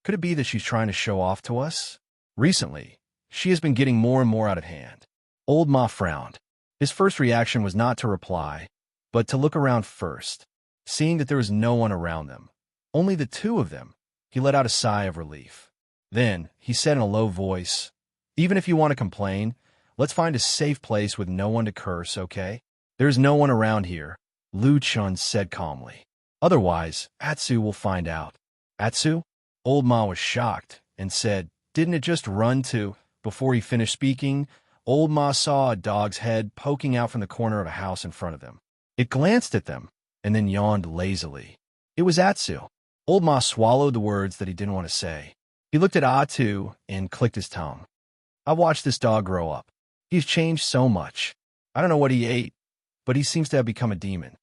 Could it be that she's trying to show off to us?" Recently, she has been getting more and more out of hand. Old Ma frowned. His first reaction was not to reply, but to look around first. Seeing that there was no one around them, only the two of them, he let out a sigh of relief. Then, he said in a low voice, "Even if you want to complain, let's find a safe place with no one to curse, okay? There's no one around here," Lu Chun said calmly. "Otherwise, Atsu will find out." "Atsu?" Old Ma was shocked and said, "Didn't it just run to—" Before he finished speaking, Old Ma saw a dog's head poking out from the corner of a house in front of them. It glanced at them and then yawned lazily. It was Atsu. Old Ma swallowed the words that he didn't want to say. He looked at Atsu and clicked his tongue. "I've watched this dog grow up. He's changed so much. I don't know what he ate, but he seems to have become a demon."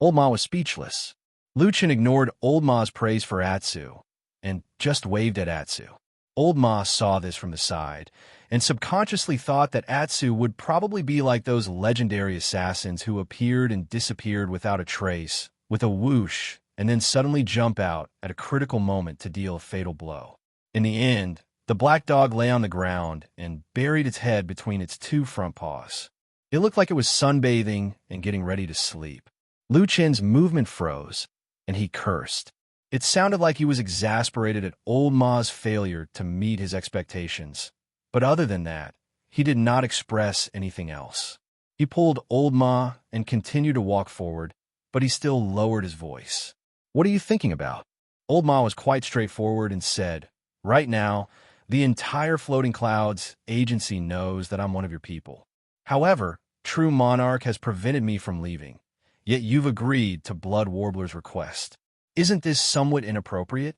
Old Ma was speechless. Lu Chen ignored Old Ma's praise for Atsu and just waved at Atsu. Old Ma saw this from the side and subconsciously thought that Atsu would probably be like those legendary assassins who appeared and disappeared without a trace, with a whoosh, and then suddenly jump out at a critical moment to deal a fatal blow. In the end, the black dog lay on the ground and buried its head between its two front paws. It looked like it was sunbathing and getting ready to sleep. Lu Chen's movement froze, and he cursed. It sounded like he was exasperated at Old Ma's failure to meet his expectations. But other than that, he did not express anything else. He pulled Old Ma and continued to walk forward, but he still lowered his voice. "What are you thinking about?" Old Ma was quite straightforward and said, "Right now, the entire Floating Clouds agency knows that I'm one of your people. However, True Monarch has prevented me from leaving, yet you've agreed to Blood Warbler's request. Isn't this somewhat inappropriate?"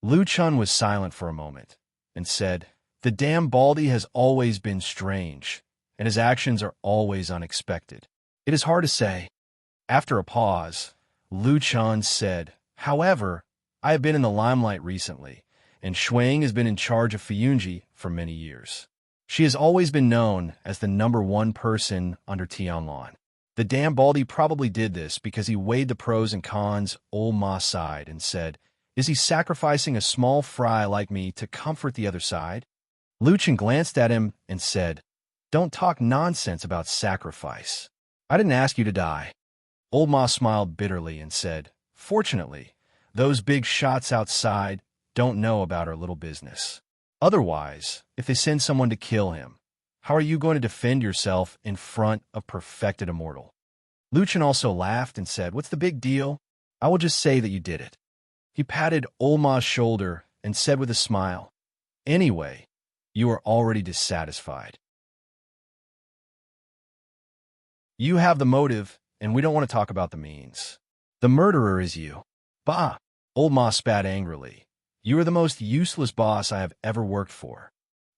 Lu Chun was silent for a moment and said, "The damn Baldy has always been strange, and his actions are always unexpected. It is hard to say." After a pause, Lu Chun said, "However, I have been in the limelight recently, and Shuang has been in charge of Fiyunji for many years. She has always been known as the #1 person under Tianlan. The damn Baldy probably did this because he weighed the pros and cons Old Ma side and said, 'Is he sacrificing a small fry like me to comfort the other side?'" Lu Chen glanced at him and said, "Don't talk nonsense about sacrifice. I didn't ask you to die." Old Ma smiled bitterly and said, "Fortunately, those big shots outside don't know about our little business. Otherwise, if they send someone to kill him, how are you going to defend yourself in front of perfected immortal?" Lu Chen also laughed and said, "What's the big deal? I will just say that you did it." He patted Old Ma's shoulder and said with a smile, "Anyway, you are already dissatisfied. You have the motive, and we don't want to talk about the means. The murderer is you." "Bah!" Old Ma spat angrily. "You are the most useless boss I have ever worked for."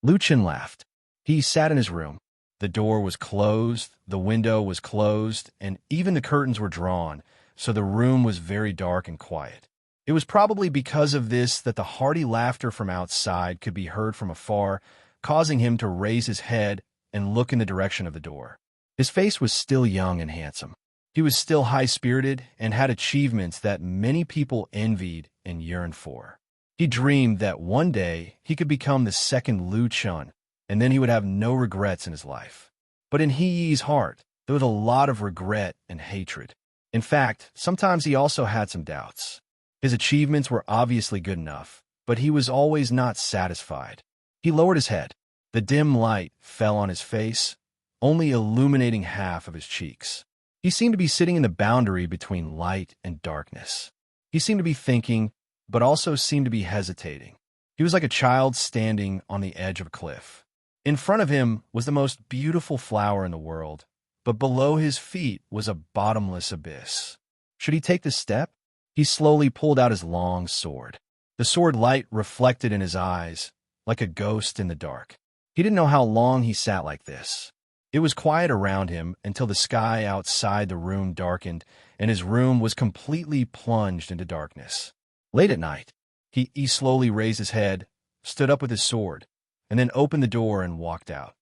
Lu Chen laughed. He sat in his room. The door was closed, the window was closed, and even the curtains were drawn, so the room was very dark and quiet. It was probably because of this that the hearty laughter from outside could be heard from afar, causing him to raise his head and look in the direction of the door. His face was still young and handsome. He was still high-spirited and had achievements that many people envied and yearned for. He dreamed that one day he could become the second Lu Chun, and then he would have no regrets in his life. But in He Yi's heart, there was a lot of regret and hatred. In fact, sometimes he also had some doubts. His achievements were obviously good enough, but he was always not satisfied. He lowered his head. The dim light fell on his face, only illuminating half of his cheeks. He seemed to be sitting in the boundary between light and darkness. He seemed to be thinking, but also seemed to be hesitating. He was like a child standing on the edge of a cliff. In front of him was the most beautiful flower in the world, but below his feet was a bottomless abyss. Should he take this step? He slowly pulled out his long sword. The sword light reflected in his eyes, like a ghost in the dark. He didn't know how long he sat like this. It was quiet around him until the sky outside the room darkened, and his room was completely plunged into darkness. Late at night, he slowly raised his head, stood up with his sword, and then opened the door and walked out.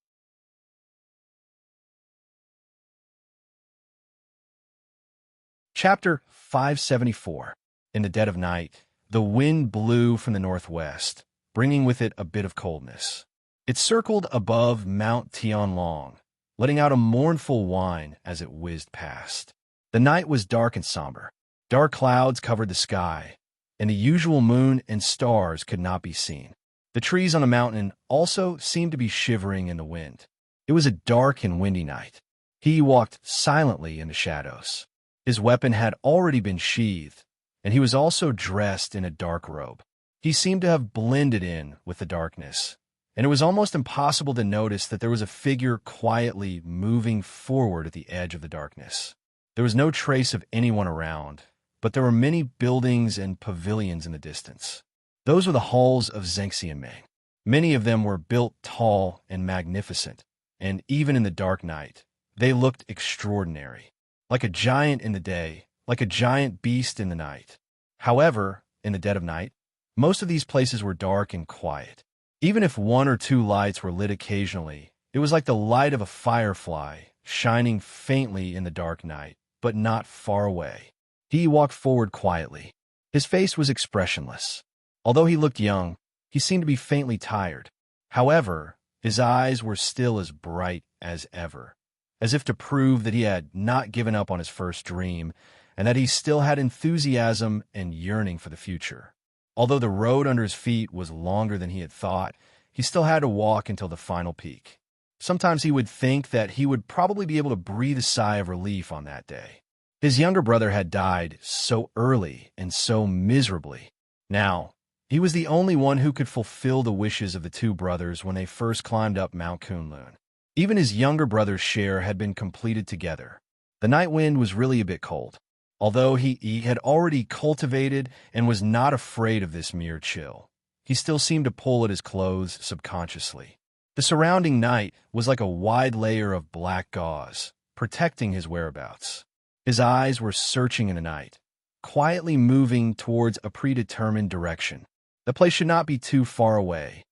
Chapter 574. In the dead of night, the wind blew from the northwest, bringing with it a bit of coldness. It circled above Mount Tianlong, letting out a mournful whine as it whizzed past. The night was dark and somber. Dark clouds covered the sky, and the usual moon and stars could not be seen. The trees on the mountain also seemed to be shivering in the wind. It was a dark and windy night. He walked silently in the shadows. His weapon had already been sheathed, and he was also dressed in a dark robe. He seemed to have blended in with the darkness, and it was almost impossible to notice that there was a figure quietly moving forward at the edge of the darkness. There was no trace of anyone around, but there were many buildings and pavilions in the distance. Those were the halls of Zhengxianming. Many of them were built tall and magnificent, and even in the dark night, they looked extraordinary, like a giant in the day, like a giant beast in the night. However, in the dead of night, most of these places were dark and quiet. Even if one or two lights were lit occasionally, it was like the light of a firefly, shining faintly in the dark night, but not far away. He walked forward quietly. His face was expressionless. Although he looked young, he seemed to be faintly tired. However, his eyes were still as bright as ever, as if to prove that he had not given up on his first dream and that he still had enthusiasm and yearning for the future. Although the road under his feet was longer than he had thought, he still had to walk until the final peak. Sometimes he would think that he would probably be able to breathe a sigh of relief on that day. His younger brother had died so early and so miserably. Now, he was the only one who could fulfill the wishes of the two brothers when they first climbed up Mount Kunlun. Even his younger brother's share had been completed together. The night wind was really a bit cold. Although he had already cultivated and was not afraid of this mere chill, he still seemed to pull at his clothes subconsciously. The surrounding night was like a wide layer of black gauze, protecting his whereabouts. His eyes were searching in the night, quietly moving towards a predetermined direction. The place should not be too far away,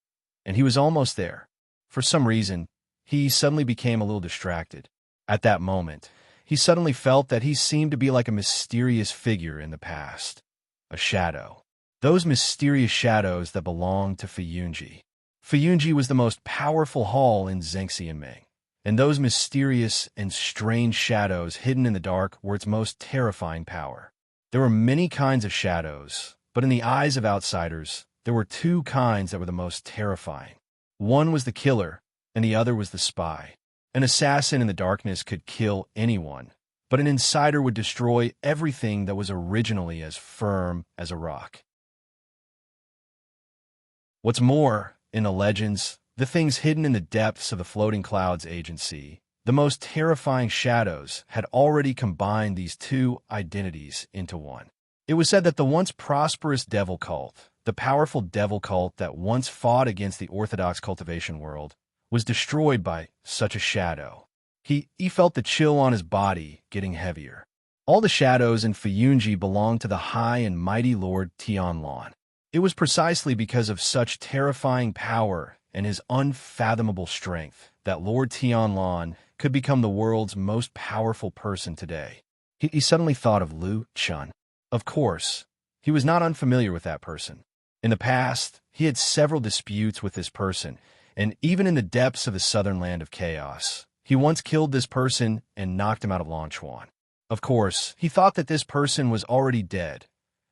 and he was almost there. For some reason, he suddenly became a little distracted. At that moment, he suddenly felt that he seemed to be like a mysterious figure in the past, a shadow. Those mysterious shadows that belonged to Fuyunji. Fuyunji was the most powerful hall in Zhengxianming, and those mysterious and strange shadows hidden in the dark were its most terrifying power. There were many kinds of shadows, but in the eyes of outsiders, there were two kinds that were the most terrifying. One was the killer, and the other was the spy. An assassin in the darkness could kill anyone, but an insider would destroy everything that was originally as firm as a rock. What's more, in the legends, the things hidden in the depths of the Floating Clouds Agency, the most terrifying shadows had already combined these two identities into one. It was said that the once prosperous devil cult, the powerful devil cult that once fought against the orthodox cultivation world, was destroyed by such a shadow. He felt the chill on his body getting heavier. All the shadows in Fuyunji belonged to the high and mighty Lord Tianlong. It was precisely because of such terrifying power and his unfathomable strength that Lord Tianlong could become the world's most powerful person today. He suddenly thought of Lu Chun. Of course, he was not unfamiliar with that person. In the past, he had several disputes with this person, and even in the depths of the southern land of chaos, he once killed this person and knocked him out of Longchuan. Of course, he thought that this person was already dead,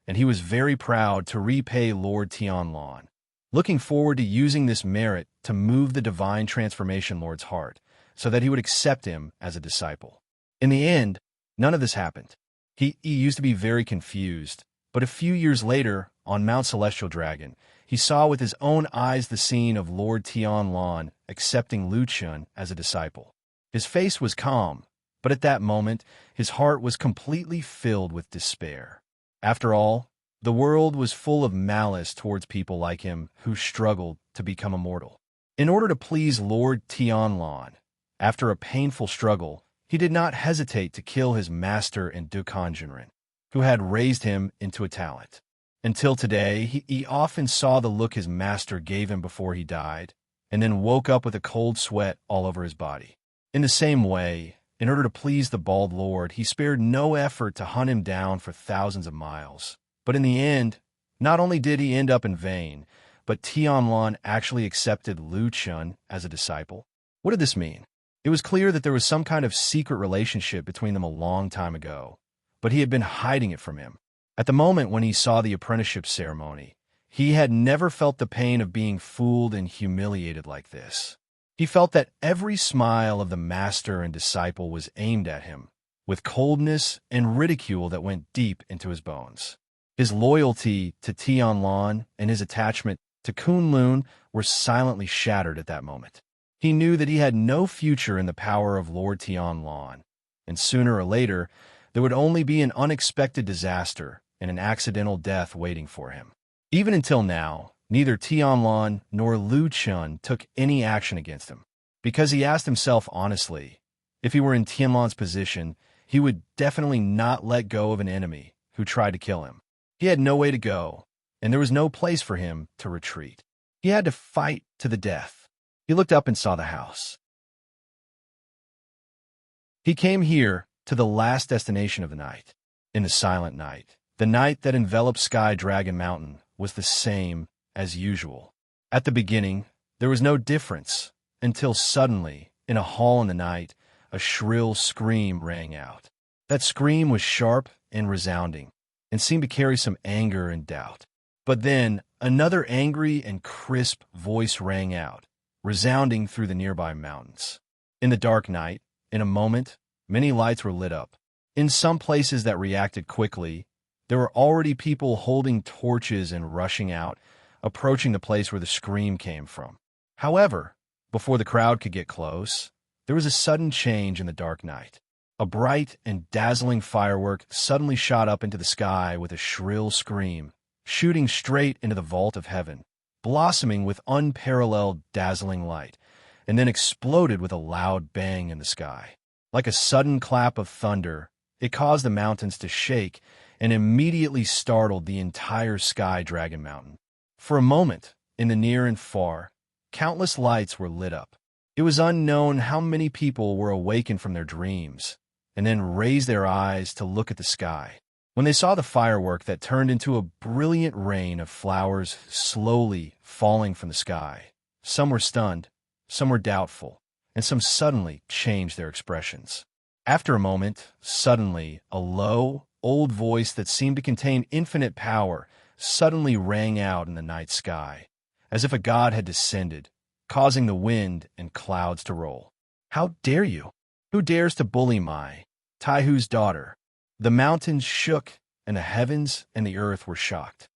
and he was very proud to repay Lord Tianlong, looking forward to using this merit to move the divine transformation Lord's heart so that he would accept him as a disciple. In the end, none of this happened. He used to be very confused, but a few years later, on Mount Celestial Dragon, he saw with his own eyes the scene of Lord Tianlong accepting Lu Chun as a disciple. His face was calm, but at that moment, his heart was completely filled with despair. After all, the world was full of malice towards people like him who struggled to become immortal. In order to please Lord Tianlong, after a painful struggle, he did not hesitate to kill his master in Dukan Jinren, who had raised him into a talent. Until today, he often saw the look his master gave him before he died, and then woke up with a cold sweat all over his body. In the same way, in order to please the bald lord, he spared no effort to hunt him down for thousands of miles. But in the end, not only did he end up in vain, but Tianlan actually accepted Lu Chun as a disciple. What did this mean? It was clear that there was some kind of secret relationship between them a long time ago, but he had been hiding it from him. At the moment when he saw the apprenticeship ceremony, he had never felt the pain of being fooled and humiliated like this. He felt that every smile of the master and disciple was aimed at him, with coldness and ridicule that went deep into his bones. His loyalty to Tianlan and his attachment to Kunlun were silently shattered at that moment. He knew that he had no future in the power of Lord Tianlan, and sooner or later, there would only be an unexpected disaster and an accidental death waiting for him. Even until now, neither Tianlan nor Lu Chun took any action against him, because he asked himself honestly, if he were in Tianlan's position, he would definitely not let go of an enemy who tried to kill him. He had no way to go, and there was no place for him to retreat. He had to fight to the death. He looked up and saw the house. He came here to the last destination of the night. In the silent night, the night that enveloped Sky Dragon Mountain was the same as usual. At the beginning, there was no difference, until suddenly, in a hall in the night, a shrill scream rang out. That scream was sharp and resounding, and seemed to carry some anger and doubt. But then, another angry and crisp voice rang out, resounding through the nearby mountains. In the dark night, in a moment, many lights were lit up. In some places that reacted quickly, there were already people holding torches and rushing out, approaching the place where the scream came from. However, before the crowd could get close, there was a sudden change in the dark night. A bright and dazzling firework suddenly shot up into the sky with a shrill scream, shooting straight into the vault of heaven, blossoming with unparalleled dazzling light, and then exploded with a loud bang in the sky. Like a sudden clap of thunder, it caused the mountains to shake and immediately startled the entire Sky Dragon Mountain. For a moment, in the near and far, countless lights were lit up. It was unknown how many people were awakened from their dreams and then raised their eyes to look at the sky. When they saw the firework that turned into a brilliant rain of flowers slowly falling from the sky, some were stunned, some were doubtful, and some suddenly changed their expressions. After a moment, suddenly, a low, old voice that seemed to contain infinite power suddenly rang out in the night sky, as if a god had descended, causing the wind and clouds to roll. "How dare you? Who dares to bully my Taihu's daughter?" The mountains shook, and the heavens and the earth were shocked.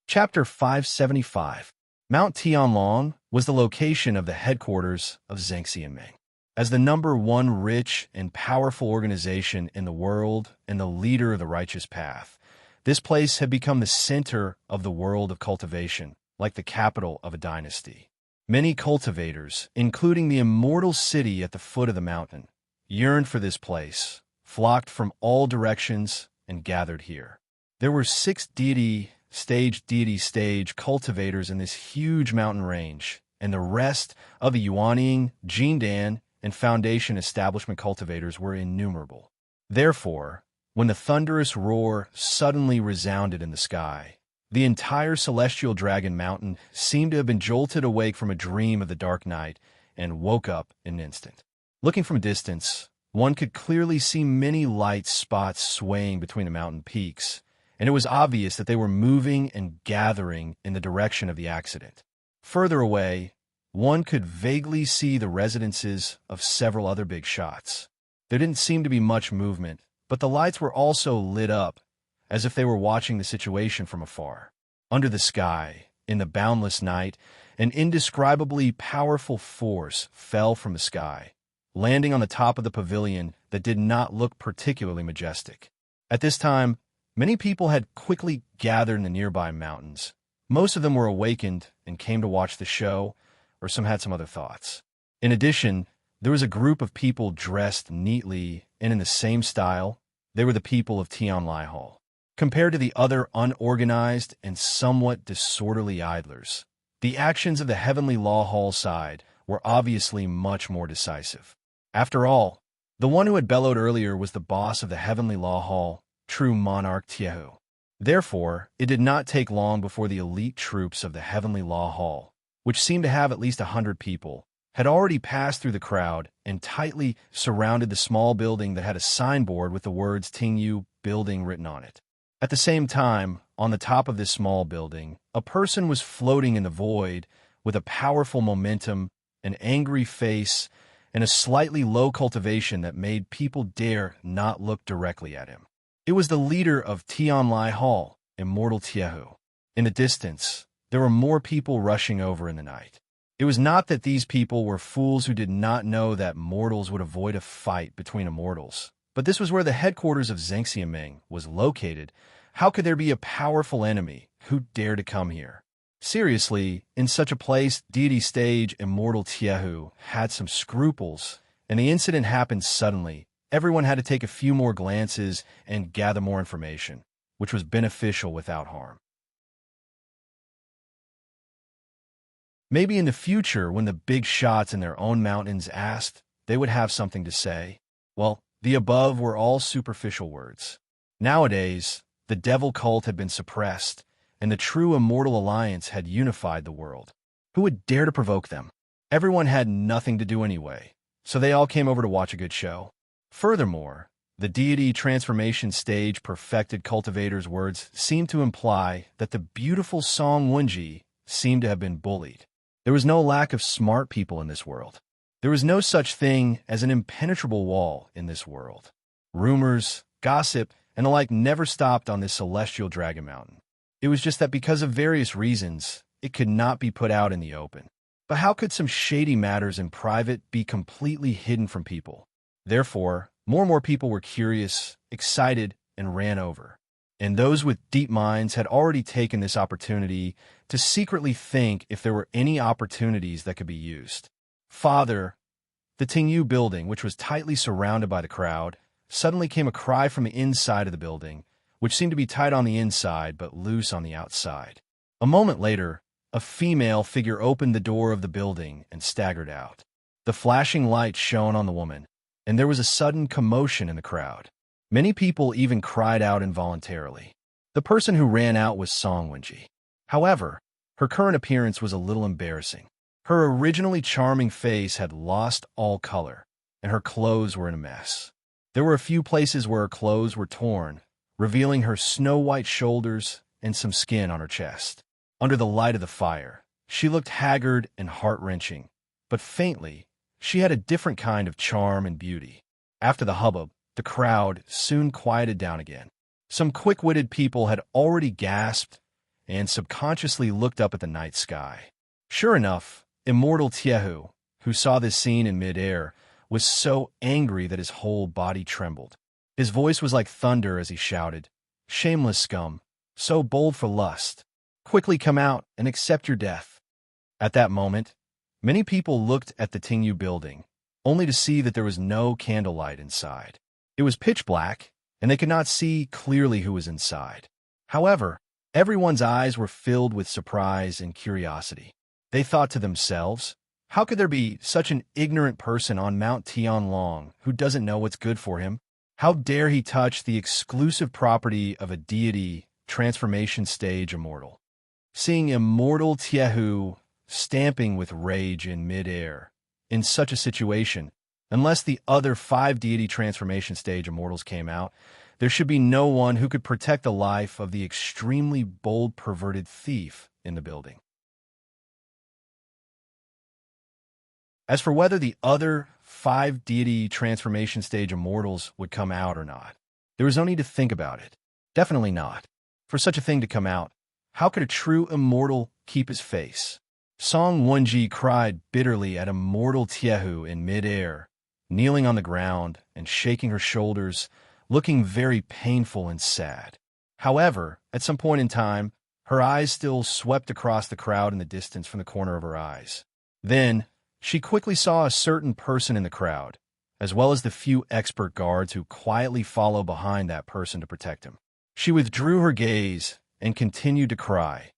Chapter 575. Mount Tianlong was the location of the headquarters of Zhengxianming. As the #1 rich and powerful organization in the world and the leader of the righteous path, this place had become the center of the world of cultivation, like the capital of a dynasty. Many cultivators, including the immortal city at the foot of the mountain, yearned for this place, flocked from all directions, and gathered here. There were 6 deity stage cultivators in this huge mountain range, and the rest of the Yuanying, Jindan, and Foundation establishment cultivators were innumerable. Therefore, when the thunderous roar suddenly resounded in the sky, the entire celestial dragon mountain seemed to have been jolted awake from a dream of the dark night and woke up in an instant. Looking from a distance, one could clearly see many light spots swaying between the mountain peaks, and it was obvious that they were moving and gathering in the direction of the accident. Further away, one could vaguely see the residences of several other big shots. There didn't seem to be much movement, but the lights were also lit up, as if they were watching the situation from afar. Under the sky, in the boundless night, an indescribably powerful force fell from the sky, landing on the top of the pavilion that did not look particularly majestic. At this time, many people had quickly gathered in the nearby mountains. Most of them were awakened and came to watch the show, or some had some other thoughts. In addition, there was a group of people dressed neatly and in the same style. They were the people of Tianlai Hall. Compared to the other unorganized and somewhat disorderly idlers, the actions of the Heavenly Law Hall side were obviously much more decisive. After all, the one who had bellowed earlier was the boss of the Heavenly Law Hall, true monarch Tiehu. Therefore, it did not take long before the elite troops of the Heavenly Law Hall, which seemed to have at least 100 people, had already passed through the crowd and tightly surrounded the small building that had a signboard with the words Tingyu Building written on it. At the same time, on the top of this small building, a person was floating in the void with a powerful momentum, an angry face, and a slightly low cultivation that made people dare not look directly at him. It was the leader of Tianlai Hall, Immortal Tiehu. In the distance, there were more people rushing over in the night. It was not that these people were fools who did not know that mortals would avoid a fight between immortals, but this was where the headquarters of Zhengxiaming was located. How could there be a powerful enemy who dared to come here? Seriously, in such a place, deity stage Immortal Tiehu had some scruples, and the incident happened suddenly. Everyone had to take a few more glances and gather more information, which was beneficial without harm. Maybe in the future, when the big shots in their own mountains asked, they would have something to say. Well, the above were all superficial words. Nowadays, the devil cult had been suppressed, and the true immortal alliance had unified the world. Who would dare to provoke them? Everyone had nothing to do anyway, so they all came over to watch a good show. Furthermore, the deity transformation stage perfected cultivator's words seemed to imply that the beautiful Song Wenji seemed to have been bullied. There was no lack of smart people in this world. There was no such thing as an impenetrable wall in this world. Rumors, gossip, and the like never stopped on this celestial dragon mountain. It was just that because of various reasons, it could not be put out in the open. But how could some shady matters in private be completely hidden from people? Therefore, more and more people were curious, excited, and ran over. And those with deep minds had already taken this opportunity to secretly think if there were any opportunities that could be used. Father, the Tingyu building, which was tightly surrounded by the crowd, suddenly came a cry from the inside of the building, which seemed to be tight on the inside but loose on the outside. A moment later, a female figure opened the door of the building and staggered out. The flashing light shone on the woman, and there was a sudden commotion in the crowd. Many people even cried out involuntarily. The person who ran out was Song Wenji. However, her current appearance was a little embarrassing. Her originally charming face had lost all color, and her clothes were in a mess. There were a few places where her clothes were torn, revealing her snow-white shoulders and some skin on her chest. Under the light of the fire, she looked haggard and heart-wrenching, but faintly, she had a different kind of charm and beauty. After the hubbub, the crowd soon quieted down again. Some quick-witted people had already gasped and subconsciously looked up at the night sky. Sure enough, Immortal Tiehu, who saw this scene in midair, was so angry that his whole body trembled. His voice was like thunder as he shouted, "Shameless scum, so bold for lust. Quickly come out and accept your death." At that moment, many people looked at the Tingyu building, only to see that there was no candlelight inside. It was pitch black, and they could not see clearly who was inside. However, everyone's eyes were filled with surprise and curiosity. They thought to themselves, how could there be such an ignorant person on Mount Tianlong who doesn't know what's good for him? How dare he touch the exclusive property of a deity transformation stage immortal? Seeing Immortal Tiehu stamping with rage in midair, in such a situation, unless the other 5 deity transformation stage immortals came out, there should be no one who could protect the life of the extremely bold perverted thief in the building. As for whether the other 5 deity transformation stage immortals would come out or not, there was no need to think about it. Definitely not. For such a thing to come out, how could a true immortal keep his face? Song Wenji cried bitterly at Immortal Tiehu in midair, kneeling on the ground and shaking her shoulders, looking very painful and sad. However, at some point in time, her eyes still swept across the crowd in the distance from the corner of her eyes. Then, she quickly saw a certain person in the crowd, as well as the few expert guards who quietly follow behind that person to protect him. She withdrew her gaze and continued to cry,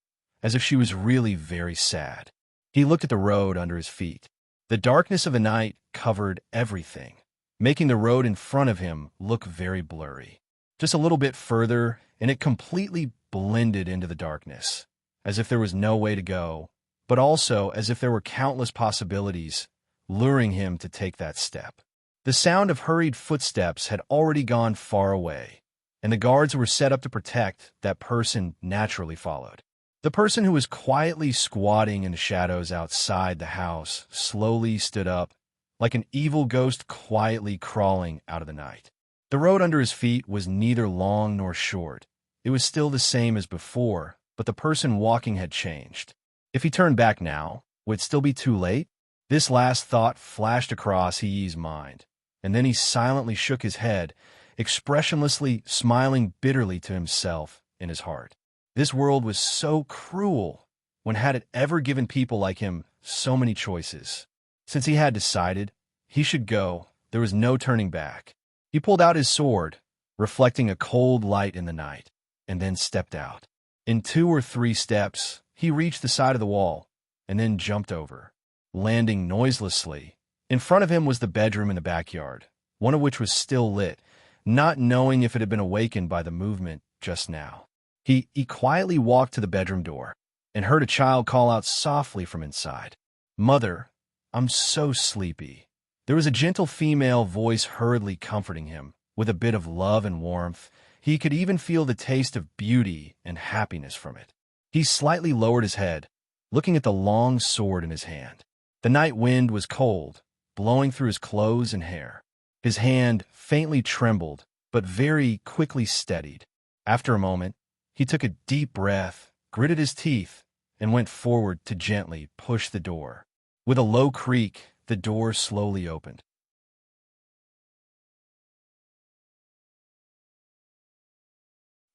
as if she was really very sad. He looked at the road under his feet. The darkness of the night covered everything, making the road in front of him look very blurry. Just a little bit further, and it completely blended into the darkness, as if there was no way to go, but also as if there were countless possibilities luring him to take that step. The sound of hurried footsteps had already gone far away, and the guards who were set up to protect that person naturally followed. The person who was quietly squatting in the shadows outside the house slowly stood up, like an evil ghost quietly crawling out of the night. The road under his feet was neither long nor short. It was still the same as before, but the person walking had changed. If he turned back now, would it still be too late? This last thought flashed across He's mind, and then he silently shook his head, expressionlessly smiling bitterly to himself in his heart. This world was so cruel. When had it ever given people like him so many choices? Since he had decided he should go, there was no turning back. He pulled out his sword, reflecting a cold light in the night, and then stepped out. In 2 or 3 steps, he reached the side of the wall, and then jumped over, landing noiselessly. In front of him was the bedroom in the backyard, one of which was still lit, not knowing if it had been awakened by the movement just now. He quietly walked to the bedroom door, and heard a child call out softly from inside, "Mother, I'm so sleepy." There was a gentle female voice hurriedly comforting him, with a bit of love and warmth. He could even feel the taste of beauty and happiness from it. He slightly lowered his head, looking at the long sword in his hand. The night wind was cold, blowing through his clothes and hair. His hand faintly trembled, but very quickly steadied. After a moment, he took a deep breath, gritted his teeth, and went forward to gently push the door. With a low creak, the door slowly opened.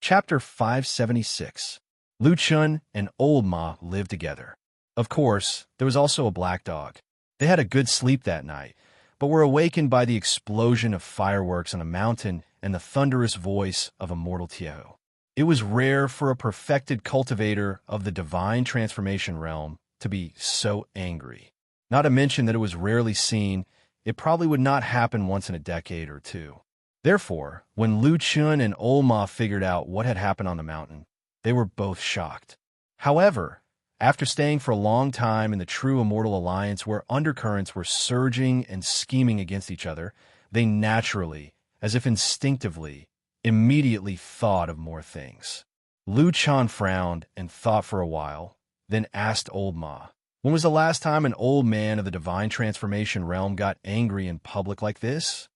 Chapter 576. Lu Chun and Old Ma lived together. Of course, there was also a black dog. They had a good sleep that night, but were awakened by the explosion of fireworks on a mountain and the thunderous voice of Immortal Tieho. It was rare for a perfected cultivator of the divine transformation realm to be so angry. Not to mention that it was rarely seen, it probably would not happen once in a decade or two. Therefore, when Lu Chun and Old Ma figured out what had happened on the mountain, they were both shocked. However, after staying for a long time in the true immortal alliance where undercurrents were surging and scheming against each other, they naturally, as if instinctively, immediately thought of more things. Lu Chun frowned and thought for a while, then asked Old Ma, "When was the last time an old man of the divine transformation realm got angry in public like this?"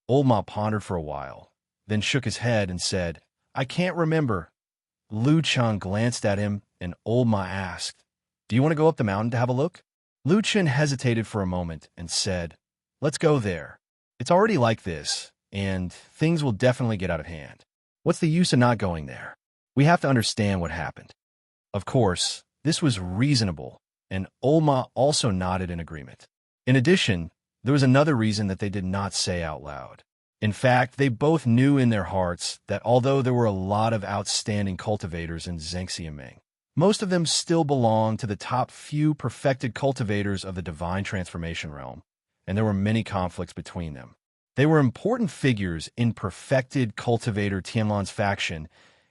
Old Ma pondered for a while, then shook his head and said, "I can't remember." Lu Chun glanced at him, and Old Ma asked, "Do you want to go up the mountain to have a look?" Lu Chun hesitated for a moment and said, "Let's go there. It's already like this, and things will definitely get out of hand. What's the use of not going there? We have to understand what happened." Of course, this was reasonable, and Old Ma also nodded in agreement. In addition, there was another reason that they did not say out loud. In fact, they both knew in their hearts that although there were a lot of outstanding cultivators in Zhengxiaming, most of them still belonged to the top few perfected cultivators of the divine transformation realm, and there were many conflicts between them. They were important figures in perfected cultivator Tianlan's faction,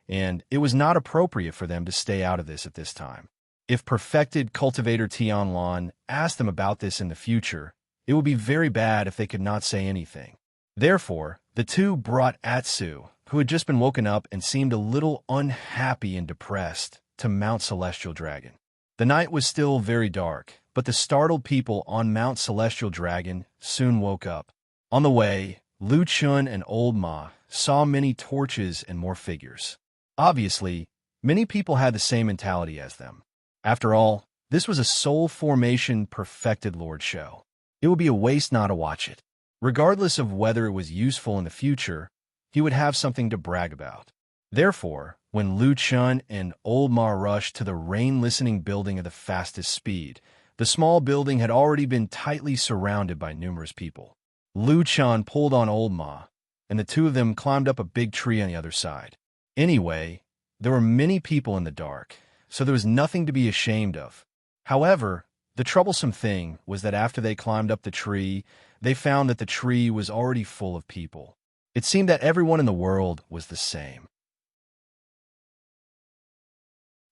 and it was not appropriate for them to stay out of this at this time. If perfected cultivator Tianlan asked them about this in the future, it would be very bad if they could not say anything. Therefore, the two brought Atsu, who had just been woken up and seemed a little unhappy and depressed, to Mount Celestial Dragon. The night was still very dark, but the startled people on Mount Celestial Dragon soon woke up. On the way, Lu Chun and Old Ma saw many torches and more figures. Obviously, many people had the same mentality as them. After all, this was a soul formation perfected Lord show. It would be a waste not to watch it. Regardless of whether it was useful in the future, he would have something to brag about. Therefore, when Lu Chun and Old Ma rushed to the rain-listening building at the fastest speed, the small building had already been tightly surrounded by numerous people. Lu Chun pulled on Old Ma, and the two of them climbed up a big tree on the other side. Anyway, there were many people in the dark, so there was nothing to be ashamed of. However, the troublesome thing was that after they climbed up the tree, they found that the tree was already full of people. It seemed that everyone in the world was the same.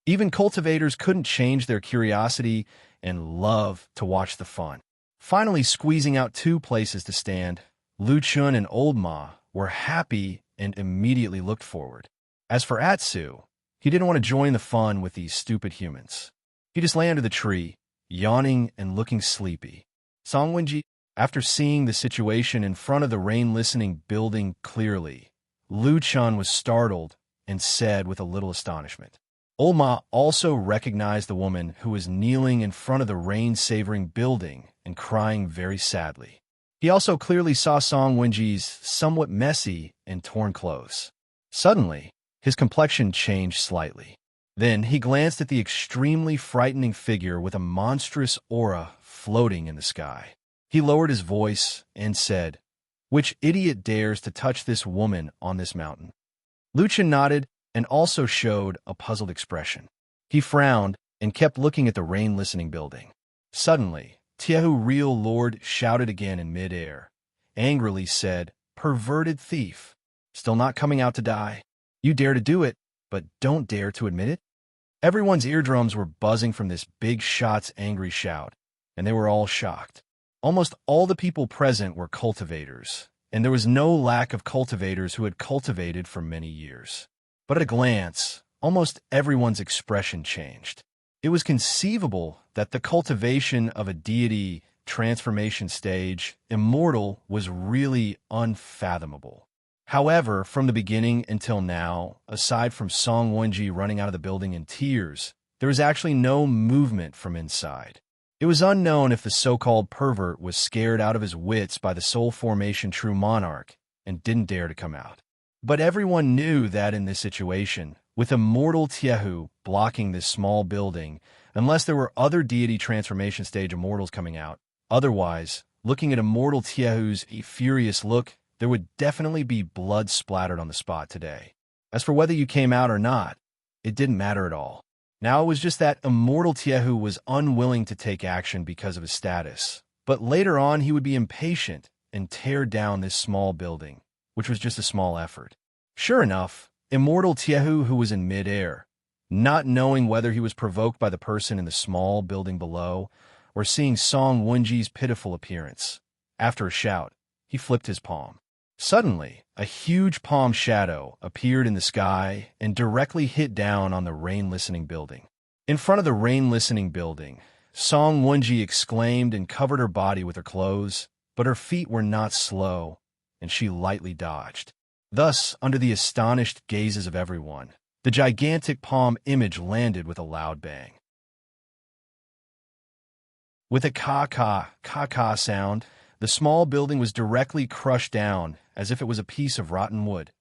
Even cultivators couldn't change their curiosity and love to watch the fun. Finally squeezing out 2 places to stand, Lu Chun and Old Ma were happy and immediately looked forward. As for Atsu, he didn't want to join the fun with these stupid humans. He just lay under the tree, yawning and looking sleepy. Song Wenji, after seeing the situation in front of the rain-listening building clearly, Lu Chun was startled and said with a little astonishment. Old Ma also recognized the woman who was kneeling in front of the rain-savoring building and crying very sadly. He also clearly saw Song Wenji's somewhat messy and torn clothes. Suddenly, his complexion changed slightly. Then he glanced at the extremely frightening figure with a monstrous aura floating in the sky. He lowered his voice and said, "Which idiot dares to touch this woman on this mountain?" Lu Chun nodded and also showed a puzzled expression. He frowned and kept looking at the rain-listening building. Suddenly, Tiehu Real Lord shouted again in mid-air, angrily said, "Perverted thief! Still not coming out to die? You dare to do it, but don't dare to admit it?" Everyone's eardrums were buzzing from this big shot's angry shout, and they were all shocked. Almost all the people present were cultivators, and there was no lack of cultivators who had cultivated for many years. But at a glance, almost everyone's expression changed. It was conceivable that the cultivation of a deity transformation stage, immortal, was really unfathomable. However, from the beginning until now, aside from Song Wenji running out of the building in tears, there was actually no movement from inside. It was unknown if the so-called pervert was scared out of his wits by the soul formation true monarch and didn't dare to come out. But everyone knew that in this situation, with immortal Tiehu blocking this small building, unless there were other deity transformation stage immortals coming out, otherwise, looking at immortal Tiehu's furious look, there would definitely be blood splattered on the spot today. As for whether you came out or not, it didn't matter at all. Now it was just that immortal Tiehu was unwilling to take action because of his status, but later on he would be impatient and tear down this small building, which was just a small effort. Sure enough, immortal Tiehu, who was in mid-air, not knowing whether he was provoked by the person in the small building below or seeing Song Wenji's pitiful appearance, after a shout, he flipped his palm. Suddenly, a huge palm shadow appeared in the sky and directly hit down on the rain-listening building. In front of the rain-listening building, Song Wenji exclaimed and covered her body with her clothes, but her feet were not slow, and she lightly dodged. Thus, under the astonished gazes of everyone, the gigantic palm image landed with a loud bang. With a ka-ka sound, the small building was directly crushed down as if it was a piece of rotten wood,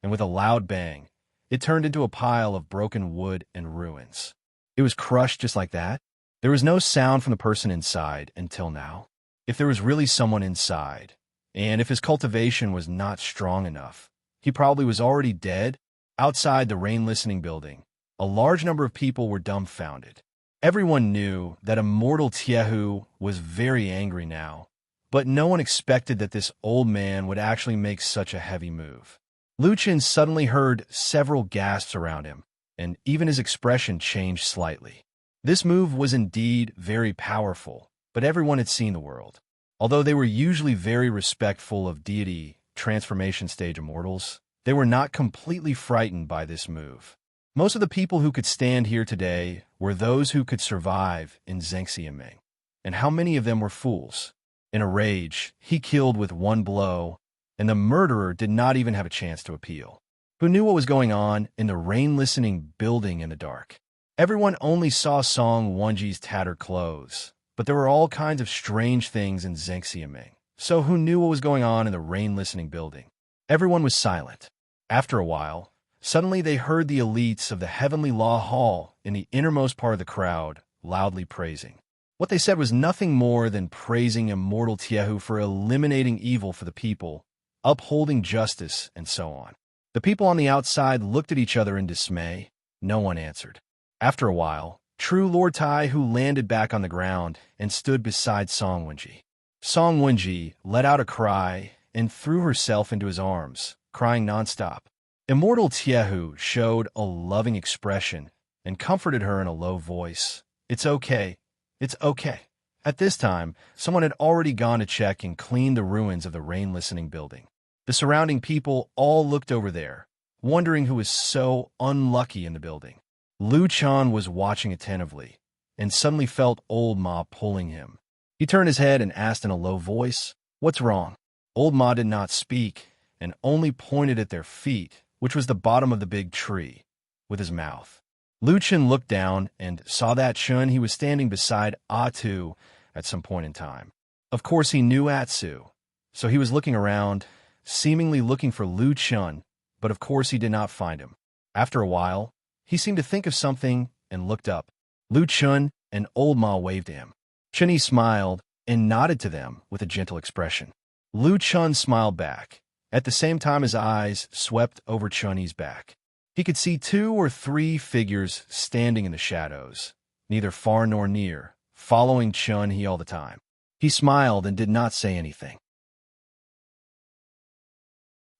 and with a loud bang, it turned into a pile of broken wood and ruins. It was crushed just like that. There was no sound from the person inside until now. If there was really someone inside, and if his cultivation was not strong enough, he probably was already dead. Outside the rain-listening building, a large number of people were dumbfounded. Everyone knew that immortal Tiehu was very angry now, but no one expected that this old man would actually make such a heavy move. Lu Chun suddenly heard several gasps around him, and even his expression changed slightly. This move was indeed very powerful, but everyone had seen the world. Although they were usually very respectful of deity transformation stage immortals, they were not completely frightened by this move. Most of the people who could stand here today were those who could survive in Zhengxiaming. And how many of them were fools? In a rage, he killed with one blow, and the murderer did not even have a chance to appeal. Who knew what was going on in the rain-listening building in the dark? Everyone only saw Song Wenji's tattered clothes, but there were all kinds of strange things in Zhengxiaming. So who knew what was going on in the rain-listening building? Everyone was silent. After a while, suddenly they heard the elites of the Heavenly Law Hall in the innermost part of the crowd loudly praising. What they said was nothing more than praising immortal Tiehu for eliminating evil for the people, upholding justice, and so on. The people on the outside looked at each other in dismay. No one answered. After a while, True Lord Taihu landed back on the ground and stood beside Song Wenji. Song Wenji let out a cry and threw herself into his arms, crying nonstop. Immortal Tiehu showed a loving expression and comforted her in a low voice. "It's okay. It's okay." At this time, someone had already gone to check and clean the ruins of the rain-listening building. The surrounding people all looked over there, wondering who was so unlucky in the building. Lu Chan was watching attentively, and suddenly felt Old Ma pulling him. He turned his head and asked in a low voice, "What's wrong?" Old Ma did not speak, and only pointed at their feet, which was the bottom of the big tree, with his mouth. Lu Chen looked down and saw that Chun he was standing beside Atu at some point in time. Of course he knew Atsu, so he was looking around, seemingly looking for Lu Chun, but of course he did not find him. After a while, he seemed to think of something and looked up. Lu Chun and Old Ma waved to him. Chun-Yi smiled and nodded to them with a gentle expression. Lu Chun smiled back. At the same time his eyes swept over Chun-Yi's back. He could see 2 or 3 figures standing in the shadows, neither far nor near, following Chun-Yi all the time. He smiled and did not say anything.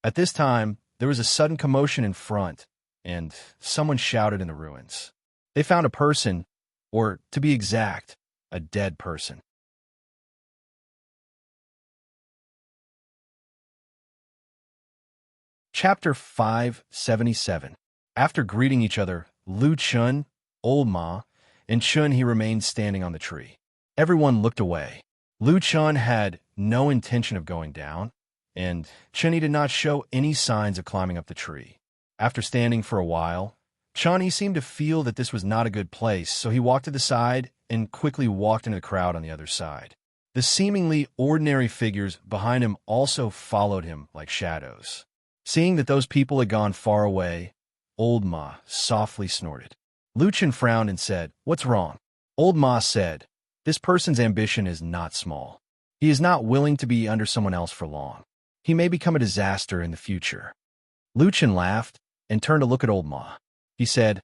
At this time, there was a sudden commotion in front, and someone shouted in the ruins. They found a person, or to be exact, a dead person. Chapter 577. After greeting each other, Lu Chun, Old Ma, and Chun-Yi remained standing on the tree. Everyone looked away. Lu Chun had no intention of going down, and Chun-Yi did not show any signs of climbing up the tree. After standing for a while, Chun-Yi seemed to feel that this was not a good place, so he walked to the side and quickly walked into the crowd on the other side. The seemingly ordinary figures behind him also followed him like shadows. Seeing that those people had gone far away, Old Ma softly snorted. Lu Chen frowned and said, "What's wrong?" Old Ma said, "This person's ambition is not small. He is not willing to be under someone else for long. He may become a disaster in the future." Lu Chen laughed and turned to look at Old Ma. He said,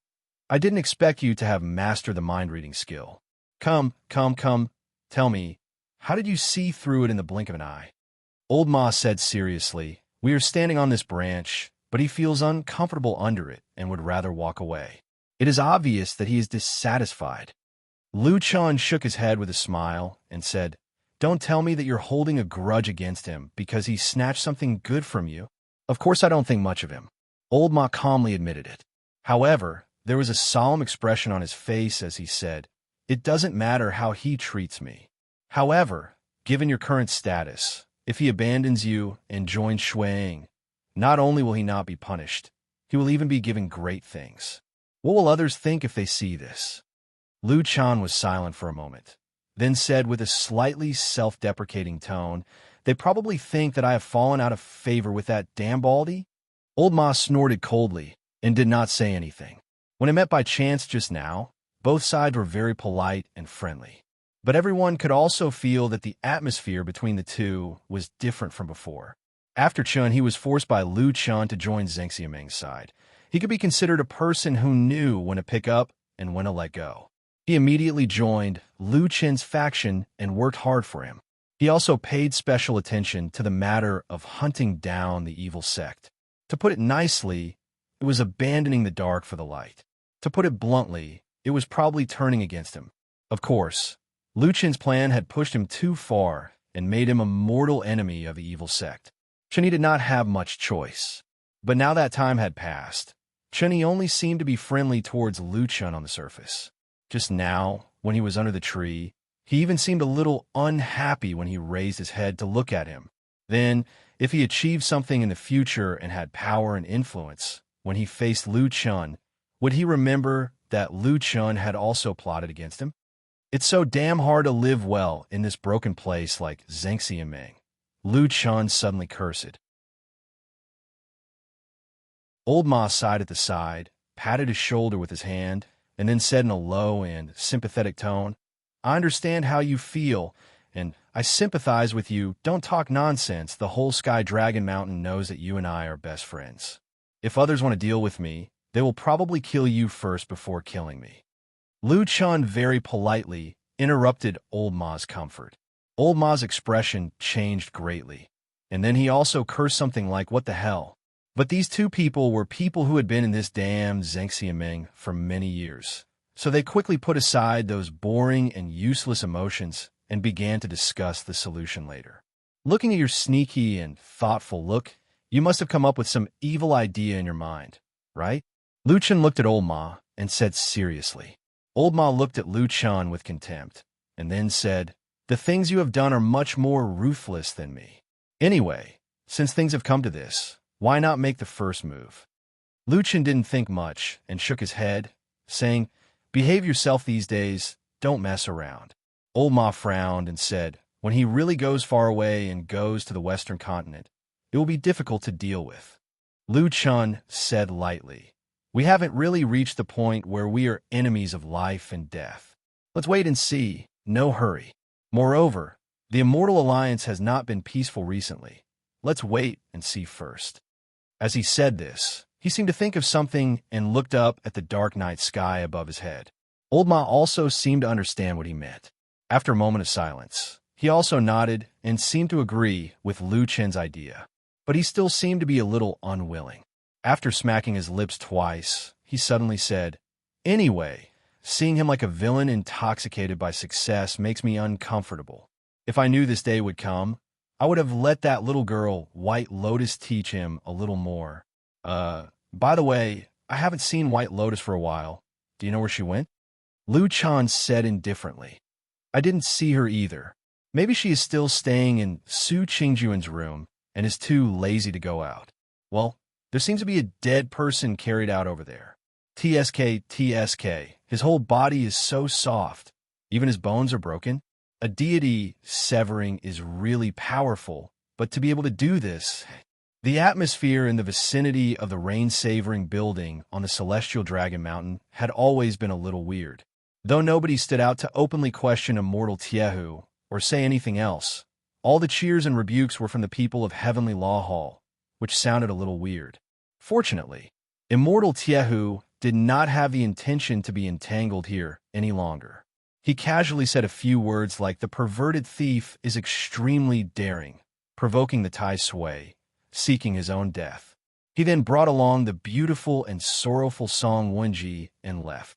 "I didn't expect you to have mastered the mind-reading skill. Come, tell me, how did you see through it in the blink of an eye?" Old Ma said seriously, "We are standing on this branch, but he feels uncomfortable under it and would rather walk away. It is obvious that he is dissatisfied." Lu Chan shook his head with a smile and said, "Don't tell me that you're holding a grudge against him because he snatched something good from you. Of course I don't think much of him." Old Ma calmly admitted it. However, there was a solemn expression on his face as he said, "It doesn't matter how he treats me. However, given your current status, if he abandons you and joins Shuang, not only will he not be punished, he will even be given great things. What will others think if they see this?" Lu Chan was silent for a moment, then said with a slightly self-deprecating tone, "They probably think that I have fallen out of favor with that damn Baldy." Old Ma snorted coldly and did not say anything. When I met by chance just now, both sides were very polite and friendly. But everyone could also feel that the atmosphere between the two was different from before. After Chun, he was forced by Lu Chan to join Zheng Xiaming's side. He could be considered a person who knew when to pick up and when to let go. He immediately joined Lu Chen's faction and worked hard for him. He also paid special attention to the matter of hunting down the evil sect. To put it nicely, it was abandoning the dark for the light. To put it bluntly, it was probably turning against him. Of course, Lu Chen's plan had pushed him too far and made him a mortal enemy of the evil sect. Chun-Yi did not have much choice. But now that time had passed, Chun-Yi only seemed to be friendly towards Lu Chen on the surface. Just now, when he was under the tree, he even seemed a little unhappy when he raised his head to look at him. Then, if he achieved something in the future and had power and influence, when he faced Lu Chen, would he remember that Lu Chen had also plotted against him? It's so damn hard to live well in this broken place like Zheng Xiaming. Lu Chen suddenly cursed. Old Ma sighed at the side, patted his shoulder with his hand, and then said in a low and sympathetic tone, "I understand how you feel, and I sympathize with you. Don't talk nonsense. The whole Sky Dragon Mountain knows that you and I are best friends. If others want to deal with me, they will probably kill you first before killing me." Lu Chen very politely interrupted Old Ma's comfort. Old Ma's expression changed greatly. And then he also cursed something like, "What the hell?" But these two people were people who had been in this damn Zhengxiaming for many years. So they quickly put aside those boring and useless emotions and began to discuss the solution later. Looking at your sneaky and thoughtful look, you must have come up with some evil idea in your mind, right? Lu Chun looked at old Ma and said seriously. Old Ma looked at Lu Chun with contempt and then said, "The things you have done are much more ruthless than me. Anyway, since things have come to this, why not make the first move?" Lu Chun didn't think much and shook his head, saying, "Behave yourself these days, don't mess around." Old Ma frowned and said, "When he really goes far away and goes to the Western continent, it will be difficult to deal with." Lu Chun said lightly, "We haven't really reached the point where we are enemies of life and death. Let's wait and see, no hurry. Moreover, the Immortal Alliance has not been peaceful recently. Let's wait and see first." As he said this, he seemed to think of something and looked up at the dark night sky above his head. Old Ma also seemed to understand what he meant. After a moment of silence, he also nodded and seemed to agree with Lu Chen's idea, but he still seemed to be a little unwilling. After smacking his lips twice, he suddenly said, "Anyway, seeing him like a villain intoxicated by success makes me uncomfortable. If I knew this day would come, I would have let that little girl, White Lotus, teach him a little more. By the way, I haven't seen White Lotus for a while. Do you know where she went?" Lu Chan said indifferently, "I didn't see her either. Maybe she is still staying in Su Qingjuan's room and is too lazy to go out. Well, there seems to be a dead person carried out over there. TSK. His whole body is so soft. Even his bones are broken. A deity severing is really powerful, but to be able to do this..." The atmosphere in the vicinity of the rain-savoring building on the Celestial Dragon Mountain had always been a little weird. Though nobody stood out to openly question Immortal Tiehu or say anything else, all the cheers and rebukes were from the people of Heavenly Law Hall, which sounded a little weird. Fortunately, Immortal Tiehu did not have the intention to be entangled here any longer. He casually said a few words like, "The perverted thief is extremely daring, provoking the Tai Sui, seeking his own death." He then brought along the beautiful and sorrowful song Wenji and left.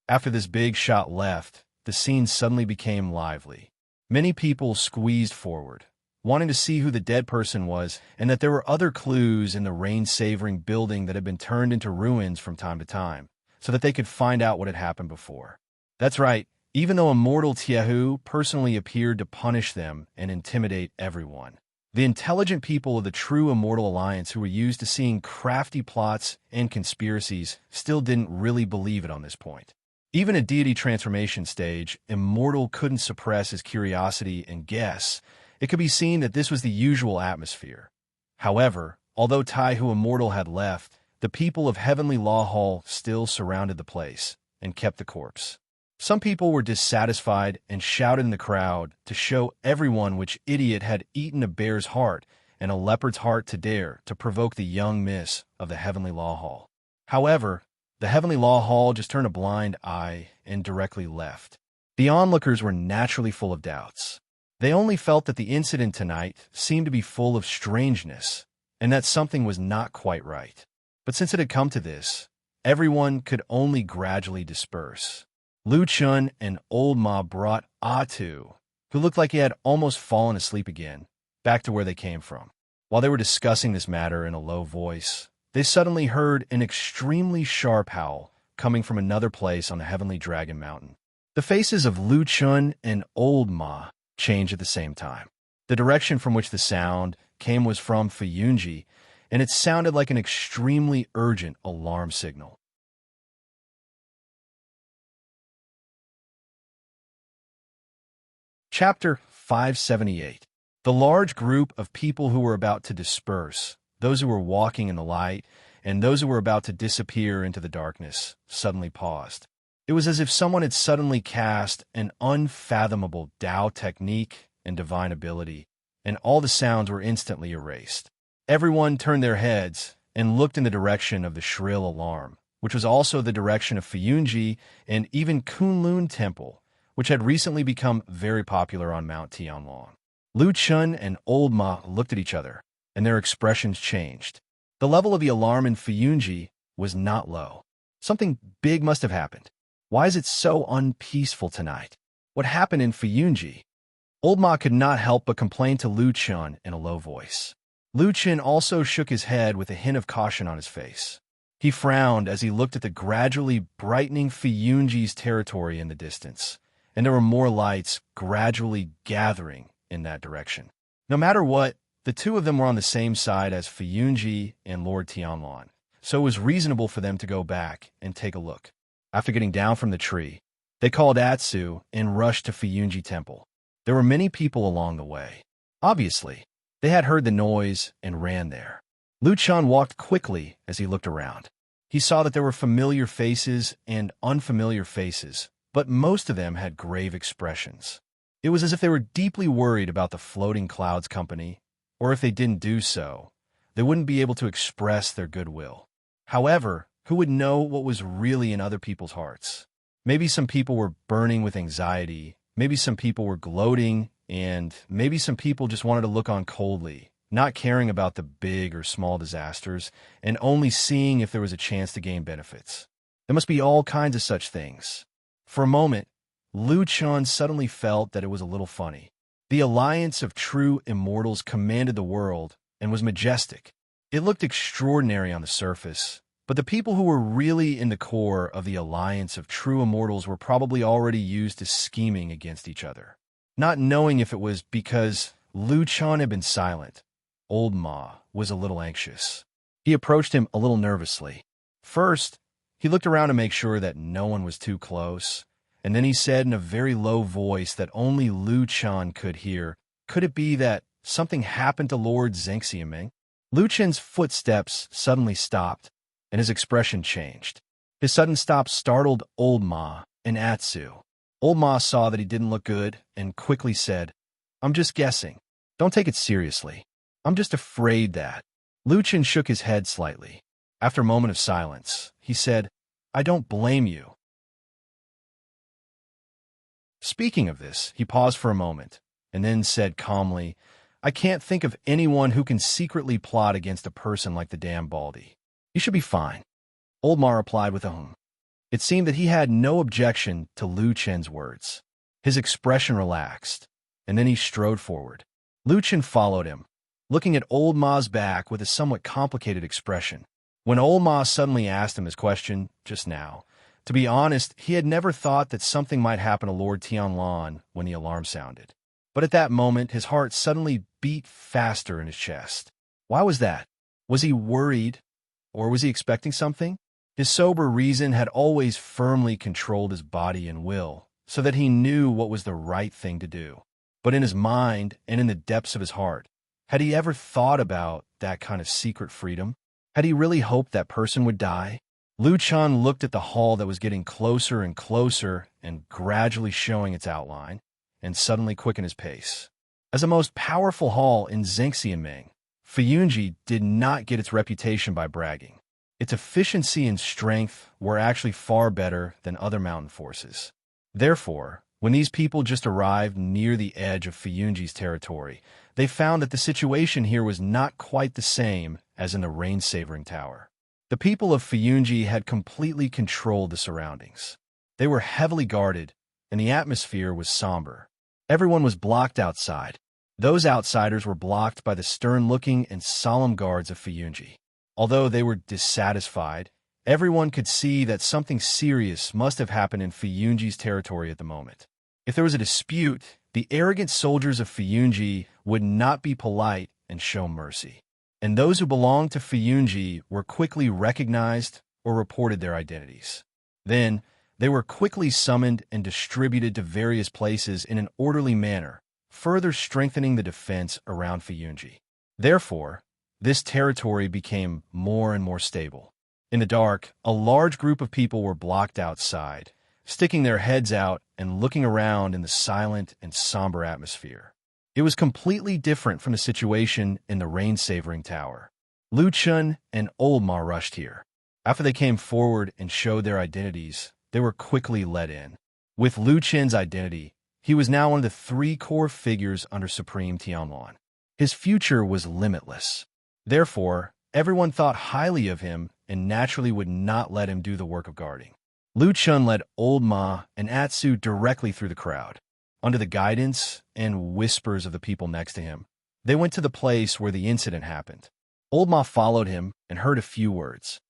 After this big shot left, the scene suddenly became lively. Many people squeezed forward, wanting to see who the dead person was and that there were other clues in the rain-savoring building that had been turned into ruins from time to time, so that they could find out what had happened before. That's right, even though Immortal Tiehu personally appeared to punish them and intimidate everyone, the intelligent people of the true Immortal Alliance who were used to seeing crafty plots and conspiracies still didn't really believe it on this point. Even at deity transformation stage, Immortal couldn't suppress his curiosity and guess. It could be seen that this was the usual atmosphere. However, although Taihu Immortal had left, the people of Heavenly Law Hall still surrounded the place and kept the corpse. Some people were dissatisfied and shouted in the crowd to show everyone which idiot had eaten a bear's heart and a leopard's heart to dare to provoke the young miss of the Heavenly Law Hall. However, the Heavenly Law Hall just turned a blind eye and directly left. The onlookers were naturally full of doubts. They only felt that the incident tonight seemed to be full of strangeness and that something was not quite right. But since it had come to this, everyone could only gradually disperse. Lu Chun and Old Ma brought Atu, who looked like he had almost fallen asleep again, back to where they came from. While they were discussing this matter in a low voice, they suddenly heard an extremely sharp howl coming from another place on the Heavenly Dragon Mountain. The faces of Lu Chun and Old Ma changed at the same time. The direction from which the sound came was from Fuyunji, and it sounded like an extremely urgent alarm signal. Chapter 578. The large group of people who were about to disperse, those who were walking in the light, and those who were about to disappear into the darkness, suddenly paused. It was as if someone had suddenly cast an unfathomable Tao technique and divine ability, and all the sounds were instantly erased. Everyone turned their heads and looked in the direction of the shrill alarm, which was also the direction of Fuyunji and even Kunlun Temple, which had recently become very popular on Mount Tianlong. Lu Chun and Old Ma looked at each other, and their expressions changed. The level of the alarm in Fuyunji was not low. Something big must have happened. Why is it so unpeaceful tonight? What happened in Fuyunji? Old Ma could not help but complain to Lu Chun in a low voice. Lu Chun also shook his head with a hint of caution on his face. He frowned as he looked at the gradually brightening Fuyunji's territory in the distance, and there were more lights gradually gathering in that direction. No matter what, the two of them were on the same side as Fuyunji and Lord Tianlan, so it was reasonable for them to go back and take a look. After getting down from the tree, they called Atsu and rushed to Fuyunji Temple. There were many people along the way. Obviously, they had heard the noise and ran there. Lu Chun walked quickly as he looked around. He saw that there were familiar faces and unfamiliar faces, but most of them had grave expressions. It was as if they were deeply worried about the Floating Clouds Company, or if they didn't do so, they wouldn't be able to express their goodwill. However, who would know what was really in other people's hearts? Maybe some people were burning with anxiety, maybe some people were gloating, and maybe some people just wanted to look on coldly, not caring about the big or small disasters, and only seeing if there was a chance to gain benefits. There must be all kinds of such things. For a moment, Lu Chun suddenly felt that it was a little funny. The alliance of true immortals commanded the world and was majestic. It looked extraordinary on the surface, but the people who were really in the core of the alliance of true immortals were probably already used to scheming against each other. Not knowing if it was because Lu Chun had been silent, Old Ma was a little anxious. He approached him a little nervously. First, he looked around to make sure that no one was too close, and then he said in a very low voice that only Lu Chun could hear, "Could it be that something happened to Lord Zhengxiaming?" Lu Chun's footsteps suddenly stopped, and his expression changed. His sudden stop startled Old Ma and Atsu. Old Ma saw that he didn't look good and quickly said, "I'm just guessing. Don't take it seriously. I'm just afraid that." Lu Chun shook his head slightly. After a moment of silence, he said, "I don't blame you." Speaking of this, he paused for a moment, and then said calmly, "I can't think of anyone who can secretly plot against a person like the damn Baldy. You should be fine." Old Ma replied with a hum. It seemed that he had no objection to Lu Chun's words. His expression relaxed, and then he strode forward. Lu Chun followed him, looking at Old Ma's back with a somewhat complicated expression. When Old Ma suddenly asked him his question, just now, to be honest, he had never thought that something might happen to Lord Tianlan when the alarm sounded. But at that moment, his heart suddenly beat faster in his chest. Why was that? Was he worried, or was he expecting something? His sober reason had always firmly controlled his body and will, so that he knew what was the right thing to do. But in his mind and in the depths of his heart, had he ever thought about that kind of secret freedom? Had he really hoped that person would die? Lu Chun looked at the hall that was getting closer and closer and gradually showing its outline, and suddenly quickened his pace. As a most powerful hall in Zhengxiaming, Fuyunji did not get its reputation by bragging. Its efficiency and strength were actually far better than other mountain forces. Therefore, when these people just arrived near the edge of Fuyunji's territory, they found that the situation here was not quite the same as in the rain-savoring tower. The people of Fuyunji had completely controlled the surroundings. They were heavily guarded, and the atmosphere was somber. Everyone was blocked outside. Those outsiders were blocked by the stern-looking and solemn guards of Fuyunji. Although they were dissatisfied, everyone could see that something serious must have happened in Fuyunji's territory at the moment. If there was a dispute, the arrogant soldiers of Fuyunji would not be polite and show mercy. And those who belonged to Fuyunji were quickly recognized or reported their identities. Then, they were quickly summoned and distributed to various places in an orderly manner, further strengthening the defense around Fuyunji. Therefore, this territory became more and more stable. In the dark, a large group of people were blocked outside, sticking their heads out and looking around in the silent and somber atmosphere. It was completely different from the situation in the rain-savoring tower. Lu Chun and Old Ma rushed here. After they came forward and showed their identities, they were quickly let in. With Lu Chun's identity, He was now one of the three core figures under Supreme Tianlan. His future was limitless. Therefore, everyone thought highly of him and naturally would not let him do the work of guarding. Lu Chun led Old Ma and Atsu directly through the crowd. Under the guidance and whispers of the people next to him, they went to the place where the incident happened. Old Ma followed him and heard a few words.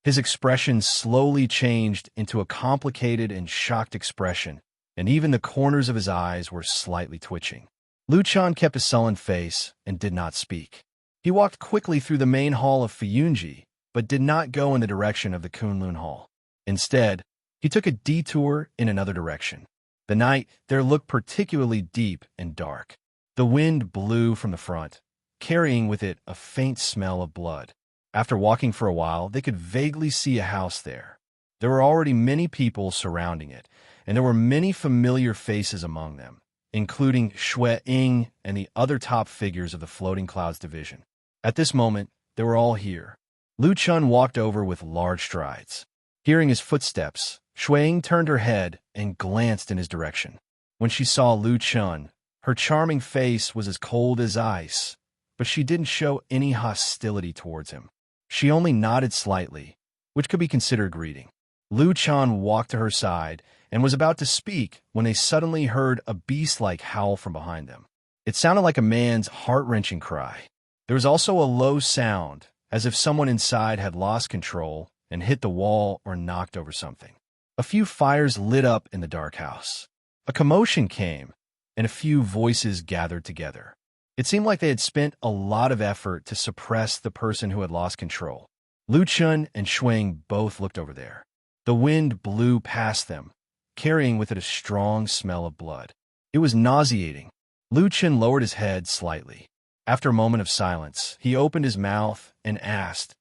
His expression slowly changed into a complicated and shocked expression, and even the corners of his eyes were slightly twitching. Lu Chun kept a sullen face and did not speak. He walked quickly through the main hall of Fuyunji, but did not go in the direction of the Kunlun Hall. Instead, he took a detour in another direction. The night there looked particularly deep and dark. The wind blew from the front, carrying with it a faint smell of blood. After walking for a while, they could vaguely see a house there. There were already many people surrounding it, and there were many familiar faces among them, including Xue Ying and the other top figures of the Floating Clouds division. At this moment, they were all here. Lu Chun walked over with large strides. Hearing his footsteps, Xue Ying turned her head and glanced in his direction. When she saw Lu Chun, her charming face was as cold as ice, but she didn't show any hostility towards him. She only nodded slightly, which could be considered greeting. Lu Chun walked to her side and was about to speak when they suddenly heard a beast-like howl from behind them. It sounded like a man's heart-wrenching cry. There was also a low sound, as if someone inside had lost control and hit the wall or knocked over something. A few fires lit up in the dark house. A commotion came, and a few voices gathered together. It seemed like they had spent a lot of effort to suppress the person who had lost control. Lu Chun and Xue Ying both looked over there. The wind blew past them, carrying with it a strong smell of blood. It was nauseating. Lu Chun lowered his head slightly. After a moment of silence, he opened his mouth and asked,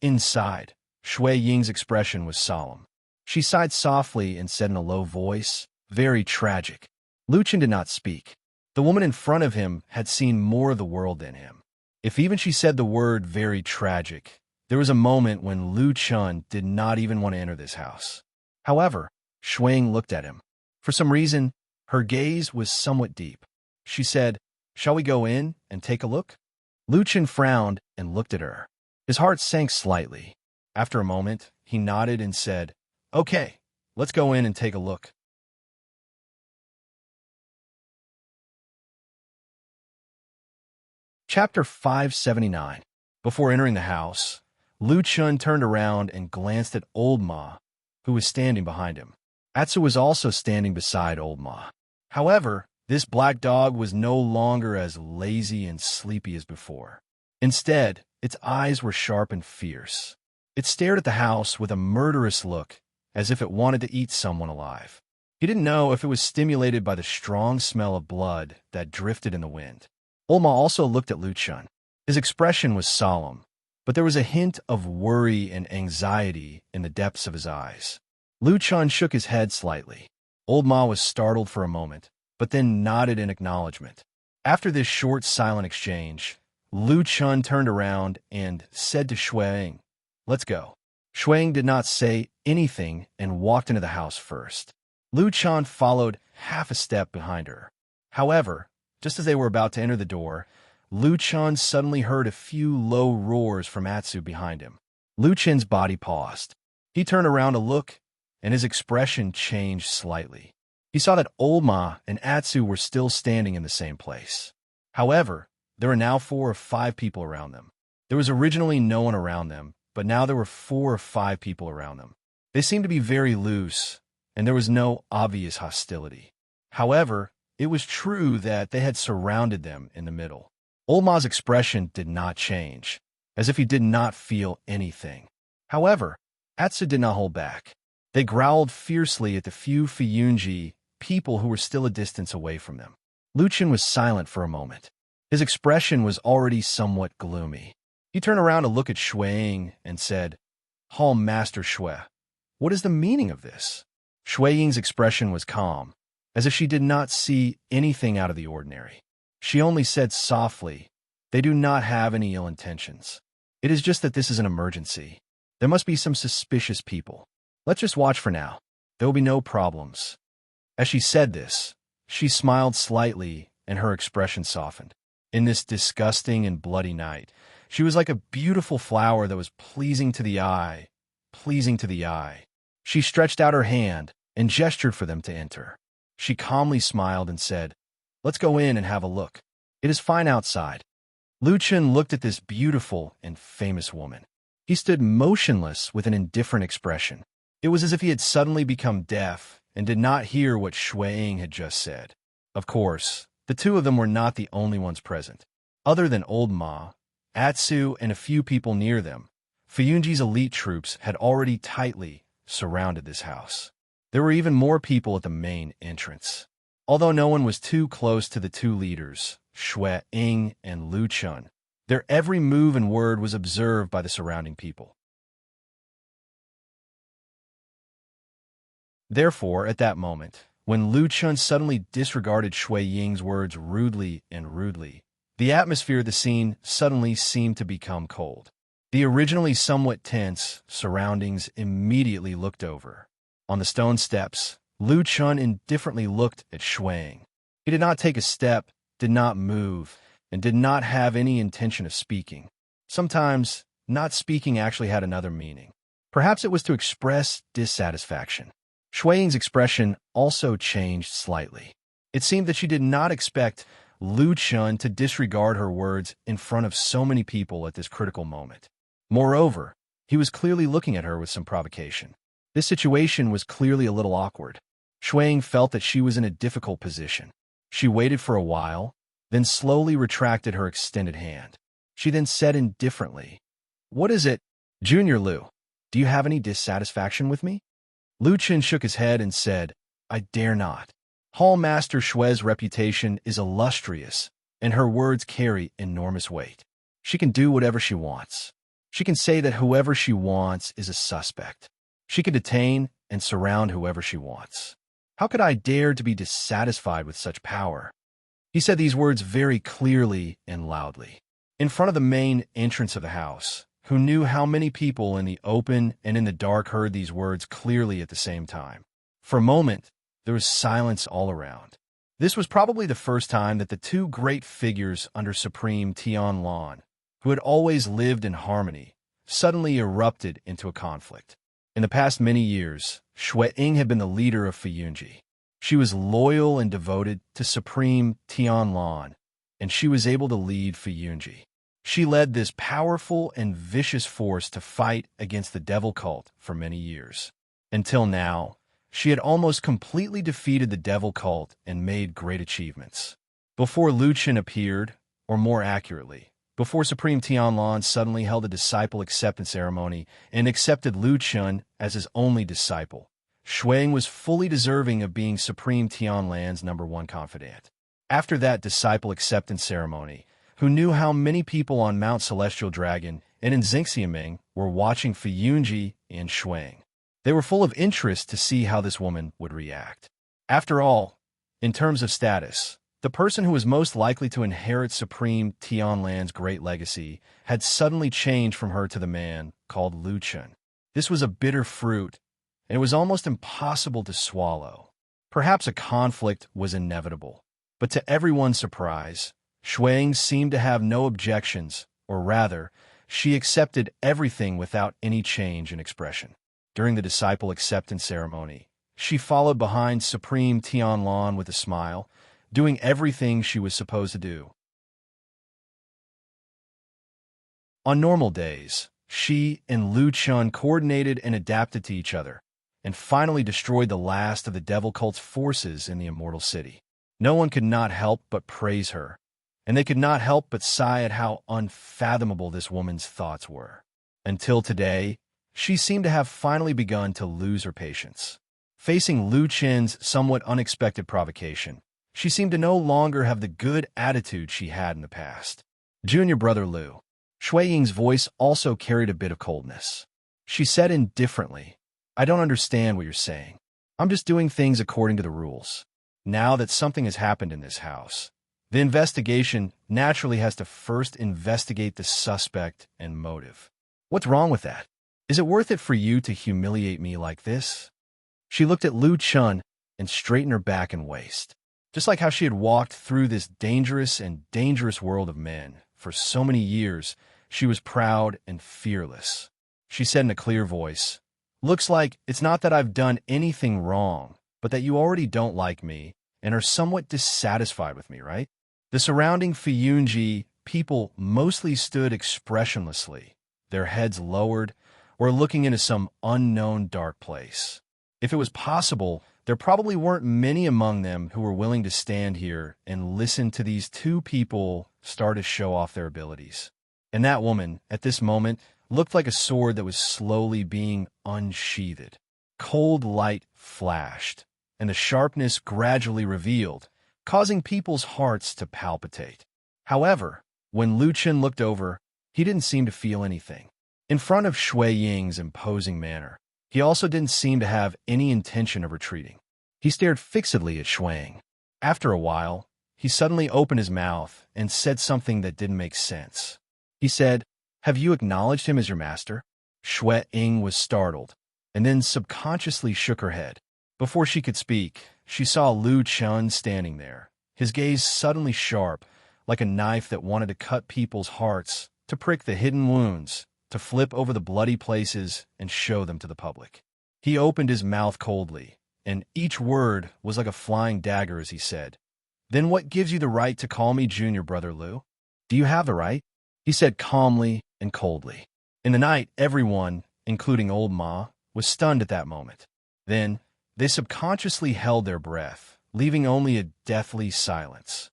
"Inside?" Xue Ying's expression was solemn. She sighed softly and said in a low voice, "Very tragic." Lu Chun did not speak. The woman in front of him had seen more of the world than him. If even she said the word "very tragic," there was a moment when Lu Chun did not even want to enter this house. However, Xue Ying looked at him. For some reason, her gaze was somewhat deep. She said, "Shall we go in and take a look?" Lu Chun frowned and looked at her. His heart sank slightly. After a moment, he nodded and said, "Okay, let's go in and take a look." Chapter 579. Before entering the house, Lu Chun turned around and glanced at Old Ma, who was standing behind him. Atsu was also standing beside Old Ma. However, this black dog was no longer as lazy and sleepy as before. Instead, its eyes were sharp and fierce. It stared at the house with a murderous look, as if it wanted to eat someone alive. He didn't know if it was stimulated by the strong smell of blood that drifted in the wind. Old Ma also looked at Lu Chun. His expression was solemn, but there was a hint of worry and anxiety in the depths of his eyes. Lu Chun shook his head slightly. Old Ma was startled for a moment, but then nodded in acknowledgement. After this short, silent exchange, Lu Chun turned around and said to Xue Ying, "Let's go." Xue Ying did not say anything and walked into the house first. Lu Chun followed half a step behind her. However, just as they were about to enter the door, Lu Chun suddenly heard a few low roars from Atsu behind him. Lu Chun's body paused. He turned around to look, and his expression changed slightly. He saw that Old Ma and Atsu were still standing in the same place. However, there were now 4 or 5 people around them. There was originally no one around them, but now there were 4 or 5 people around them. They seemed to be very loose, and there was no obvious hostility. However, it was true that they had surrounded them in the middle. Old Ma's expression did not change, as if he did not feel anything. However, Atsu did not hold back. They growled fiercely at the few Fuyunji people who were still a distance away from them. Lu Chun was silent for a moment. His expression was already somewhat gloomy. He turned around to look at Xue Ying and said, "Hall Master Xue, what is the meaning of this?" Xue Ying's expression was calm, as if she did not see anything out of the ordinary. She only said softly, "They do not have any ill intentions. It is just that this is an emergency. There must be some suspicious people. Let's just watch for now." There will be no problems. As she said this, she smiled slightly and her expression softened. In this disgusting and bloody night, she was like a beautiful flower that was pleasing to the eye, pleasing to the eye. She stretched out her hand and gestured for them to enter. She calmly smiled and said, "Let's go in and have a look. It is fine outside." Lu Chun looked at this beautiful and famous woman. He stood motionless with an indifferent expression. It was as if he had suddenly become deaf and did not hear what Shui Ying had just said. Of course, the two of them were not the only ones present. Other than Old Ma, Atsu, and a few people near them, Fuyunji's elite troops had already tightly surrounded this house. There were even more people at the main entrance. Although no one was too close to the two leaders, Shui Ying and Lu Chun, their every move and word was observed by the surrounding people. Therefore, at that moment, when Lu Chun suddenly disregarded Shui Ying's words rudely, the atmosphere of the scene suddenly seemed to become cold. The originally somewhat tense surroundings immediately looked over. On the stone steps, Lu Chun indifferently looked at Shui Ying. He did not take a step, did not move, and did not have any intention of speaking. Sometimes, not speaking actually had another meaning. Perhaps it was to express dissatisfaction. Shui Ying's expression also changed slightly. It seemed that she did not expect Lu Chun to disregard her words in front of so many people at this critical moment. Moreover, he was clearly looking at her with some provocation. This situation was clearly a little awkward. Shui Ying felt that she was in a difficult position. She waited for a while, then slowly retracted her extended hand. She then said indifferently, "What is it, Junior Lu? Do you have any dissatisfaction with me?" Lu Chun shook his head and said, "I dare not. Hall Master Shui's reputation is illustrious, and her words carry enormous weight. She can do whatever she wants. She can say that whoever she wants is a suspect. She can detain and surround whoever she wants. How could I dare to be dissatisfied with such power?" He said these words very clearly and loudly, in front of the main entrance of the house. Who knew how many people in the open and in the dark heard these words clearly at the same time? For a moment, there was silence all around. This was probably the first time that the two great figures under Supreme Tianlan, who had always lived in harmony, suddenly erupted into a conflict. In the past many years, Shui Ying had been the leader of Fuyunji. She was loyal and devoted to Supreme Tianlan, and she was able to lead Fuyunji. She led this powerful and vicious force to fight against the devil cult for many years. Until now, she had almost completely defeated the devil cult and made great achievements. Before Lu Chun appeared, or more accurately, before Supreme Tianlan suddenly held a disciple acceptance ceremony and accepted Lu Chun as his only disciple, Shui Ying was fully deserving of being Supreme Tianlan's #1 confidant. After that disciple acceptance ceremony, who knew how many people on Mount Celestial Dragon and in Xingxiaming were watching Fuyunji and Shui Ying. They were full of interest to see how this woman would react. After all, in terms of status, the person who was most likely to inherit Supreme Tianlan's great legacy had suddenly changed from her to the man called Lu Chun. This was a bitter fruit, and it was almost impossible to swallow. Perhaps a conflict was inevitable, but to everyone's surprise, Shui Ying seemed to have no objections, or rather, she accepted everything without any change in expression. During the disciple acceptance ceremony, she followed behind Supreme Tianlan with a smile, doing everything she was supposed to do. On normal days, she and Lu Chun coordinated and adapted to each other, and finally destroyed the last of the devil cult's forces in the Immortal City. No one could not help but praise her, and they could not help but sigh at how unfathomable this woman's thoughts were. Until today, she seemed to have finally begun to lose her patience. Facing Lu Chun's somewhat unexpected provocation, she seemed to no longer have the good attitude she had in the past. "Junior brother Lu." Shui Ying's voice also carried a bit of coldness. She said indifferently, "I don't understand what you're saying. I'm just doing things according to the rules. Now that something has happened in this house, the investigation naturally has to first investigate the suspect and motive. What's wrong with that? Is it worth it for you to humiliate me like this?" She looked at Lu Chun and straightened her back and waist. Just like how she had walked through this dangerous world of men for so many years, she was proud and fearless. She said in a clear voice, "Looks like it's not that I've done anything wrong, but that you already don't like me and are somewhat dissatisfied with me, right?" The surrounding Fiyunji people mostly stood expressionlessly, their heads lowered or looking into some unknown dark place. If it was possible, there probably weren't many among them who were willing to stand here and listen to these two people start to show off their abilities. And that woman, at this moment, looked like a sword that was slowly being unsheathed. Cold light flashed, and the sharpness gradually revealed, causing people's hearts to palpitate. However, when Lu Chen looked over, he didn't seem to feel anything. In front of Shui Ying's imposing manner, he also didn't seem to have any intention of retreating. He stared fixedly at Shui Ying. After a while, he suddenly opened his mouth and said something that didn't make sense. He said, "Have you acknowledged him as your master?" Shui Ying was startled, and then subconsciously shook her head. Before she could speak, she saw Lu Chun standing there, his gaze suddenly sharp, like a knife that wanted to cut people's hearts, to prick the hidden wounds, to flip over the bloody places and show them to the public. He opened his mouth coldly, and each word was like a flying dagger as he said, "Then what gives you the right to call me Junior Brother Lu? Do you have the right?" He said calmly and coldly. In the night, everyone, including old Ma, was stunned at that moment. Then, they subconsciously held their breath, leaving only a deathly silence.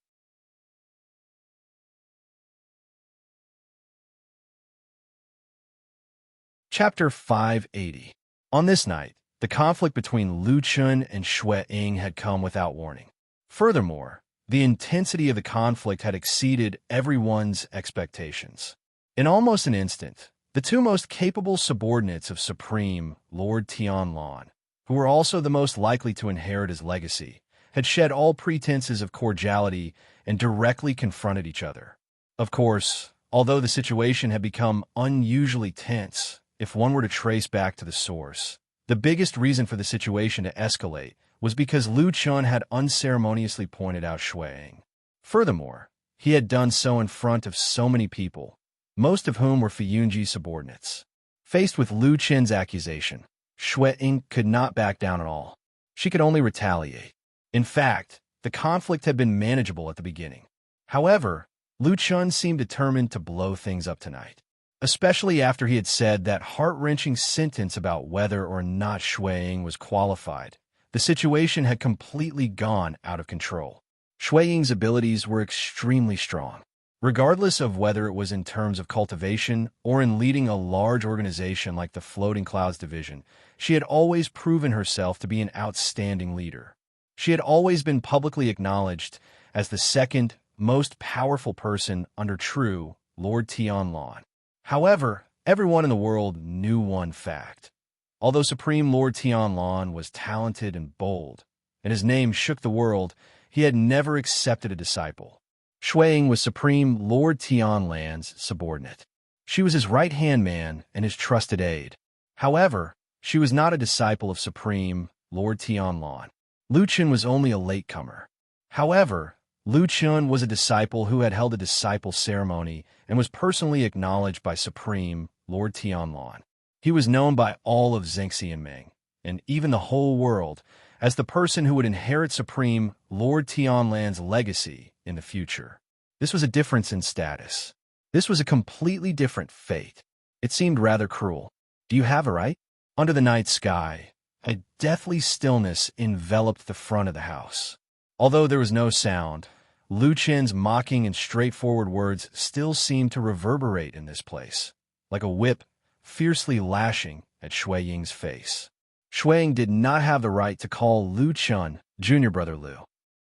Chapter 580. On this night, the conflict between Lu Chun and Shui Ying had come without warning. Furthermore, the intensity of the conflict had exceeded everyone's expectations. In almost an instant, the two most capable subordinates of Supreme Lord Tianlan, who were also the most likely to inherit his legacy, had shed all pretenses of cordiality and directly confronted each other. Of course, although the situation had become unusually tense, if one were to trace back to the source, the biggest reason for the situation to escalate was because Lu Chun had unceremoniously pointed out Shui Ying. Furthermore, he had done so in front of so many people, most of whom were Fiyunji subordinates. Faced with Lu Chen's accusation, Shui Ying could not back down at all. She could only retaliate. In fact, the conflict had been manageable at the beginning. However, Lu Chun seemed determined to blow things up tonight, especially after he had said that heart-wrenching sentence about whether or not Shui Ying was qualified. The situation had completely gone out of control. Shui Ying's abilities were extremely strong. Regardless of whether it was in terms of cultivation or in leading a large organization like the Floating Clouds Division, she had always proven herself to be an outstanding leader. She had always been publicly acknowledged as the second most powerful person under true Lord Tianlan. However, everyone in the world knew one fact. Although Supreme Lord Tianlan was talented and bold, and his name shook the world, he had never accepted a disciple. Shui Ying was Supreme Lord Tianlan's subordinate. She was his right-hand man and his trusted aide. However, she was not a disciple of Supreme Lord Tianlan. Lu Chun was only a latecomer. However, Lu Chun was a disciple who had held a disciple ceremony and was personally acknowledged by Supreme Lord Tianlan. He was known by all of Zhengxianming, and even the whole world, as the person who would inherit Supreme Lord Tianlan's legacy in the future. This was a difference in status. This was a completely different fate. It seemed rather cruel. Do you have a right? Under the night sky, a deathly stillness enveloped the front of the house. Although there was no sound, Lu Chen's mocking and straightforward words still seemed to reverberate in this place, like a whip fiercely lashing at Shui Ying's face. Shui Ying did not have the right to call Lu Chun Junior Brother Lu.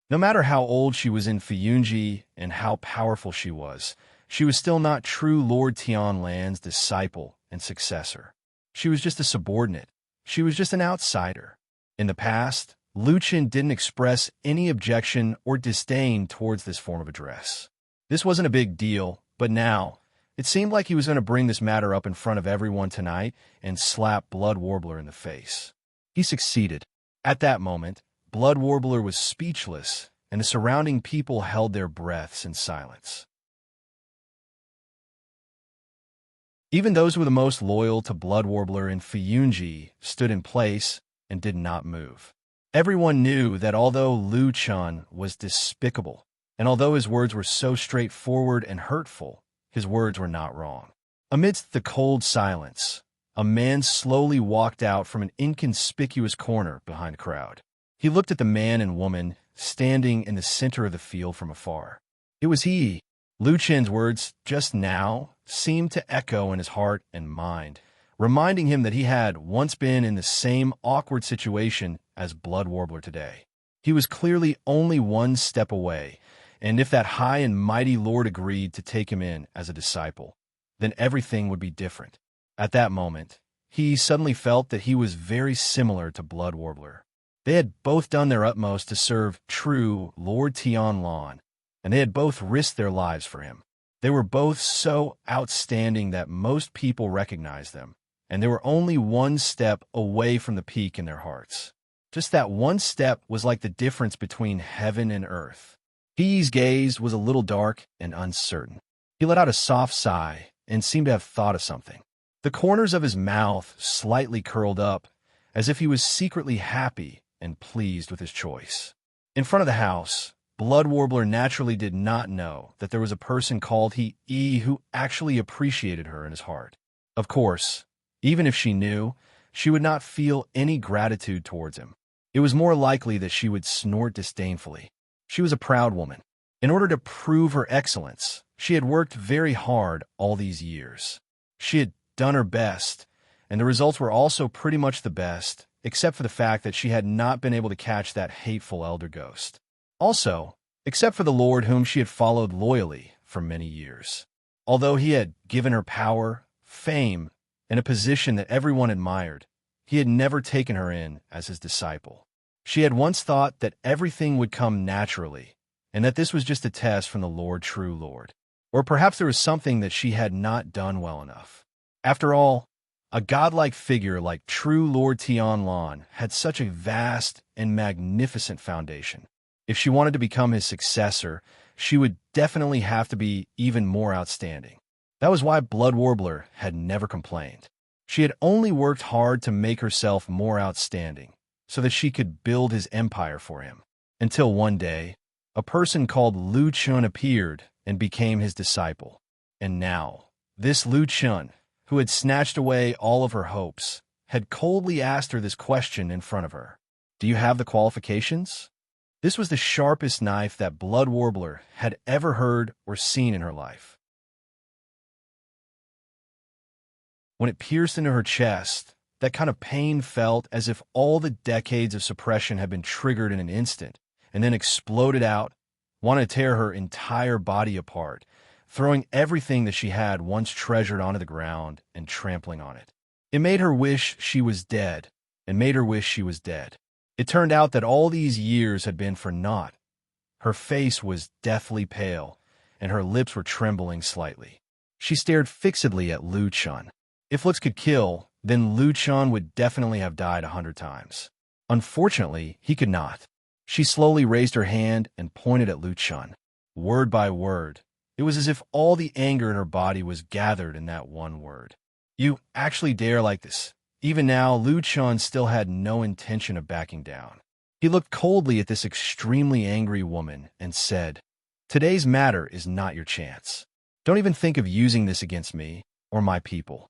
No matter how old she was in Fiyunji and how powerful she was still not true Lord Tianlan's disciple and successor. She was just a subordinate. She was just an outsider. In the past, Lu Chun didn't express any objection or disdain towards this form of address. This wasn't a big deal, but now, it seemed like he was going to bring this matter up in front of everyone tonight and slap Blood Warbler in the face. He succeeded. At that moment, Blood Warbler was speechless, and the surrounding people held their breaths in silence. Even those who were the most loyal to Blood Warbler and Fiyunji stood in place and did not move. Everyone knew that although Lu Chun was despicable, and although his words were so straightforward and hurtful, his words were not wrong. Amidst the cold silence, a man slowly walked out from an inconspicuous corner behind the crowd. He looked at the man and woman standing in the center of the field from afar. It was he. Lu Chen's words just now seemed to echo in his heart and mind, reminding him that he had once been in the same awkward situation as Blood Warbler today. He was clearly only one step away, and if that high and mighty lord agreed to take him in as a disciple, then everything would be different. At that moment, he suddenly felt that he was very similar to Blood Warbler. They had both done their utmost to serve true Lord Tianlan, and they had both risked their lives for him. They were both so outstanding that most people recognized them, and they were only one step away from the peak in their hearts. Just that one step was like the difference between heaven and earth. He's gaze was a little dark and uncertain. He let out a soft sigh and seemed to have thought of something. The corners of his mouth slightly curled up, as if he was secretly happy and pleased with his choice. In front of the house, Blood Warbler naturally did not know that there was a person called He who actually appreciated her in his heart. Of course, even if she knew, she would not feel any gratitude towards him. It was more likely that she would snort disdainfully. She was a proud woman. In order to prove her excellence, she had worked very hard all these years. She had done her best, and the results were also pretty much the best, except for the fact that she had not been able to catch that hateful elder ghost. Also, except for the Lord whom she had followed loyally for many years. Although he had given her power, fame, and a position that everyone admired, he had never taken her in as his disciple. She had once thought that everything would come naturally, and that this was just a test from the Lord, true Lord. Or perhaps there was something that she had not done well enough. After all, a godlike figure like true Lord Tianlan had such a vast and magnificent foundation. If she wanted to become his successor, she would definitely have to be even more outstanding. That was why Blood Warbler had never complained. She had only worked hard to make herself more outstanding, so that she could build his empire for him. Until one day, a person called Lu Chun appeared and became his disciple. And now, this Lu Chun, who had snatched away all of her hopes, had coldly asked her this question in front of her. Do you have the qualifications? This was the sharpest knife that Blood Warbler had ever heard or seen in her life. When it pierced into her chest, that kind of pain felt as if all the decades of suppression had been triggered in an instant, and then exploded out, wanted to tear her entire body apart, throwing everything that she had once treasured onto the ground and trampling on it. It made her wish she was dead, and made her wish she was dead. It turned out that all these years had been for naught. Her face was deathly pale, and her lips were trembling slightly. She stared fixedly at Lu Chun. If looks could kill, then Lu Chun would definitely have died 100 times. Unfortunately, he could not. She slowly raised her hand and pointed at Lu Chun. Word by word, it was as if all the anger in her body was gathered in that one word. You actually dare like this? Even now, Lu Chun still had no intention of backing down. He looked coldly at this extremely angry woman and said, "Today's matter is not your chance. Don't even think of using this against me or my people."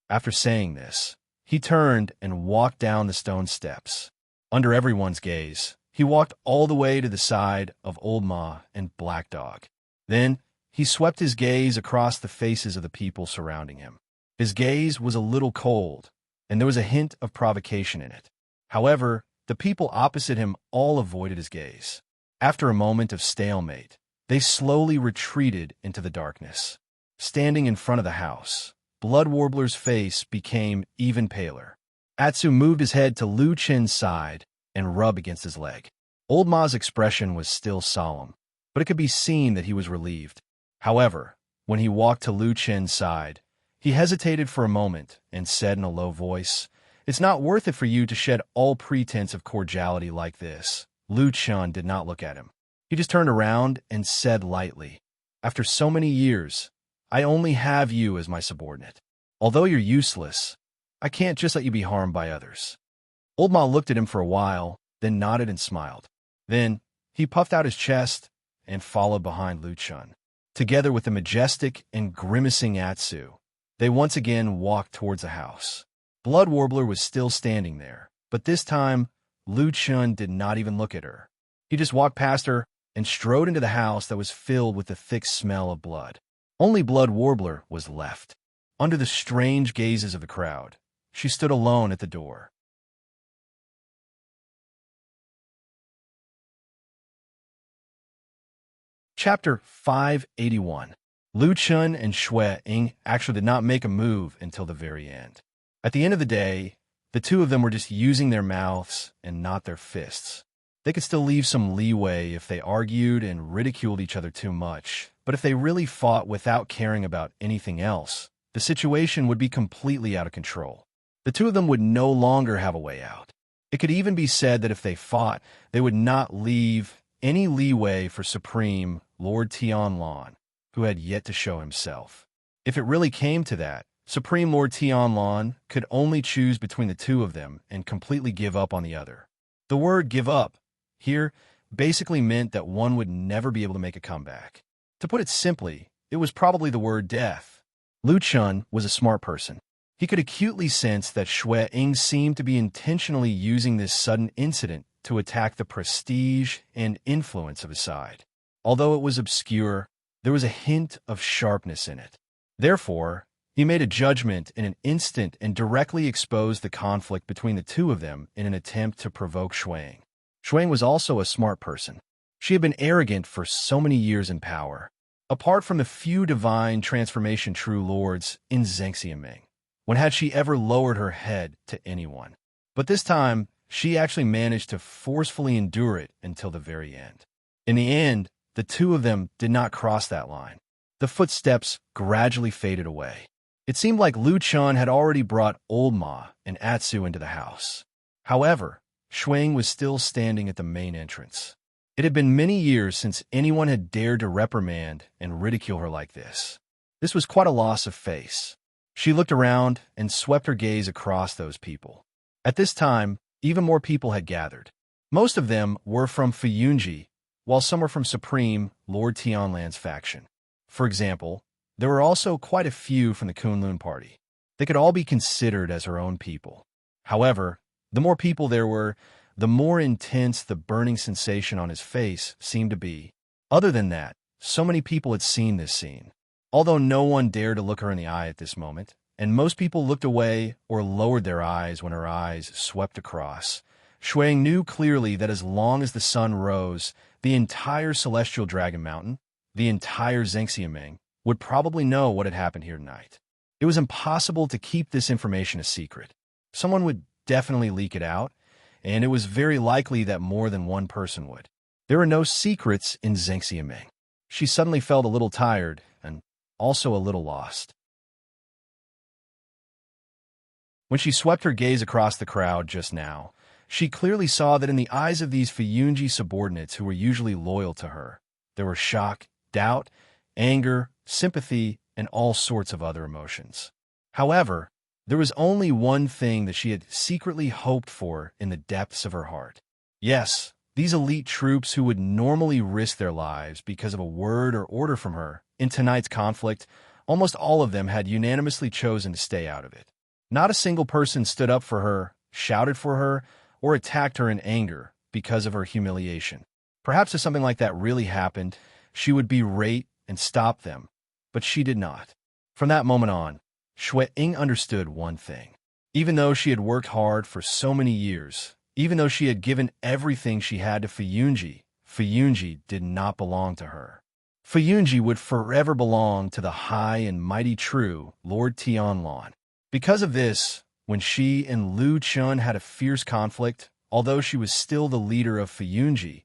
After saying this, he turned and walked down the stone steps. Under everyone's gaze, he walked all the way to the side of Old Ma and Black Dog. Then, he swept his gaze across the faces of the people surrounding him. His gaze was a little cold, and there was a hint of provocation in it. However, the people opposite him all avoided his gaze. After a moment of stalemate, they slowly retreated into the darkness. Standing in front of the house, Blood Warbler's face became even paler. Atsu moved his head to Lu Chen's side and rubbed against his leg. Old Ma's expression was still solemn, but it could be seen that he was relieved. However, when he walked to Lu Chen's side, he hesitated for a moment and said in a low voice, It's not worth it for you to shed all pretense of cordiality like this. Lu Chun did not look at him. He just turned around and said lightly, "After so many years, I only have you as my subordinate. Although you're useless, I can't just let you be harmed by others." Old Ma looked at him for a while, then nodded and smiled. Then he puffed out his chest and followed behind Lu Chun. Together with the majestic and grimacing Atsu, they once again walked towards the house. Blood Warbler was still standing there, but this time Lu Chun did not even look at her. He just walked past her and strode into the house that was filled with the thick smell of blood. Only Blood Warbler was left. Under the strange gazes of the crowd, she stood alone at the door. Chapter 581. Lu Chun and Xue Ying actually did not make a move until the very end. At the end of the day, the two of them were just using their mouths and not their fists. They could still leave some leeway if they argued and ridiculed each other too much, but if they really fought without caring about anything else, the situation would be completely out of control. The two of them would no longer have a way out. It could even be said that if they fought, they would not leave any leeway for Supreme Lord Tianlan, who had yet to show himself. If it really came to that, Supreme Lord Tianlan could only choose between the two of them and completely give up on the other. The word "give up" here basically meant that one would never be able to make a comeback. To put it simply, it was probably the word death. Lu Chun was a smart person. He could acutely sense that Xue Ying seemed to be intentionally using this sudden incident to attack the prestige and influence of his side. Although it was obscure, there was a hint of sharpness in it. Therefore, he made a judgment in an instant and directly exposed the conflict between the two of them in an attempt to provoke Xue Ying. Xue Ying was also a smart person. She had been arrogant for so many years in power. Apart from the few divine transformation true lords in Zhengxiaming, when had she ever lowered her head to anyone? But this time, she actually managed to forcefully endure it until the very end. In the end, the two of them did not cross that line. The footsteps gradually faded away. It seemed like Lu Chun had already brought Old Ma and Atsu into the house. However, Xue Ying was still standing at the main entrance. It had been many years since anyone had dared to reprimand and ridicule her like this. This was quite a loss of face. She looked around and swept her gaze across those people. At this time, even more people had gathered. Most of them were from Fuyunji, while some were from Supreme Lord Tianlan's faction. For example, there were also quite a few from the Kunlun party. They could all be considered as her own people. However, the more people there were, the more intense the burning sensation on his face seemed to be. Other than that, so many people had seen this scene. Although no one dared to look her in the eye at this moment, and most people looked away or lowered their eyes when her eyes swept across, Xue Ying knew clearly that as long as the sun rose, the entire Celestial Dragon Mountain, the entire Zhengxiaming, would probably know what had happened here tonight. It was impossible to keep this information a secret. Someone would definitely leak it out, and it was very likely that more than one person would. There were no secrets in Zhengxiaming. She suddenly felt a little tired and also a little lost. When she swept her gaze across the crowd just now, she clearly saw that in the eyes of these Fuyunji subordinates who were usually loyal to her, there were shock, doubt, anger, sympathy, and all sorts of other emotions. However, there was only one thing that she had secretly hoped for in the depths of her heart. Yes, these elite troops who would normally risk their lives because of a word or order from her, in tonight's conflict, almost all of them had unanimously chosen to stay out of it. Not a single person stood up for her, shouted for her, or attacked her in anger because of her humiliation. Perhaps if something like that really happened, she would berate and stop them, but she did not. From that moment on, Xue Ying understood one thing. Even though she had worked hard for so many years, even though she had given everything she had to Fuyunji, Fuyunji did not belong to her. Fuyunji would forever belong to the high and mighty true Lord Tianlan. Because of this, when she and Lu Chun had a fierce conflict, although she was still the leader of Fuyunji,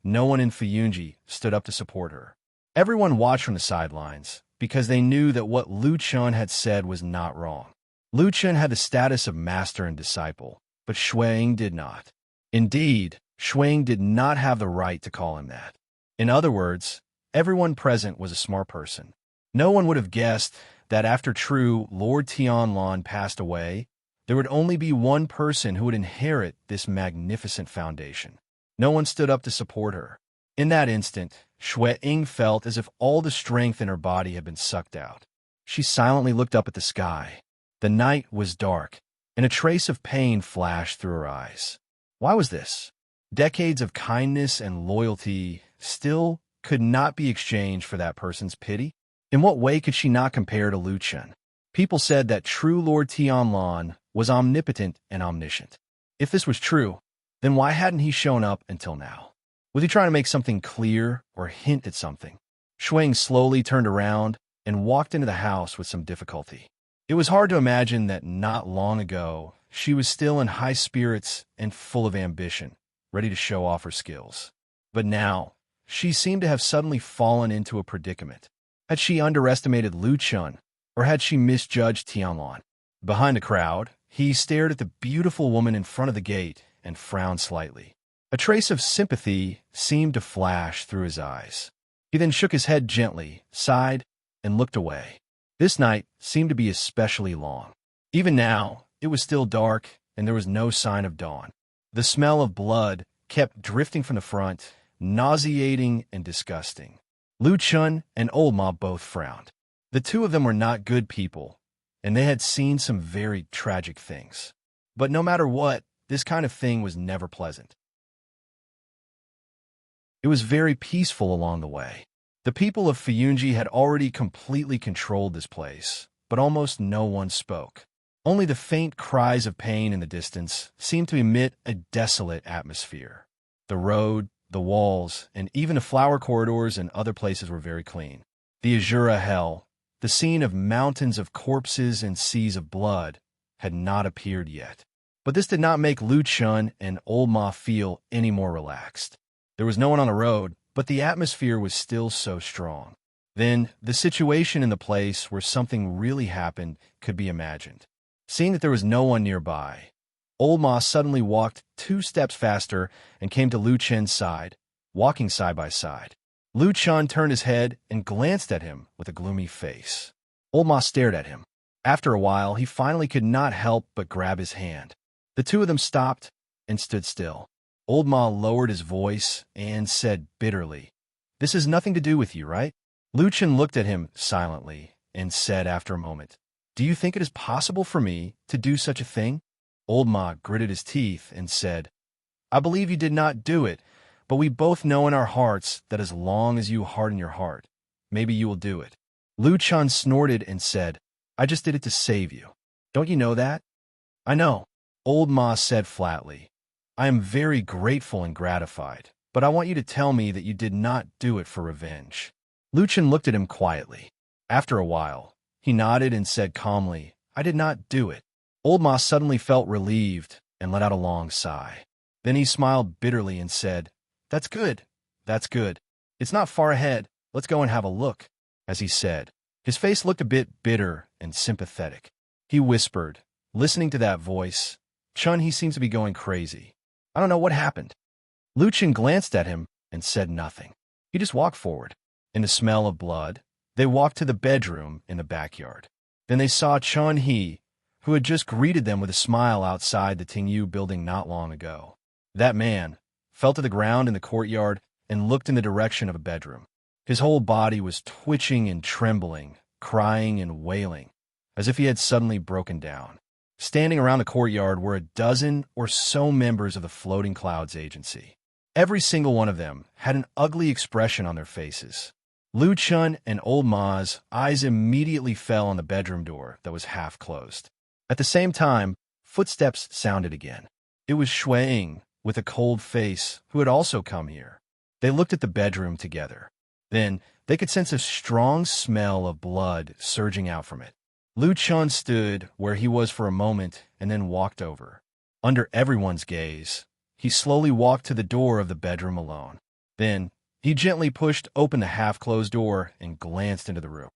no one in Fuyunji stood up to support her. Everyone watched from the sidelines because they knew that what Lu Chun had said was not wrong. Lu Chun had the status of master and disciple, but Shuang did not. Indeed, Shuang did not have the right to call him that. In other words, everyone present was a smart person. No one would have guessed that after true Lord Tianlong passed away, there would only be one person who would inherit this magnificent foundation. No one stood up to support her. In that instant, Shuang felt as if all the strength in her body had been sucked out. She silently looked up at the sky. The night was dark, and a trace of pain flashed through her eyes. Why was this? Decades of kindness and loyalty still could not be exchanged for that person's pity? In what way could she not compare to Lu Chun? People said that true Lord Tianlong was omnipotent and omniscient. If this was true, then why hadn't he shown up until now? Was he trying to make something clear or hint at something? Shuang slowly turned around and walked into the house with some difficulty. It was hard to imagine that not long ago, she was still in high spirits and full of ambition, ready to show off her skills. But now, she seemed to have suddenly fallen into a predicament. Had she underestimated Lu Chun, or had she misjudged Tianlong? Behind the crowd, he stared at the beautiful woman in front of the gate and frowned slightly. A trace of sympathy seemed to flash through his eyes. He then shook his head gently, sighed, and looked away. This night seemed to be especially long. Even now, it was still dark, and there was no sign of dawn. The smell of blood kept drifting from the front, nauseating and disgusting. Lu Chun and Old Ma both frowned. The two of them were not good people, and they had seen some very tragic things. But no matter what, this kind of thing was never pleasant. It was very peaceful along the way. The people of Fuyunji had already completely controlled this place, but almost no one spoke. Only the faint cries of pain in the distance seemed to emit a desolate atmosphere. The road, the walls, and even the flower corridors and other places were very clean. The Azura Hell, the scene of mountains of corpses and seas of blood, had not appeared yet. But this did not make Lu Chun and Old Ma feel any more relaxed. There was no one on the road, but the atmosphere was still so strong. Then, the situation in the place where something really happened could be imagined. Seeing that there was no one nearby, Old Ma suddenly walked 2 steps faster and came to Lu Chun's side, walking side by side. Lu Chun turned his head and glanced at him with a gloomy face. Old Ma stared at him. After a while, he finally could not help but grab his hand. The two of them stopped and stood still. Old Ma lowered his voice and said bitterly, "This has nothing to do with you, right?" Lu Chun looked at him silently and said after a moment, "Do you think it is possible for me to do such a thing?" Old Ma gritted his teeth and said, "I believe you did not do it, but we both know in our hearts that as long as you harden your heart, maybe you will do it." Lu Chun snorted and said, "I just did it to save you. Don't you know that?" "I know," Old Ma said flatly. "I am very grateful and gratified, but I want you to tell me that you did not do it for revenge." Lu Chun looked at him quietly. After a while, he nodded and said calmly, "I did not do it." Old Ma suddenly felt relieved and let out a long sigh. Then he smiled bitterly and said, "That's good. That's good. It's not far ahead. Let's go and have a look." As he said, his face looked a bit bitter and sympathetic. He whispered, listening to that voice, "Chun, he seems to be going crazy. I don't know what happened." Lu Chun glanced at him and said nothing. He just walked forward. In the smell of blood, they walked to the bedroom in the backyard. Then they saw Chun He, who had just greeted them with a smile outside the Tingyu building not long ago. That man fell to the ground in the courtyard and looked in the direction of a bedroom. His whole body was twitching and trembling, crying and wailing, as if he had suddenly broken down. Standing around the courtyard were a dozen or so members of the Floating Clouds Agency. Every single one of them had an ugly expression on their faces. Lu Chun and Old Ma's eyes immediately fell on the bedroom door that was half closed. At the same time, footsteps sounded again. It was Shuang, with a cold face, who had also come here. They looked at the bedroom together. Then, they could sense a strong smell of blood surging out from it. Lu Chun stood where he was for a moment and then walked over. Under everyone's gaze, he slowly walked to the door of the bedroom alone. Then, he gently pushed open the half-closed door and glanced into the room.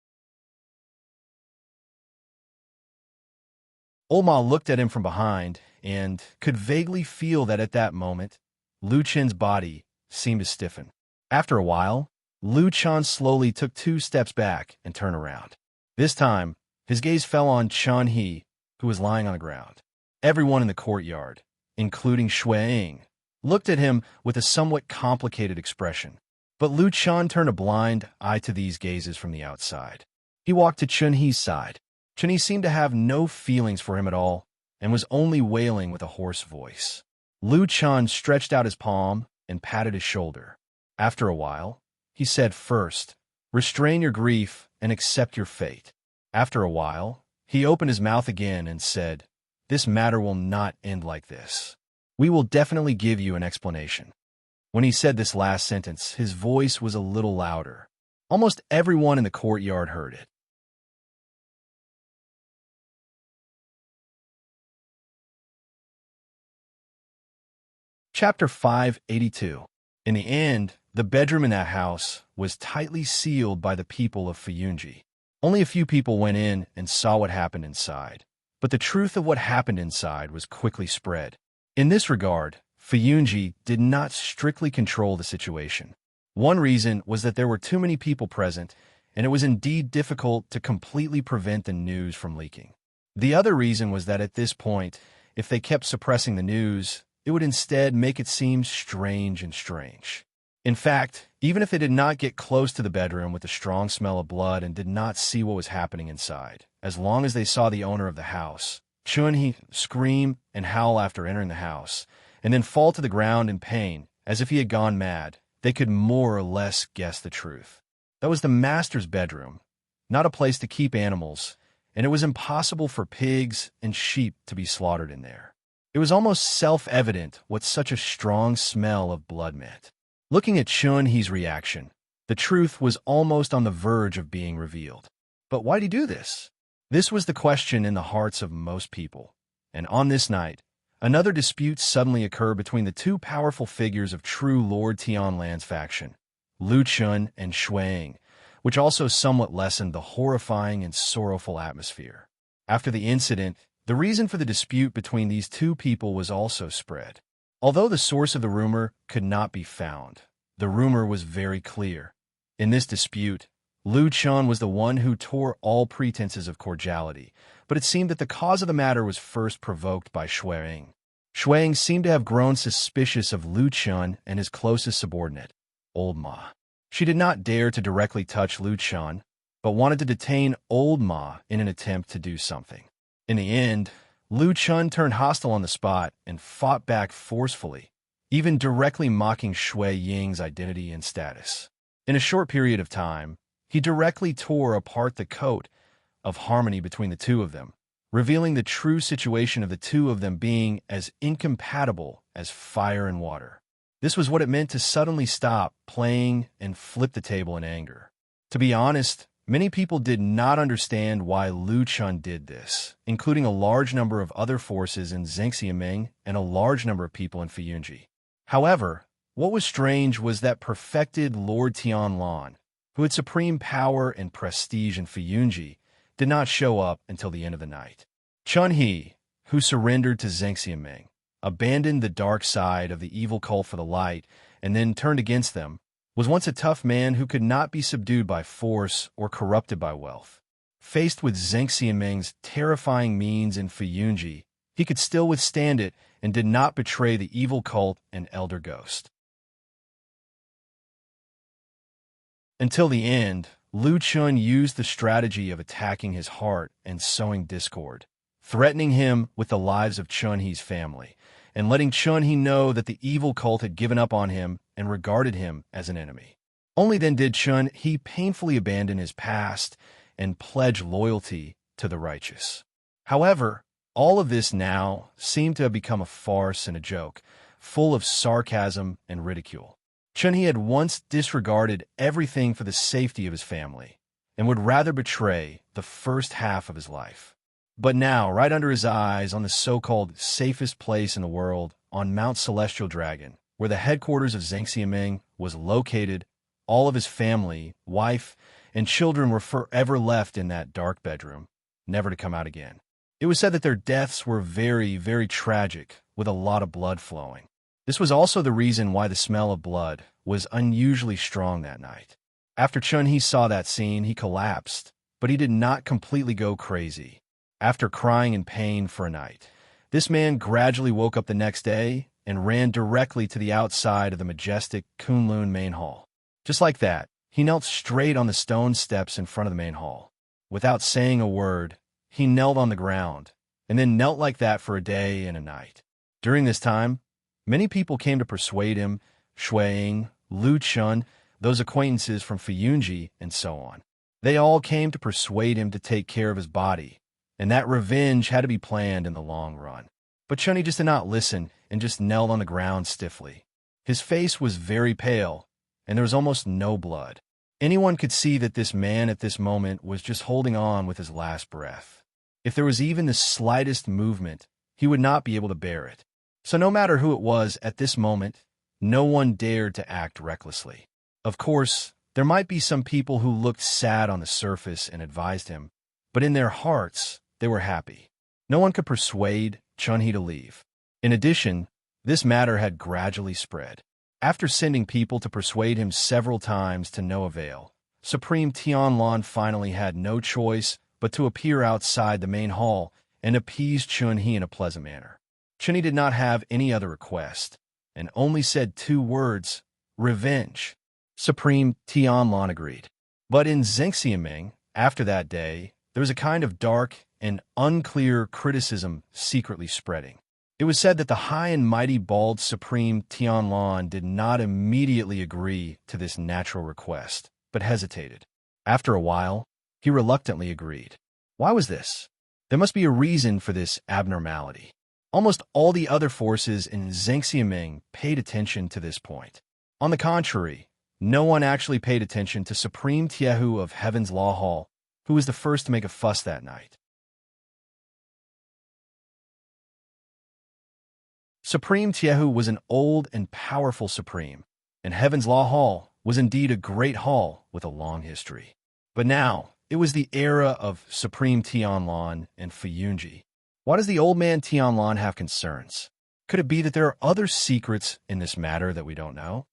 Old Ma looked at him from behind and could vaguely feel that at that moment, Lu Chen's body seemed to stiffen. After a while, Lu Chen slowly took 2 steps back and turned around. This time, his gaze fell on Chun He, who was lying on the ground. Everyone in the courtyard, including Shui, looked at him with a somewhat complicated expression. But Lu Chen turned a blind eye to these gazes from the outside. He walked to Chun He's side. Chun He seemed to have no feelings for him at all and was only wailing with a hoarse voice. Lu Chen stretched out his palm and patted his shoulder. After a while, he said, "First, restrain your grief and accept your fate." After a while, he opened his mouth again and said, "This matter will not end like this. We will definitely give you an explanation." When he said this last sentence, his voice was a little louder. Almost everyone in the courtyard heard it. Chapter 582. In the end, the bedroom in that house was tightly sealed by the people of Fuyunji. Only a few people went in and saw what happened inside, but the truth of what happened inside was quickly spread. In this regard, Fuyunji did not strictly control the situation. One reason was that there were too many people present, and it was indeed difficult to completely prevent the news from leaking. The other reason was that at this point, if they kept suppressing the news, it would instead make it seem strange. In fact, even if they did not get close to the bedroom with the strong smell of blood and did not see what was happening inside, as long as they saw the owner of the house, Chun-He, scream and howl after entering the house, and then fall to the ground in pain, as if he had gone mad, they could more or less guess the truth. That was the master's bedroom, not a place to keep animals, and it was impossible for pigs and sheep to be slaughtered in there. It was almost self-evident what such a strong smell of blood meant. Looking at Chun-He's reaction, the truth was almost on the verge of being revealed. But why'd he do this? This was the question in the hearts of most people. And on this night, another dispute suddenly occurred between the 2 powerful figures of true Lord Tianlan's faction, Lu Chun and Shui, which also somewhat lessened the horrifying and sorrowful atmosphere. After the incident, the reason for the dispute between these 2 people was also spread. Although the source of the rumor could not be found, the rumor was very clear. In this dispute, Lu Chun was the one who tore all pretenses of cordiality, but it seemed that the cause of the matter was first provoked by Shui. Shui seemed to have grown suspicious of Lu Chun and his closest subordinate, Old Ma. She did not dare to directly touch Lu Chun, but wanted to detain Old Ma in an attempt to do something. In the end, Lu Chun turned hostile on the spot and fought back forcefully, even directly mocking Shui Ying's identity and status. In a short period of time, he directly tore apart the coat of harmony between the 2 of them, revealing the true situation of the 2 of them being as incompatible as fire and water. This was what it meant to suddenly stop playing and flip the table in anger. To be honest, many people did not understand why Lu Chun did this, including a large number of other forces in Zhengxiaming and a large number of people in Fuyunji. However, what was strange was that perfected Lord Tianlan, who had supreme power and prestige in Fuyunji, did not show up until the end of the night. Chun-He, who surrendered to Zhengxiaming, abandoned the dark side of the evil cult for the light, and then turned against them, was once a tough man who could not be subdued by force or corrupted by wealth. Faced with Zhengxiaming's terrifying means in Fuyunji, he could still withstand it and did not betray the evil cult and elder ghost. Until the end, Lu Chun used the strategy of attacking his heart and sowing discord, threatening him with the lives of Chun-He's family, and letting Chun-He know that the evil cult had given up on him and regarded him as an enemy. Only then did Chun-He painfully abandon his past and pledge loyalty to the righteous. However, all of this now seemed to have become a farce and a joke, full of sarcasm and ridicule. Chun-He had once disregarded everything for the safety of his family and would rather betray the first half of his life. But now, right under his eyes, on the so-called safest place in the world, on Mount Celestial Dragon, where the headquarters of Zhengxiaming was located, all of his family, wife, and children were forever left in that dark bedroom, never to come out again. It was said that their deaths were very, very tragic, with a lot of blood flowing. This was also the reason why the smell of blood was unusually strong that night. After Chun-Hee saw that scene, he collapsed, but he did not completely go crazy. After crying in pain for a night, this man gradually woke up the next day and ran directly to the outside of the majestic Kunlun main hall. Just like that, he knelt straight on the stone steps in front of the main hall. Without saying a word, he knelt on the ground, and then knelt like that for a day and a night. During this time, many people came to persuade him, Shui-Ying, Lu Chun, those acquaintances from Fuyunji, and so on. They all came to persuade him to take care of his body, and that revenge had to be planned in the long run. But Chun-Hee just did not listen and just knelt on the ground stiffly. His face was very pale, and there was almost no blood. Anyone could see that this man at this moment was just holding on with his last breath. If there was even the slightest movement, he would not be able to bear it. So no matter who it was at this moment, no one dared to act recklessly. Of course, there might be some people who looked sad on the surface and advised him, but in their hearts, they were happy. No one could persuade Chun-Hee to leave. In addition, this matter had gradually spread. After sending people to persuade him several times to no avail, Supreme Tianlan finally had no choice but to appear outside the main hall and appease Chun-Hee in a pleasant manner. Chun-Hee did not have any other request, and only said 2 words, revenge. Supreme Tianlan agreed. But in Zhengxiaming, after that day, there was a kind of dark and unclear criticism secretly spreading. It was said that the high and mighty bald Supreme Tianlan did not immediately agree to this natural request, but hesitated. After a while, he reluctantly agreed. Why was this? There must be a reason for this abnormality. Almost all the other forces in Zhengxiaming paid attention to this point. On the contrary, no one actually paid attention to Supreme Tiehu of Heaven's Law Hall, who was the first to make a fuss that night. Supreme Tiehu was an old and powerful supreme, and Heaven's Law Hall was indeed a great hall with a long history. But now, it was the era of Supreme Tianlan and Fuyunji. Why does the old man Tianlan have concerns? Could it be that there are other secrets in this matter that we don't know?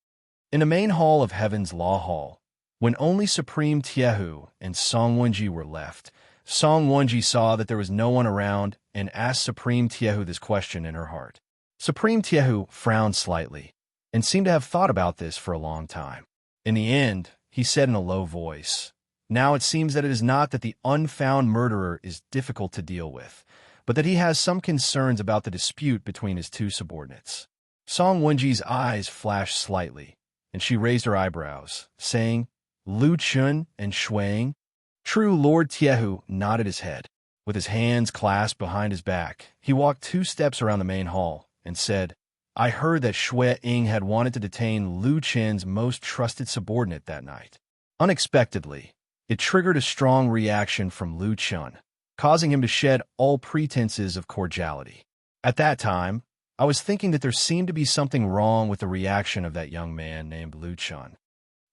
In the main hall of Heaven's Law Hall, when only Supreme Tiehu and Song Wenji were left, Song Wenji saw that there was no one around and asked Supreme Tiehu this question in her heart. Supreme Tiehu frowned slightly and seemed to have thought about this for a long time. In the end, he said in a low voice, "Now it seems that it is not that the unfound murderer is difficult to deal with, but that he has some concerns about the dispute between his 2 subordinates." Song Wenji's eyes flashed slightly, and she raised her eyebrows, saying, "Lu Chun and Shui-Ying?" True Lord Tiehu nodded his head. With his hands clasped behind his back, he walked 2 steps around the main hall and said, "I heard that Shui-Ying had wanted to detain Lu Chen's most trusted subordinate that night." Unexpectedly, it triggered a strong reaction from Lu Chun, causing him to shed all pretenses of cordiality. At that time, I was thinking that there seemed to be something wrong with the reaction of that young man named Lu Chun.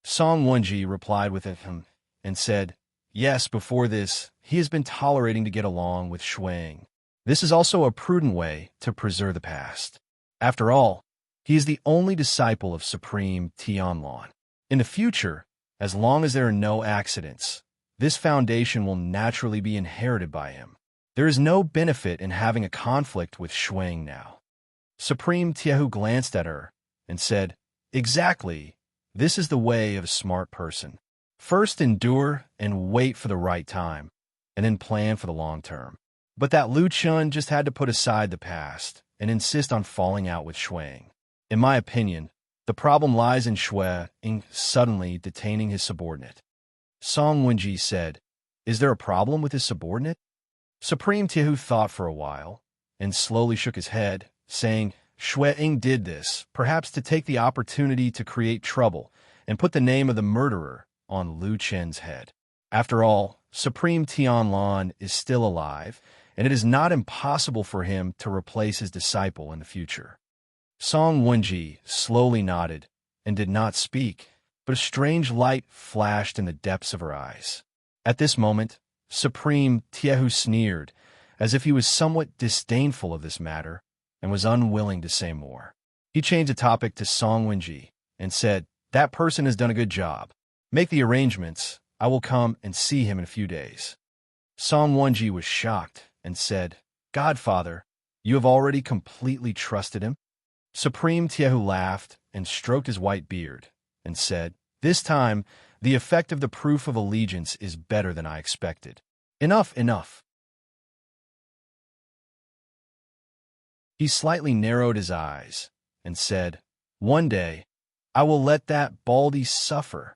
Song Wenji replied with him and said, "Yes, before this, he has been tolerating to get along with Shui-Ying. This is also a prudent way to preserve the past. After all, he is the only disciple of Supreme Tianlan. In the future, as long as there are no accidents, this foundation will naturally be inherited by him. There is no benefit in having a conflict with Shui-Ying now." Supreme Tiehu glanced at her and said, "Exactly, this is the way of a smart person. First endure and wait for the right time, and then plan for the long term." But that Lu Chun just had to put aside the past and insist on falling out with Shui-Ying. In my opinion, the problem lies in Shui-Ying suddenly detaining his subordinate. Song Wenji said, "Is there a problem with his subordinate?" Supreme Tiehu thought for a while and slowly shook his head, saying, "Shui-Ying did this, perhaps to take the opportunity to create trouble and put the name of the murderer on Lu Chen's head. After all, Supreme Tianlan is still alive, and it is not impossible for him to replace his disciple in the future." Song Wenji slowly nodded and did not speak, but a strange light flashed in the depths of her eyes. At this moment, Supreme Tiehu sneered, as if he was somewhat disdainful of this matter and was unwilling to say more. He changed the topic to Song Wenji and said, "That person has done a good job. Make the arrangements. I will come and see him in a few days." Song Wenji was shocked and said, "Godfather, you have already completely trusted him?" Supreme Tiehu laughed and stroked his white beard and said, "This time, the effect of the proof of allegiance is better than I expected. Enough, enough." He slightly narrowed his eyes and said, "One day, I will let that baldy suffer."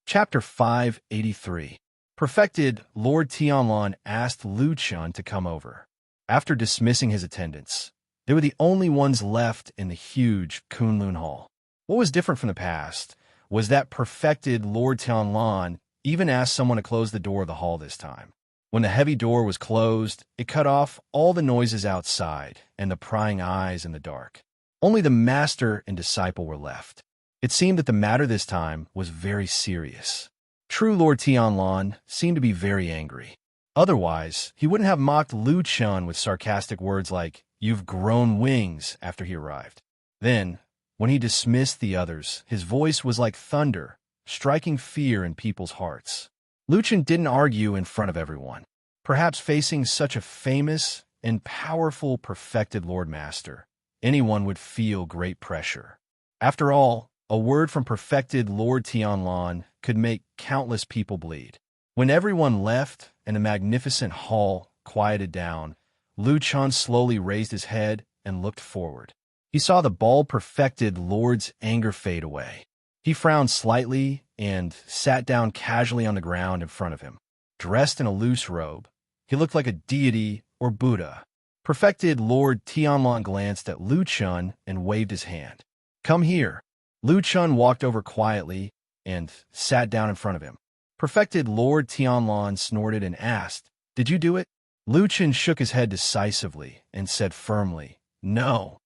Chapter 583. Perfected Lord Tianlan asked Lu Chun to come over. After dismissing his attendants, they were the only ones left in the huge Kunlun Hall. What was different from the past was that perfected Lord Tianlan even asked someone to close the door of the hall this time. When the heavy door was closed, it cut off all the noises outside and the prying eyes in the dark. Only the master and disciple were left. It seemed that the matter this time was very serious. True Lord Tianlan seemed to be very angry. Otherwise, he wouldn't have mocked Lu Chun with sarcastic words like, "You've grown wings," after he arrived. Then, when he dismissed the others, his voice was like thunder, striking fear in people's hearts. Lu Chun didn't argue in front of everyone. Perhaps facing such a famous and powerful perfected Lord Master, anyone would feel great pressure. After all, a word from perfected Lord Tianlan could make countless people bleed. When everyone left and the magnificent hall quieted down, Lu Chun slowly raised his head and looked forward. He saw the bald perfected Lord's anger fade away. He frowned slightly and sat down casually on the ground in front of him. Dressed in a loose robe, he looked like a deity or Buddha. Perfected Lord Tianlan glanced at Lu Chun and waved his hand. "Come here." Lu Chun walked over quietly and sat down in front of him. Perfected Lord Tianlan snorted and asked, "Did you do it?" Lu Chun shook his head decisively and said firmly, "No."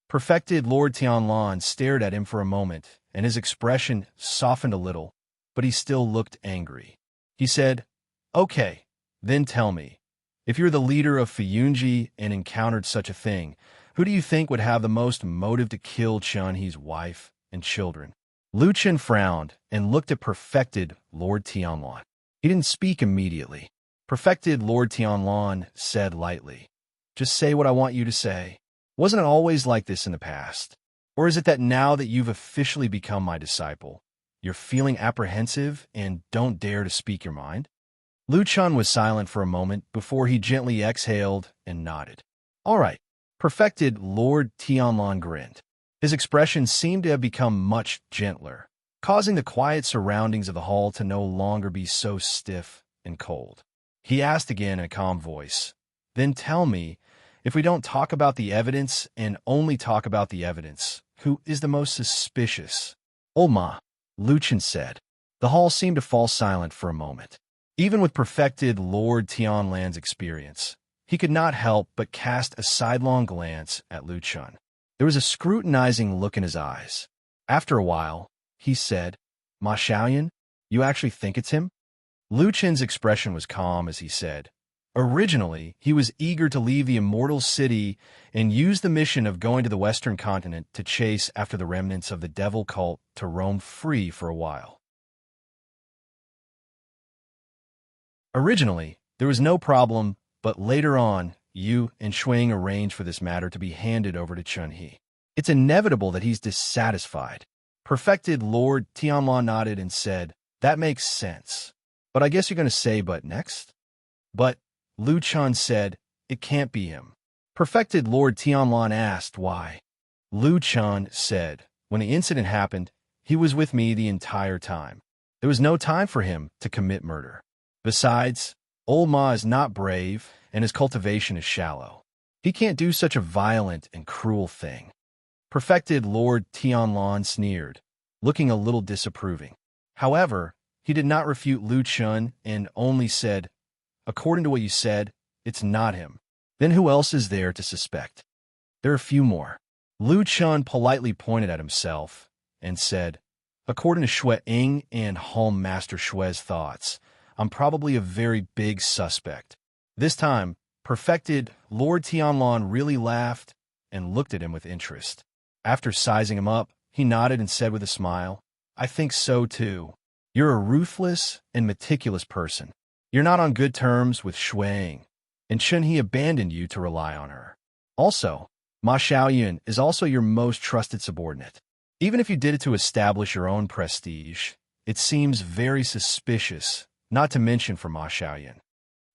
Perfected Lord Tianlan stared at him for a moment, and his expression softened a little, but he still looked angry. He said, "Okay, then tell me, if you're the leader of Fuyunji and encountered such a thing, who do you think would have the most motive to kill Chun-He's wife and children?" Lu Chun frowned and looked at perfected Lord Tianlan. He didn't speak immediately. Perfected Lord Tianlan said lightly, "Just say what I want you to say. Wasn't it always like this in the past? Or is it that now that you've officially become my disciple, you're feeling apprehensive and don't dare to speak your mind?" Lu Chun was silent for a moment before he gently exhaled and nodded. "All right." Perfected Lord Tianlan grinned. His expression seemed to have become much gentler, causing the quiet surroundings of the hall to no longer be so stiff and cold. He asked again in a calm voice, "Then tell me, if we don't talk about the evidence and only talk about the evidence, who is the most suspicious?" "Old Ma," Lu Chun said. The hall seemed to fall silent for a moment. Even with perfected Lord Tianlan's experience, he could not help but cast a sidelong glance at Lu Chun. There was a scrutinizing look in his eyes. After a while, he said, "Ma Xiaoyan, you actually think it's him?" Lu Chun's expression was calm as he said, "Originally, he was eager to leave the Immortals city and use the mission of going to the Western continent to chase after the remnants of the devil cult to roam free for a while. Originally, there was no problem, but later on, you and Shuang arranged for this matter to be handed over to Chun-He. It's inevitable that he's dissatisfied." Perfected Lord Tianlan nodded and said, "That makes sense. But I guess you're going to say, but next?" "But," Lu Chun said, "it can't be him." Perfected Lord Tianlan asked why. Lu Chun said, "When the incident happened, he was with me the entire time. There was no time for him to commit murder. Besides, old Ma is not brave, and his cultivation is shallow. He can't do such a violent and cruel thing." Perfected Lord Tianlan sneered, looking a little disapproving. However, he did not refute Lu Chun and only said, "According to what you said, it's not him. Then who else is there to suspect?" "There are a few more." Lu Chun politely pointed at himself and said, According to Xue Ying and Home Master Xue's thoughts, I'm probably a very big suspect. This time, perfected Lord Tianlan really laughed and looked at him with interest. After sizing him up, he nodded and said with a smile, I think so too. You're a ruthless and meticulous person. You're not on good terms with Xue Ying, and shouldn't he abandoned you to rely on her? Also, Ma Xiaoyun is also your most trusted subordinate. Even if you did it to establish your own prestige, it seems very suspicious, not to mention for Ma Xiaoyun.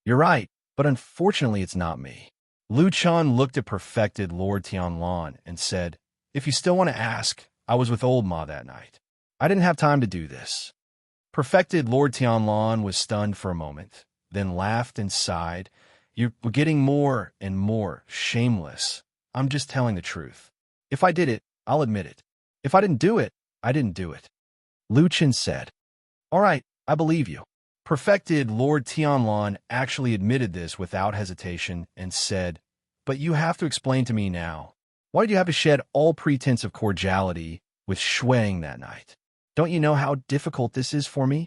You're right, but unfortunately it's not me. Lu Chun looked at perfected Lord Tianlan and said, If you still want to ask, I was with old Ma that night. I didn't have time to do this. Perfected Lord Tianlan was stunned for a moment, then laughed and sighed. You're getting more and more shameless. I'm just telling the truth. If I did it, I'll admit it. If I didn't do it, I didn't do it. Lu Chen said, All right, I believe you. Perfected Lord Tianlan actually admitted this without hesitation and said, But you have to explain to me now. Why did you have to shed all pretense of cordiality with Xue Ying that night? Don't you know how difficult this is for me?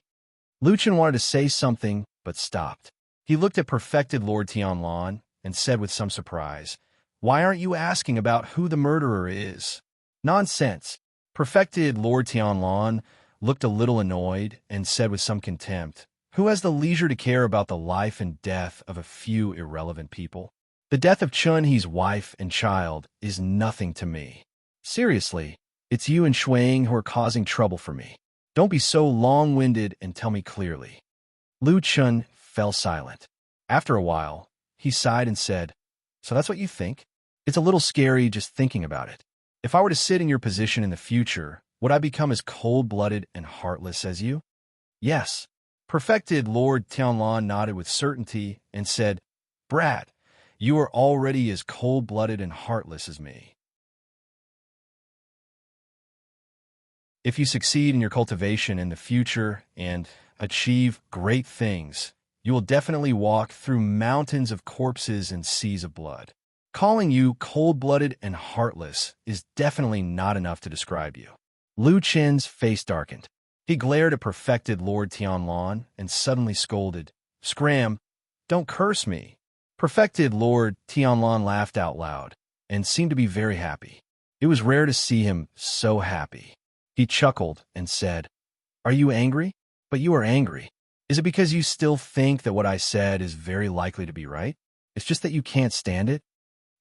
Lu Chen wanted to say something, but stopped. He looked at perfected Lord Tianlan and said with some surprise, Why aren't you asking about who the murderer is? Nonsense. Perfected Lord Tianlan looked a little annoyed and said with some contempt, Who has the leisure to care about the life and death of a few irrelevant people? The death of Chun He's wife and child is nothing to me. Seriously, it's you and Xue Ying who are causing trouble for me. Don't be so long-winded and tell me clearly. Lu Chun fell silent. After a while, he sighed and said, So that's what you think? It's a little scary just thinking about it. If I were to sit in your position in the future, would I become as cold-blooded and heartless as you? Yes. Perfected Lord Tianlan nodded with certainty and said, Brat, you are already as cold-blooded and heartless as me. If you succeed in your cultivation in the future and achieve great things, you will definitely walk through mountains of corpses and seas of blood. Calling you cold-blooded and heartless is definitely not enough to describe you. Lu Chen's face darkened. He glared at perfected Lord Tianlan and suddenly scolded, Scram, don't curse me. Perfected Lord Tianlan laughed out loud and seemed to be very happy. It was rare to see him so happy. He chuckled and said, Are you angry? But you are angry. Is it because you still think that what I said is very likely to be right? It's just that you can't stand it?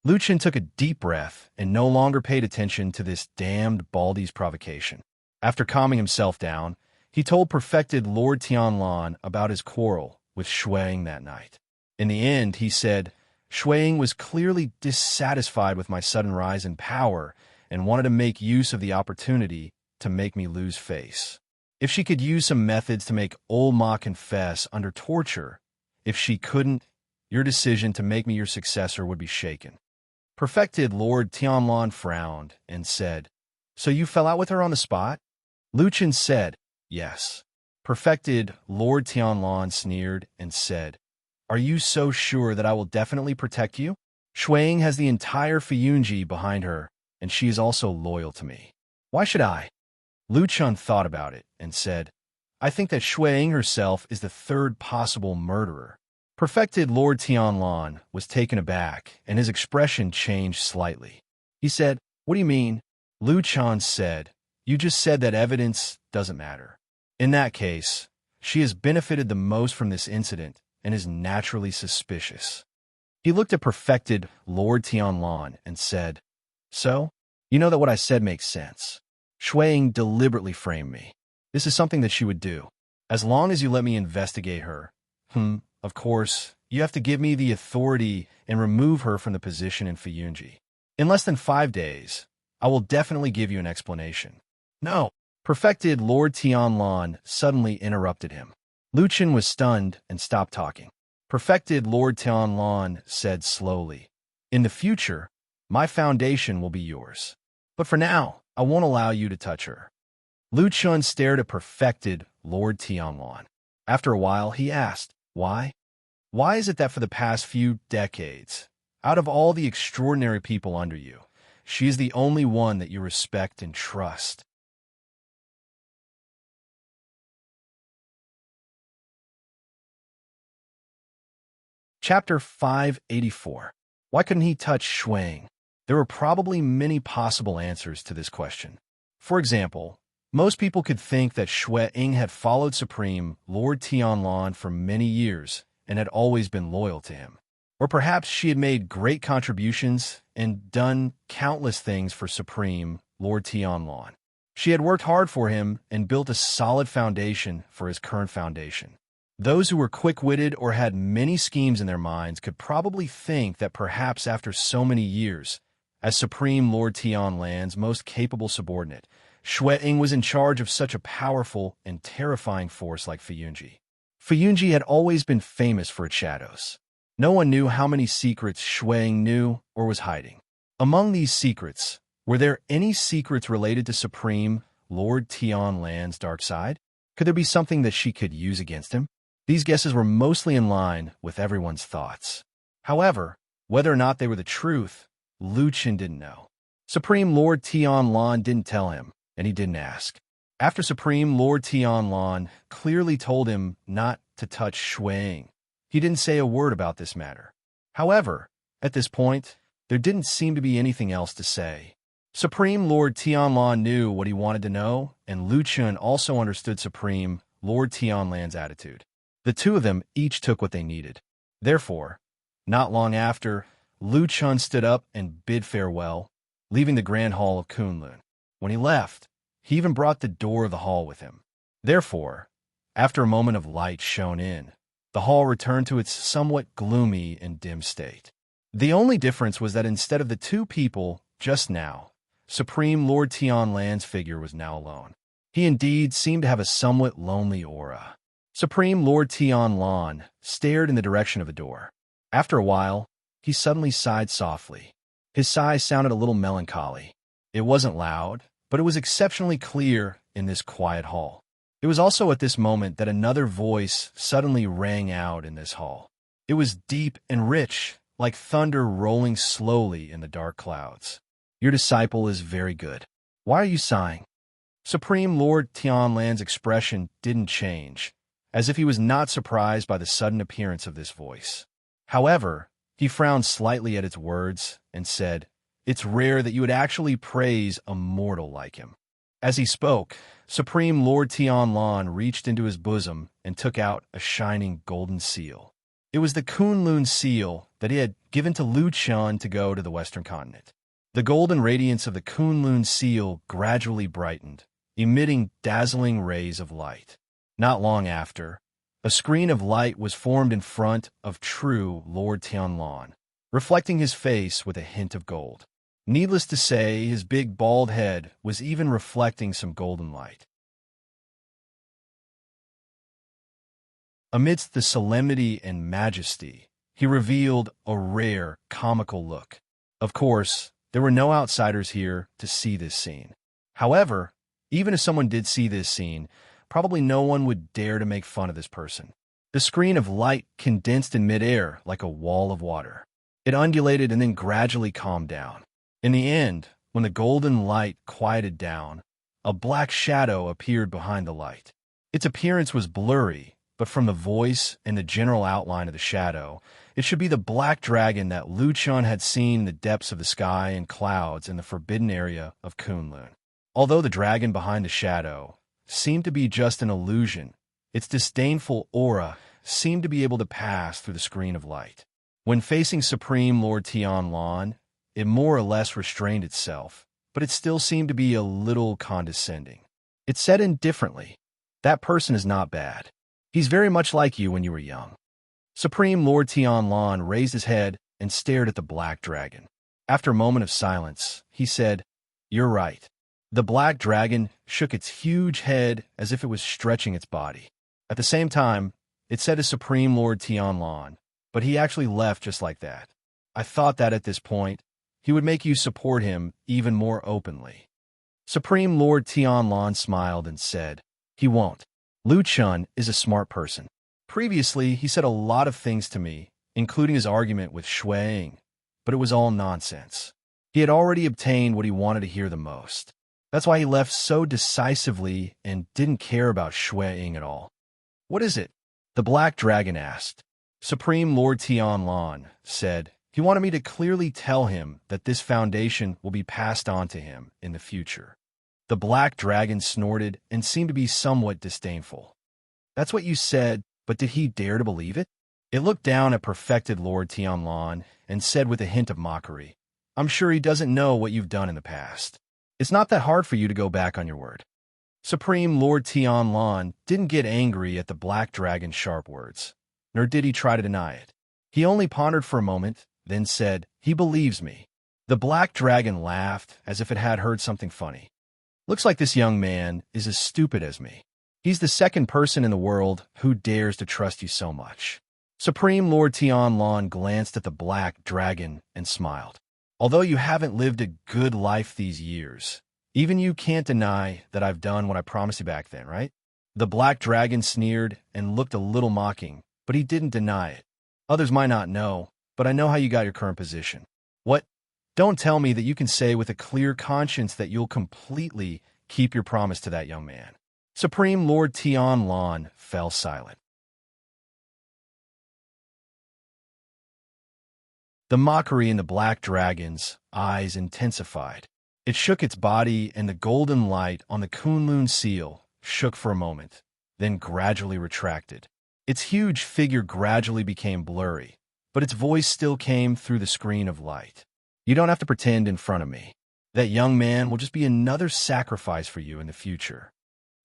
Lu Chen took a deep breath and no longer paid attention to this damned Baldy's provocation. After calming himself down, he told perfected Lord Tianlan about his quarrel with Xue Ying that night. In the end, he said, Xue Ying was clearly dissatisfied with my sudden rise in power and wanted to make use of the opportunity to make me lose face. If she could use some methods to make old Ma confess under torture, if she couldn't, your decision to make me your successor would be shaken. Perfected Lord Tianlan frowned and said, So you fell out with her on the spot? Lu Chen said, Yes. Perfected Lord Tianlan sneered and said, Are you so sure that I will definitely protect you? Xue Ying has the entire Fuyunji behind her, and she is also loyal to me. Why should I? Lu Chun thought about it and said, I think that Xue Ying herself is the third possible murderer. Perfected Lord Tianlan was taken aback, and his expression changed slightly. He said, What do you mean? Lu Chun said, You just said that evidence doesn't matter. In that case, she has benefited the most from this incident and is naturally suspicious. He looked at perfected Lord Tianlan and said, So, you know that what I said makes sense. Xue Ying deliberately framed me. This is something that she would do. As long as you let me investigate her. Of course, you have to give me the authority and remove her from the position in Fuyunji. In less than 5 days, I will definitely give you an explanation. No, perfected Lord Tianlan suddenly interrupted him. Lu Chen was stunned and stopped talking. Perfected Lord Tianlan said slowly, In the future, my foundation will be yours. But for now, I won't allow you to touch her. Lu Chun stared at perfected Lord Tianlan. After a while, he asked, Why? Why is it that for the past few decades, out of all the extraordinary people under you, she is the only one that you respect and trust? Chapter 584. Why couldn't he touch Shuang? There were probably many possible answers to this question. For example, most people could think that Shuang had followed Supreme Lord Tianlan for many years and had always been loyal to him. Or perhaps she had made great contributions and done countless things for Supreme Lord Tianlan. She had worked hard for him and built a solid foundation for his current foundation. Those who were quick-witted or had many schemes in their minds could probably think that perhaps after so many years, as Supreme Lord Tianlan's most capable subordinate, Shuang was in charge of such a powerful and terrifying force like Fuyunji. Fuyunji had always been famous for its shadows. No one knew how many secrets Shuang knew or was hiding. Among these secrets, were there any secrets related to Supreme Lord Tianlan's dark side? Could there be something that she could use against him? These guesses were mostly in line with everyone's thoughts. However, whether or not they were the truth, Lu Qin didn't know. Supreme Lord Tianlan didn't tell him, and he didn't ask. After Supreme Lord Tianlan clearly told him not to touch Shuang, he didn't say a word about this matter. However, at this point, there didn't seem to be anything else to say. Supreme Lord Tianlan knew what he wanted to know, and Lu Qin also understood Supreme Lord Tianlan's attitude. The two of them each took what they needed. Therefore, not long after, Lu Qin stood up and bid farewell, leaving the grand hall of Kunlun. When he left, he even brought the door of the hall with him. Therefore, after a moment of light shone in, the hall returned to its somewhat gloomy and dim state. The only difference was that instead of the two people just now, Supreme Lord Tianlan's figure was now alone. He indeed seemed to have a somewhat lonely aura. Supreme Lord Tianlan stared in the direction of the door. After a while, he suddenly sighed softly. His sigh sounded a little melancholy. It wasn't loud, but it was exceptionally clear in this quiet hall. It was also at this moment that another voice suddenly rang out in this hall. It was deep and rich, like thunder rolling slowly in the dark clouds. Your disciple is very good. Why are you sighing? Supreme Lord Tianlan's expression didn't change, as if he was not surprised by the sudden appearance of this voice. However, he frowned slightly at its words and said, "It's rare that you would actually praise a mortal like him." As he spoke, Supreme Lord Tianlan reached into his bosom and took out a shining golden seal. It was the Kunlun seal that he had given to Lu Qin to go to the Western continent. The golden radiance of the Kunlun seal gradually brightened, emitting dazzling rays of light. Not long after, a screen of light was formed in front of true Lord Tianlan, reflecting his face with a hint of gold. Needless to say, his big bald head was even reflecting some golden light. Amidst the solemnity and majesty, he revealed a rare, comical look. Of course, there were no outsiders here to see this scene. However, even if someone did see this scene, probably no one would dare to make fun of this person. The screen of light condensed in midair like a wall of water. It undulated and then gradually calmed down. In the end, when the golden light quieted down, a black shadow appeared behind the light. Its appearance was blurry, but from the voice and the general outline of the shadow, it should be the black dragon that Lu Qin had seen in the depths of the sky and clouds in the forbidden area of Kunlun. Although the dragon behind the shadow seemed to be just an illusion, its disdainful aura seemed to be able to pass through the screen of light. When facing Supreme Lord Tianlan, it more or less restrained itself, but it still seemed to be a little condescending. It said indifferently, "That person is not bad. He's very much like you when you were young." Supreme Lord Tianlan raised his head and stared at the black dragon. After a moment of silence, he said, "You're right." The black dragon shook its huge head as if it was stretching its body. At the same time, it said to Supreme Lord Tianlan, "But he actually left just like that. I thought that at this point, he would make you support him even more openly." Supreme Lord Tianlan smiled and said, "He won't. Lu Qin is a smart person. Previously, he said a lot of things to me, including his argument with Shuang, but it was all nonsense. He had already obtained what he wanted to hear the most. That's why he left so decisively and didn't care about Shuang at all." "What is it?" the black dragon asked. Supreme Lord Tianlan said he wanted me to clearly tell him that this foundation will be passed on to him in the future. The black dragon snorted and seemed to be somewhat disdainful. That's what you said, but did he dare to believe it? It looked down at perfected Lord Tianlan and said with a hint of mockery, I'm sure he doesn't know what you've done in the past. It's not that hard for you to go back on your word. Supreme Lord Tianlan didn't get angry at the black dragon's sharp words, nor did he try to deny it. He only pondered for a moment, then said, he believes me. The black dragon laughed as if it had heard something funny. Looks like this young man is as stupid as me. He's the second person in the world who dares to trust you so much. Supreme Lord Tianlan glanced at the black dragon and smiled. Although you haven't lived a good life these years, even you can't deny that I've done what I promised you back then, right? The black dragon sneered and looked a little mocking, but he didn't deny it. Others might not know, but I know how you got your current position. What? Don't tell me that you can say with a clear conscience that you'll completely keep your promise to that young man. Supreme Lord Tianlan fell silent. The mockery in the black dragon's eyes intensified. It shook its body, and the golden light on the Kunlun seal shook for a moment, then gradually retracted. Its huge figure gradually became blurry, but its voice still came through the screen of light. You don't have to pretend in front of me. That young man will just be another sacrifice for you in the future.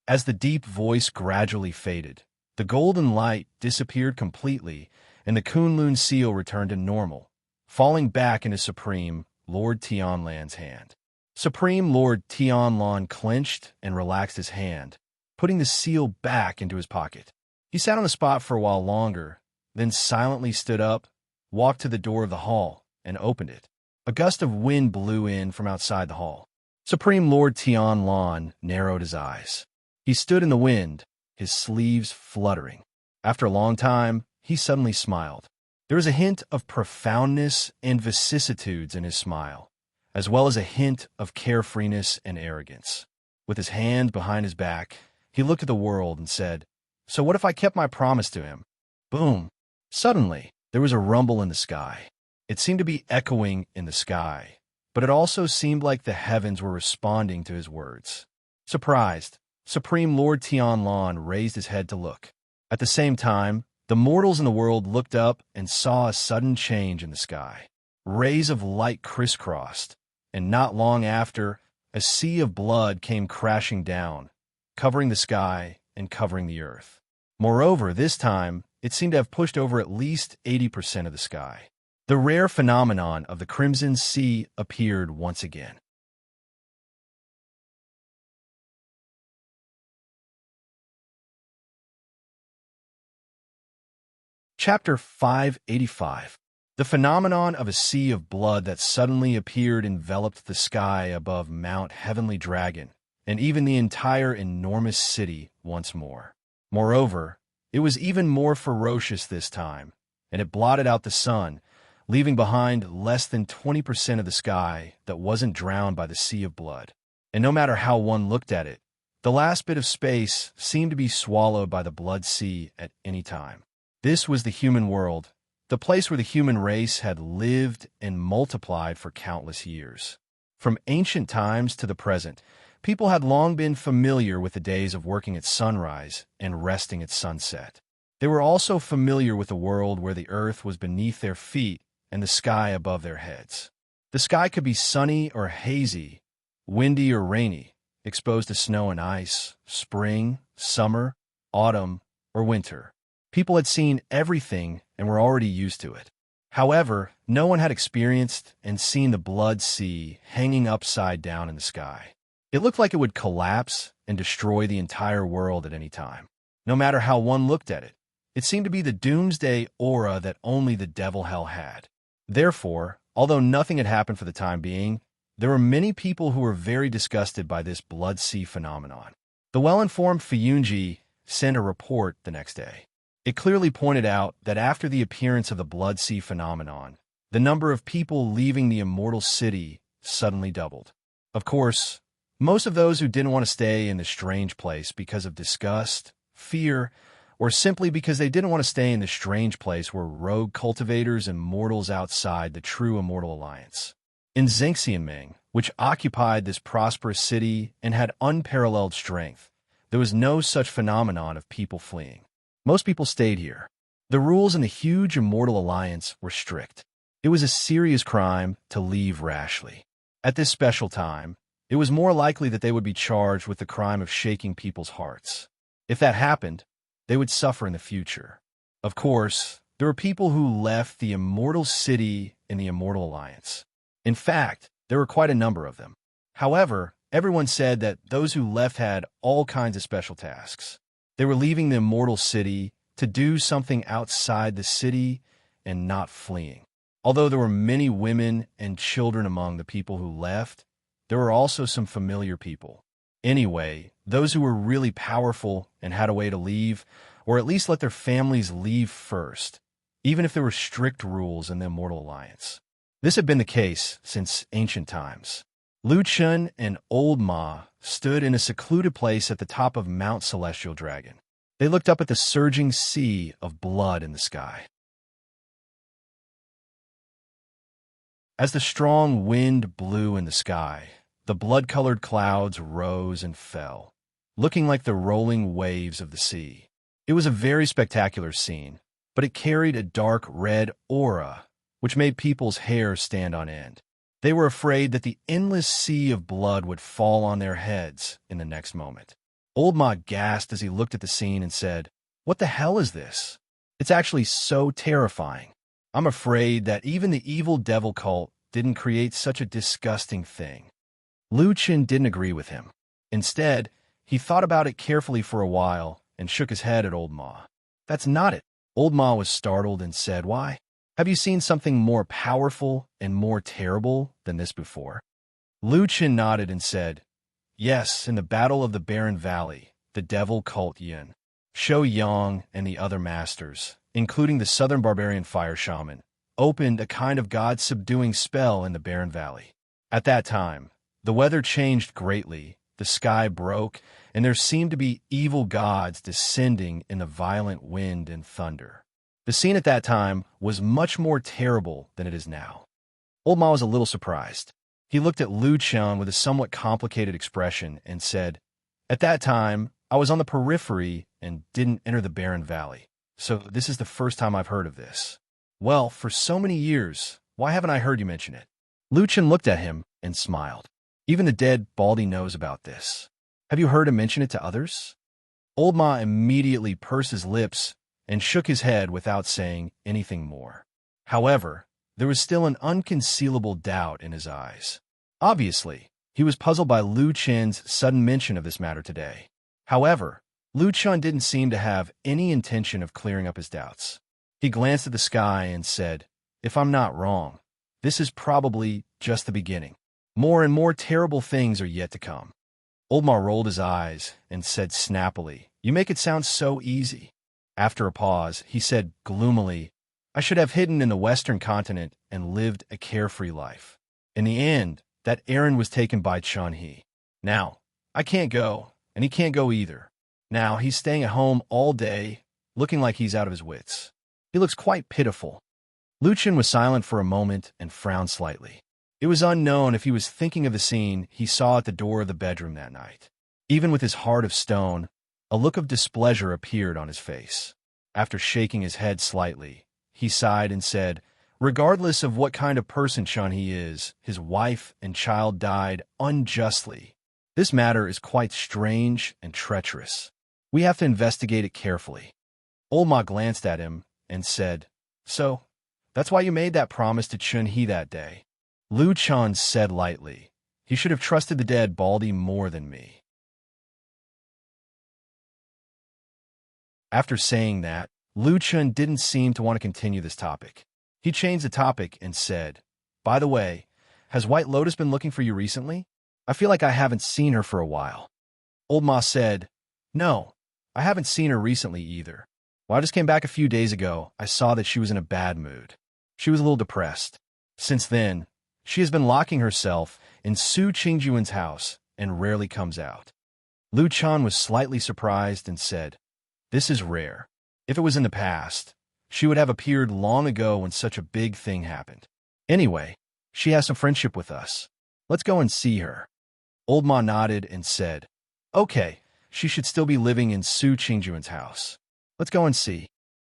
As the deep voice gradually faded, the golden light disappeared completely, and the Kunlun seal returned to normal, falling back into Supreme Lord Tianlan's hand. Supreme Lord Tianlan clenched and relaxed his hand, putting the seal back into his pocket. He sat on the spot for a while longer, then silently stood up, walked to the door of the hall, and opened it. A gust of wind blew in from outside the hall. Supreme Lord Tianlan narrowed his eyes. He stood in the wind, his sleeves fluttering. After a long time, he suddenly smiled. There was a hint of profoundness and vicissitudes in his smile, as well as a hint of carefreeness and arrogance. With his hand behind his back, he looked at the world and said, So what if I kept my promise to him? Boom! Suddenly, there was a rumble in the sky. It seemed to be echoing in the sky, but it also seemed like the heavens were responding to his words. Surprised, Supreme Lord Tianlan raised his head to look. At the same time, the mortals in the world looked up and saw a sudden change in the sky. Rays of light crisscrossed, and not long after, a sea of blood came crashing down, covering the sky and covering the earth. Moreover, this time, it seemed to have pushed over at least 80% of the sky. The rare phenomenon of the Crimson Sea appeared once again. Chapter 585. The phenomenon of a sea of blood that suddenly appeared enveloped the sky above Mount Heavenly Dragon, and even the entire enormous city once more. Moreover, it was even more ferocious this time, and it blotted out the sun, leaving behind less than 20% of the sky that wasn't drowned by the sea of blood. And no matter how one looked at it, the last bit of space seemed to be swallowed by the blood sea at any time. This was the human world, the place where the human race had lived and multiplied for countless years. From ancient times to the present, people had long been familiar with the days of working at sunrise and resting at sunset. They were also familiar with a world where the earth was beneath their feet and the sky above their heads. The sky could be sunny or hazy, windy or rainy, exposed to snow and ice, spring, summer, autumn, or winter. People had seen everything and were already used to it. However, no one had experienced and seen the blood sea hanging upside down in the sky. It looked like it would collapse and destroy the entire world at any time. No matter how one looked at it, it seemed to be the doomsday aura that only the devil hell had. Therefore, although nothing had happened for the time being, there were many people who were very disgusted by this blood sea phenomenon. The well-informed Fuyunji sent a report the next day. It clearly pointed out that after the appearance of the blood sea phenomenon, the number of people leaving the immortal city suddenly doubled. Of course, most of those who didn't want to stay in the strange place because of disgust, fear, or simply because they didn't want to stay in the strange place where rogue cultivators and mortals outside the true immortal alliance. In Xingxianming, which occupied this prosperous city and had unparalleled strength, there was no such phenomenon of people fleeing. Most people stayed here. The rules in the huge immortal alliance were strict. It was a serious crime to leave rashly. At this special time, it was more likely that they would be charged with the crime of shaking people's hearts. If that happened, they would suffer in the future. Of course, there were people who left the immortal city in the immortal alliance. In fact, there were quite a number of them. However, everyone said that those who left had all kinds of special tasks. They were leaving the immortal city to do something outside the city and not fleeing. Although there were many women and children among the people who left, there were also some familiar people. Anyway, those who were really powerful and had a way to leave, or at least let their families leave first, even if there were strict rules in the Immortal Alliance. This had been the case since ancient times. Lu Chun and Old Ma stood in a secluded place at the top of Mount Celestial Dragon. They looked up at the surging sea of blood in the sky. As the strong wind blew in the sky, the blood-colored clouds rose and fell, looking like the rolling waves of the sea. It was a very spectacular scene, but it carried a dark red aura, which made people's hair stand on end. They were afraid that the endless sea of blood would fall on their heads in the next moment. Old Ma gasped as he looked at the scene and said, "What the hell is this? It's actually so terrifying. I'm afraid that even the evil devil cult didn't create such a disgusting thing." Lu Qin didn't agree with him. Instead, he thought about it carefully for a while and shook his head at Old Ma. "That's not it." Old Ma was startled and said, "Why? Have you seen something more powerful and more terrible than this before?" Lu Qin nodded and said, "Yes, in the Battle of the Barren Valley, the devil cult Yin, Shou Yang and the other masters, including the southern barbarian fire shaman, opened a kind of god-subduing spell in the Barren Valley. At that time, the weather changed greatly, the sky broke, and there seemed to be evil gods descending in the violent wind and thunder. The scene at that time was much more terrible than it is now." Old Ma was a little surprised. He looked at Lu Qian with a somewhat complicated expression and said, "At that time, I was on the periphery and didn't enter the Barren Valley, so this is the first time I've heard of this." "Well, for so many years, why haven't I heard you mention it?" Lu Qian looked at him and smiled. "Even the dead Baldy knows about this. Have you heard him mention it to others?" Old Ma immediately pursed his lips and shook his head without saying anything more. However, there was still an unconcealable doubt in his eyes. Obviously, he was puzzled by Lu Qian's sudden mention of this matter today. However, Lu Qian didn't seem to have any intention of clearing up his doubts. He glanced at the sky and said, "If I'm not wrong, this is probably just the beginning. More and more terrible things are yet to come." Old Ma rolled his eyes and said snappily, "You make it sound so easy." After a pause, he said gloomily, "I should have hidden in the Western continent and lived a carefree life. In the end, that errand was taken by Chun He. Now, I can't go, and he can't go either. Now, he's staying at home all day, looking like he's out of his wits. He looks quite pitiful." Lu Qian was silent for a moment and frowned slightly. It was unknown if he was thinking of the scene he saw at the door of the bedroom that night. Even with his heart of stone, a look of displeasure appeared on his face. After shaking his head slightly, he sighed and said, "Regardless of what kind of person Chun He is, his wife and child died unjustly. This matter is quite strange and treacherous. We have to investigate it carefully." Old Ma glanced at him and said, "So, that's why you made that promise to Chun He that day?" Lu Qian said lightly, "He should have trusted the dead Baldy more than me." After saying that, Lu Qian didn't seem to want to continue this topic. He changed the topic and said, "By the way, has White Lotus been looking for you recently? I feel like I haven't seen her for a while." Old Ma said, "No, I haven't seen her recently either. When I just came back a few days ago, I saw that she was in a bad mood. She was a little depressed. Since then, she has been locking herself in Su Qingjuan's house and rarely comes out." Lu Qian was slightly surprised and said, "This is rare. If it was in the past, she would have appeared long ago when such a big thing happened. Anyway, she has some friendship with us. Let's go and see her. Old Ma nodded and said, Okay, she should still be living in Su Qingjuan's house. Let's go and see.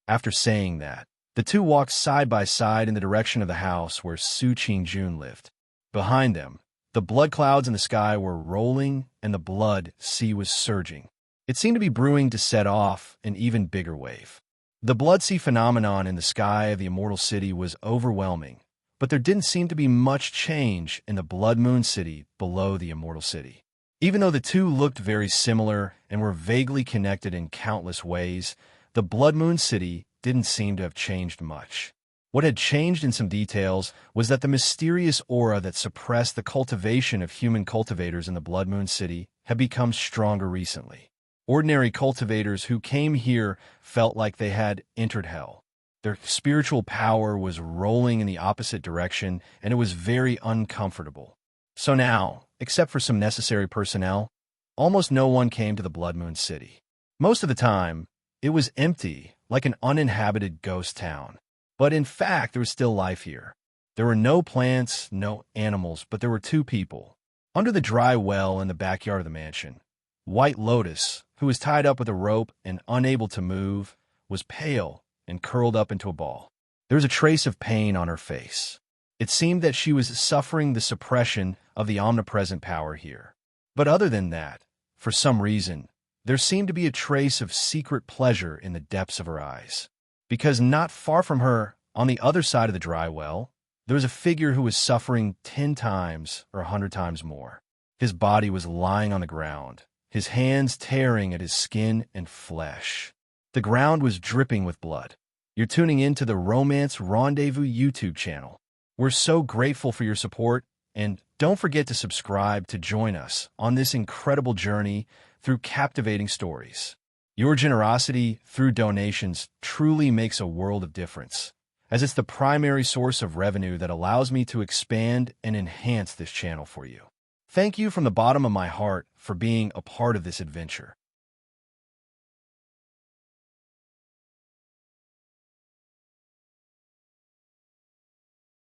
After saying that, the two walked side by side in the direction of the house where Su Qingjun lived. Behind them, the blood clouds in the sky were rolling and the blood sea was surging. It seemed to be brewing to set off an even bigger wave. The blood sea phenomenon in the sky of the Immortal City was overwhelming, but there didn't seem to be much change in the Blood Moon City below the Immortal City. Even though the two looked very similar and were vaguely connected in countless ways, the Blood Moon City didn't seem to have changed much. What had changed in some details was that the mysterious aura that suppressed the cultivation of human cultivators in the Blood Moon City had become stronger recently. Ordinary cultivators who came here felt like they had entered hell. Their spiritual power was rolling in the opposite direction, and it was very uncomfortable. So now, except for some necessary personnel, almost no one came to the Blood Moon City. Most of the time, it was empty, like an uninhabited ghost town. But in fact, there was still life here. There were no plants, no animals, but there were two people. Under the dry well in the backyard of the mansion, White Lotus, who was tied up with a rope and unable to move, was pale and curled up into a ball. There was a trace of pain on her face. It seemed that she was suffering the suppression of the omnipresent power here. But other than that, for some reason, there seemed to be a trace of secret pleasure in the depths of her eyes. Because not far from her, on the other side of the dry well, there was a figure who was suffering 10 times or 100 times more. His body was lying on the ground, his hands tearing at his skin and flesh. The ground was dripping with blood. You're tuning into the Romance Rendezvous YouTube channel. We're so grateful for your support, and don't forget to subscribe to join us on this incredible journey through captivating stories. Your generosity through donations truly makes a world of difference, as it's the primary source of revenue that allows me to expand and enhance this channel for you. Thank you from the bottom of my heart for being a part of this adventure.